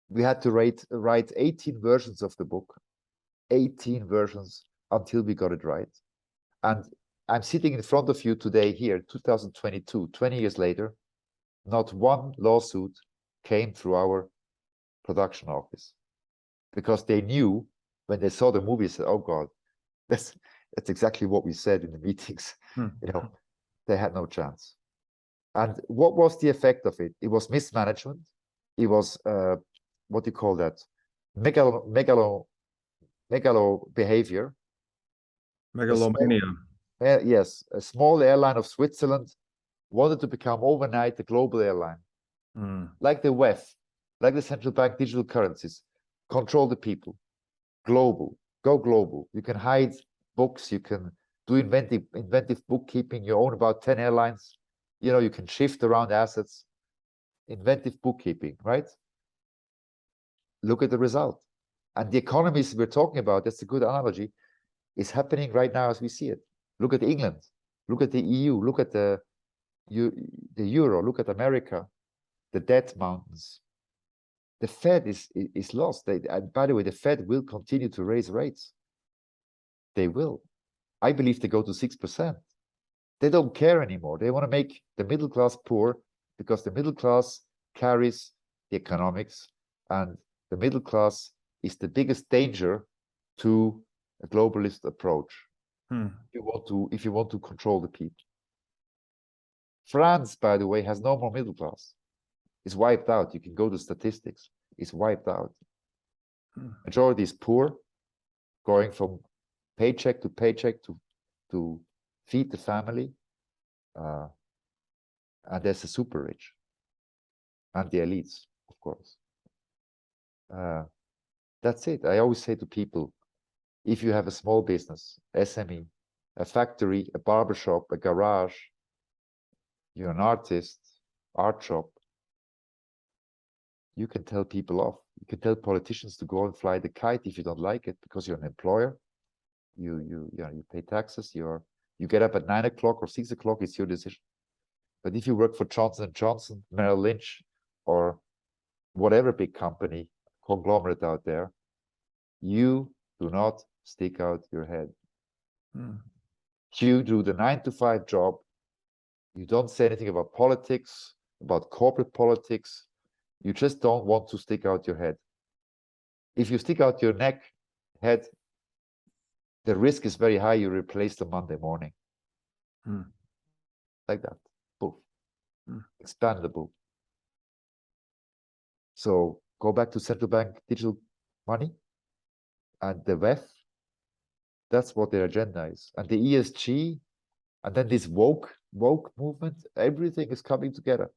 We had to write 18 versions of the book, 18 versions until we got it right. And I'm sitting in front of you today here, 2022, 20 years later, not one lawsuit came through our production office because they knew when they saw the movie, said, oh God, that's exactly what we said in the meetings. You know, they had no chance. And what was the effect of it? It was mismanagement. It was, what do you call that? Megalo behavior. Megalomania. Yes, a small airline of Switzerland wanted to become overnight a global airline. Like the WEF, like the central bank digital currencies. Control the people. Global. Go global. You can hide books. You can do inventive bookkeeping. You own about 10 airlines. You know, you can shift around assets. Inventive bookkeeping, right? Look at the result. And the economies we're talking about, that's a good analogy, is happening right now as we see it. Look at England. Look at the EU. Look at the euro. Look at America. The debt mountains. The Fed is lost. And by the way, the Fed will continue to raise rates. They will. I believe they go to 6%. They don't care anymore. They want to make the middle class poor because the middle class carries the economics, and the middle class is the biggest danger to a globalist approach. If you want to control the people. France, by the way, has no more middle class. It's wiped out. You can go to statistics. It's wiped out. Majority is poor, going from paycheck to paycheck to feed the family. And there's the super rich and the elites, of course. That's it. I always say to people, if you have a small business, SME, a factory, a barbershop, a garage, you're an artist, art shop, you can tell people off. You can tell politicians to go and fly the kite if you don't like it because you're an employer. You pay taxes. You get up at 9 o'clock or 6 o'clock. It's your decision. But if you work for Johnson & Johnson, Merrill Lynch, or whatever big company, conglomerate out there, you do not stick out your head. You do the 9-to-5 job. You don't say anything about politics, about corporate politics. You just don't want to stick out your head. If you stick out your head, the risk is very high you replace the Monday morning. Like that. Poof. Expandable. So go back to central bank digital money and the WEF. That's what their agenda is. And the ESG, and then this woke movement, everything is coming together.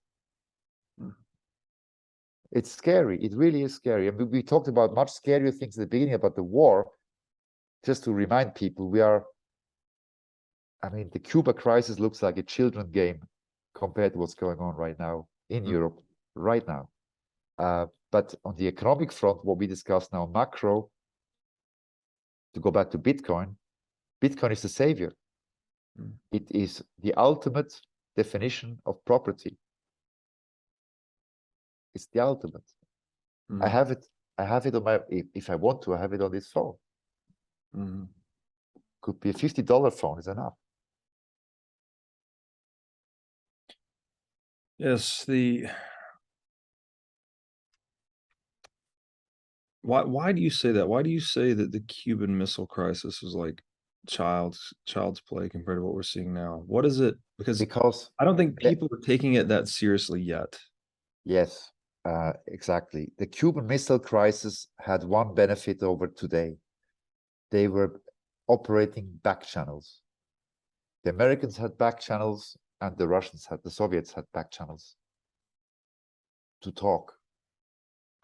It's scary. It really is scary. And we talked about much scarier things at the beginning about the war. Just to remind people, the Cuba crisis looks like a children's game compared to what's going on right now in Europe, right now. But on the economic front, what we discuss now, macro, to go back to Bitcoin is the savior. It is the ultimate definition of property. It's the ultimate. I have it on my, if I want to, I have it on this phone. Could be a $50 phone is enough. Yes, why do you say that? Why do you say that the Cuban Missile Crisis was like child's play compared to what we're seeing now? What is it? Because I don't think people are taking it that seriously yet. Yes, exactly. The Cuban Missile Crisis had one benefit over today. They were operating back channels. The Americans had back channels and the Soviets had back channels to talk.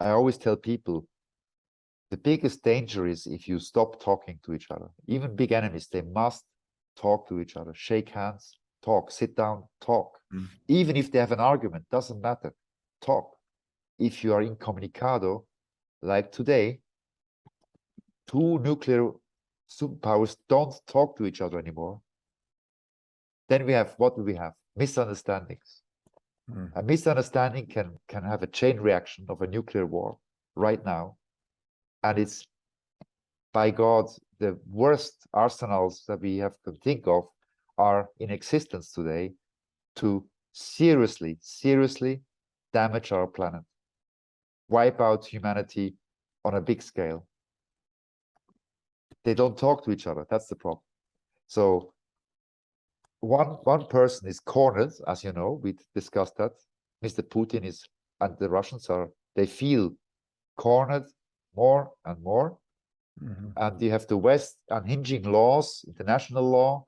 I always tell people, the biggest danger is if you stop talking to each other. Even big enemies, they must talk to each other, shake hands, Talk, sit down, talk. Mm. Even if they have an argument, doesn't matter. Talk. If you are incommunicado, like today, two nuclear superpowers don't talk to each other anymore. Then we have, what do we have? Misunderstandings. Mm. A misunderstanding can have a chain reaction of a nuclear war right now. And it's, by God, the worst arsenals that we have to think of are in existence today to seriously, seriously damage our planet, wipe out humanity on a big scale. They don't talk to each other. That's the problem. So one person is cornered, as you know, we discussed that. Mr. Putin is, and the Russians are, they feel cornered more and more. Mm-hmm. And you have the West unhinging laws, international law.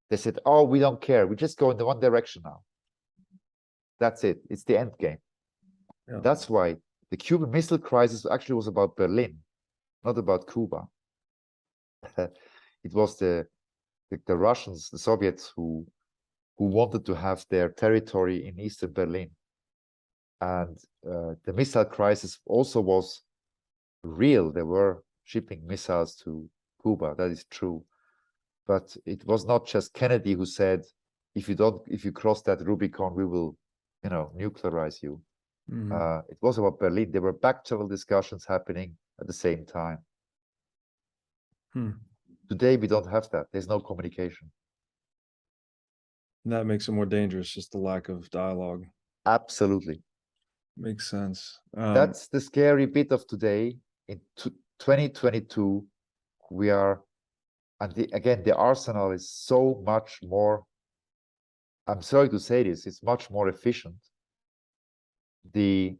They said, oh, we don't care. We just go in the one direction now. That's it. It's the end game. Yeah. That's why the Cuban Missile Crisis actually was about Berlin, not about Cuba. It was the Russians, the Soviets, who wanted to have their territory in Eastern Berlin. And the missile crisis also was real. They were shipping missiles to Cuba. That is true. But it was not just Kennedy who said, if you cross that Rubicon, we will, nuclearize you. Mm-hmm. It was about Berlin. There were back channel discussions happening at the same time. Hmm. Today, we don't have that. There's no communication. And that makes it more dangerous, just the lack of dialogue. Absolutely. Makes sense. That's the scary bit of today. In 2022, we are, and again, the arsenal is so much more, I'm sorry to say this, it's much more efficient. The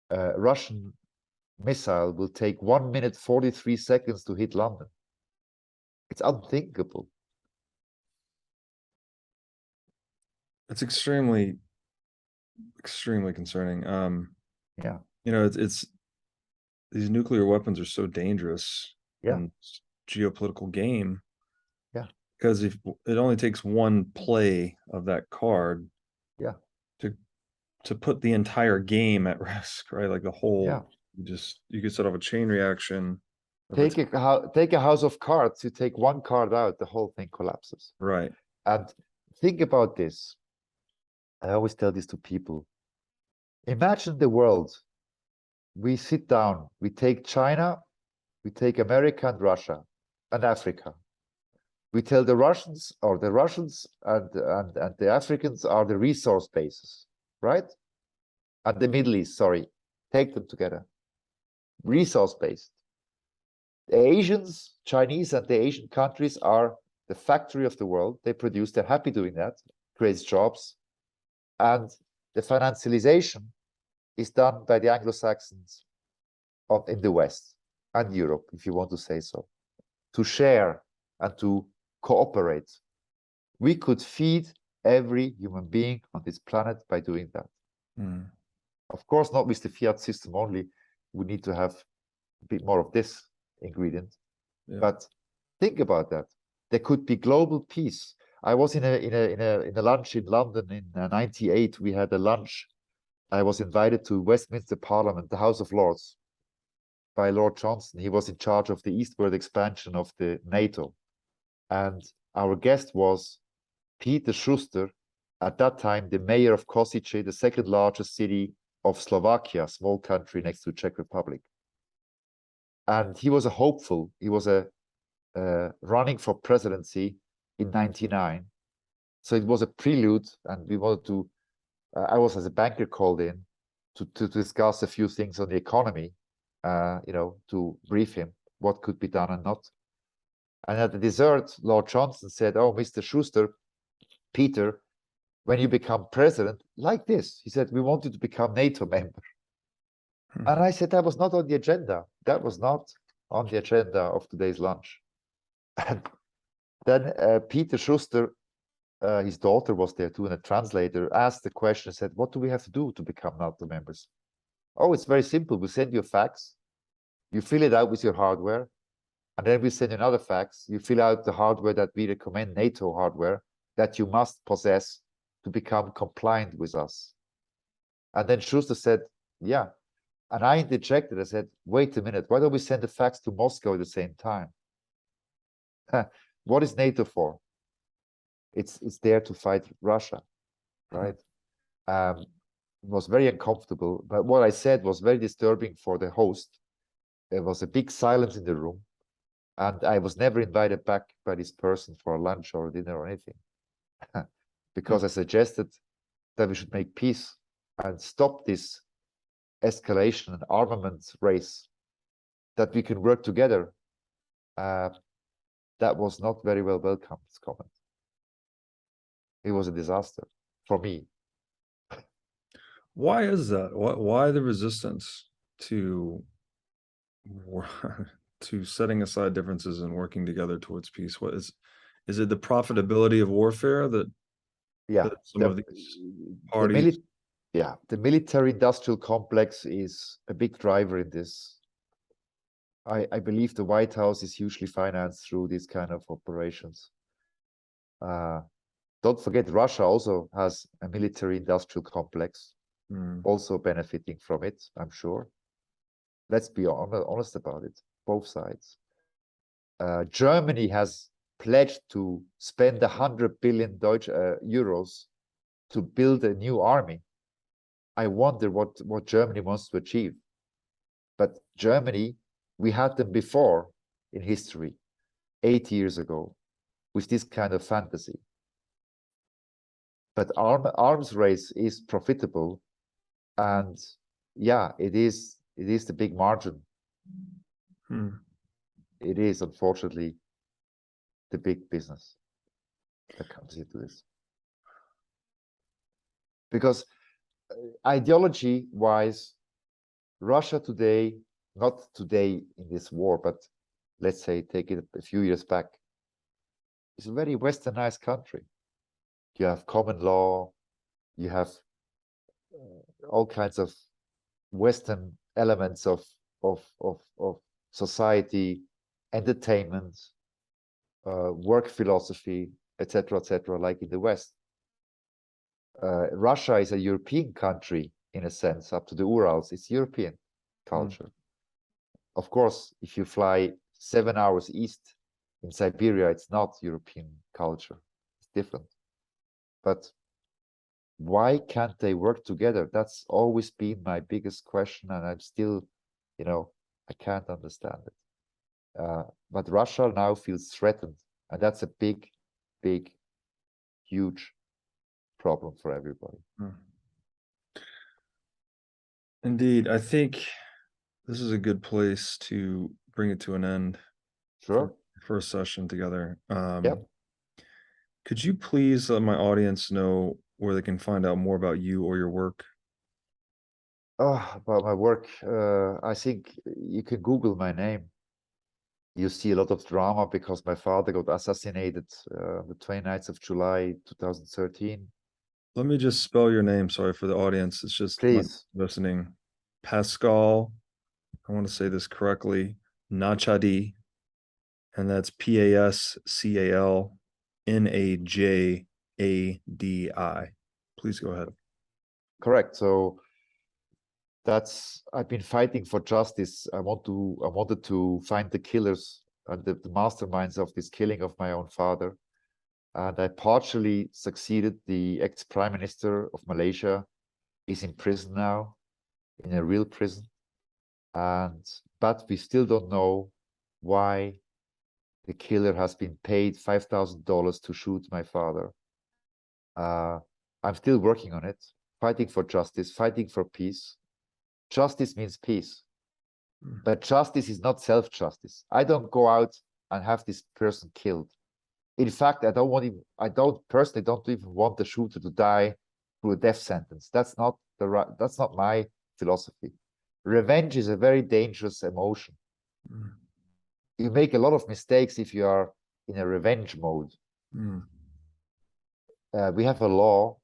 Russian missile will take 1 minute 43 seconds to hit London. It's unthinkable. It's extremely concerning. Yeah. It's these nuclear weapons are so dangerous in geopolitical game. Yeah. Because if it only takes one play of that card, to put the entire game at risk, right? Like the whole, you could set off a chain reaction. Take a house of cards. You take one card out, the whole thing collapses. Right. And think about this. I always tell this to people. Imagine the world. We sit down, we take China, we take America and Russia and Africa. We tell the Russians and the Africans are the resource bases, right? And the Middle East, sorry, take them together. Resource-based. The Asians, Chinese and the Asian countries are the factory of the world. They produce, they're happy doing that, creates jobs. And the financialization is done by the Anglo-Saxons in the West and Europe, if you want to say so, to share and to cooperate. We could feed every human being on this planet by doing that. Mm. Of course, not with the fiat system only. We need to have a bit more of this ingredient. Yeah. But think about that. There could be global peace. I was in a lunch in London in '98. We had a lunch. I was invited to Westminster Parliament, the House of Lords, by Lord Johnson. He was in charge of the eastward expansion of the NATO. And our guest was Peter Schuster, at that time the mayor of Kosice, the second largest city of Slovakia, small country next to Czech Republic. And he was a hopeful. He was running for presidency in '99. So it was a prelude, and we wanted to, I was as a banker called in to discuss a few things on the economy, to brief him what could be done and not. And at the dessert, Lord Johnson said, oh, Mr. Schuster, Peter, when you become president, like this, he said, we want you to become NATO member. And I said, that was not on the agenda. That was not on the agenda of today's lunch. And then Peter Schuster, his daughter was there too, and a translator asked the question, said, what do we have to do to become NATO members? Oh, it's very simple. We send you a fax. You fill it out with your hardware. And then we send you another fax. You fill out the hardware that we recommend, NATO hardware. that you must possess to become compliant with us. And then Schuster said, yeah. And I interjected, I said, wait a minute, why don't we send the fax to Moscow at the same time? What is NATO for? It's there to fight Russia, right? It was very uncomfortable, but what I said was very disturbing for the host. There was a big silence in the room, and I was never invited back by this person for a lunch or dinner or anything, because I suggested that we should make peace and stop this escalation and armament race, that we can work together. That was not very well welcomed, this comment. It was a disaster for me. Why is that? Why the resistance to setting aside differences and working together towards peace? What is it the profitability of warfare that some of these parties? The military-industrial complex is a big driver in this. I believe the White House is hugely financed through these kind of operations. Don't forget, Russia also has a military-industrial complex, also benefiting from it, I'm sure. Let's be honest about it, both sides. Germany has pledged to spend 100 billion euros to build a new army. I wonder what Germany wants to achieve. But Germany, we had them before in history, 8 years ago, with this kind of fantasy. But arms race is profitable, and yeah, it is the big margin. It is, unfortunately, the big business that comes into this. Because ideology-wise, Russia today, not today in this war, but let's say take it a few years back, is a very westernized country. You have common law, you have all kinds of Western elements of society, entertainment, work philosophy, etc., like in the West. Russia is a European country in a sense, up to the Urals. It's European culture. Of course, if you fly 7 hours east in Siberia, it's not European culture. It's different. But why can't they work together? That's always been my biggest question, and I'm still, I can't understand it. But Russia now feels threatened, and that's a big, huge problem for everybody. Indeed. I think this is a good place to bring it to an end. Sure. For a session together. Yep. Could you please let my audience know where they can find out more about you or your work? About my work, I think you can Google my name. You see a lot of drama because my father got assassinated the 29th of July, 2013. Let me just spell your name. Sorry for the audience. It's just listening. Pascal, I want to say this correctly, Najadi, and that's PascalNajadi. Please go ahead. Correct. So I've been fighting for justice. I wanted to find the killers and the masterminds of this killing of my own father. And I partially succeeded. The ex-prime minister of Malaysia is in prison now, in a real prison. But we still don't know why the killer has been paid $5,000 to shoot my father. I'm still working on it, fighting for justice, fighting for peace. Justice means peace. But justice is not self-justice. I don't go out and have this person killed. In fact, I personally don't even want the shooter to die through a death sentence. That's not my philosophy. Revenge is a very dangerous emotion. You make a lot of mistakes if you are in a revenge mode. We have a law,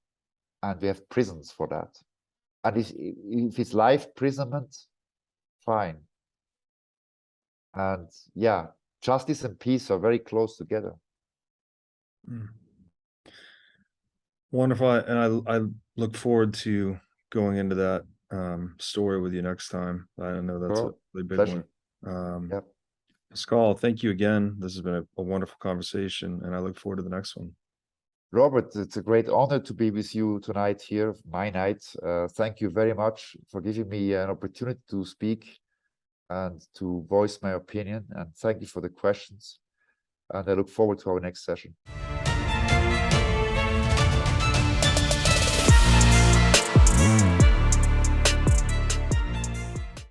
and we have prisons for that. And if it's life imprisonment, fine. And yeah, justice and peace are very close together. Wonderful. And I look forward to going into that story with you next time. I know that's a Sure. really big Pleasure. one. Yep. Pascal, thank you again. This has been a wonderful conversation, and I look forward to the next one. Robert, it's a great honor to be with you tonight here, my night. Thank you very much for giving me an opportunity to speak and to voice my opinion. And thank you for the questions. And I look forward to our next session.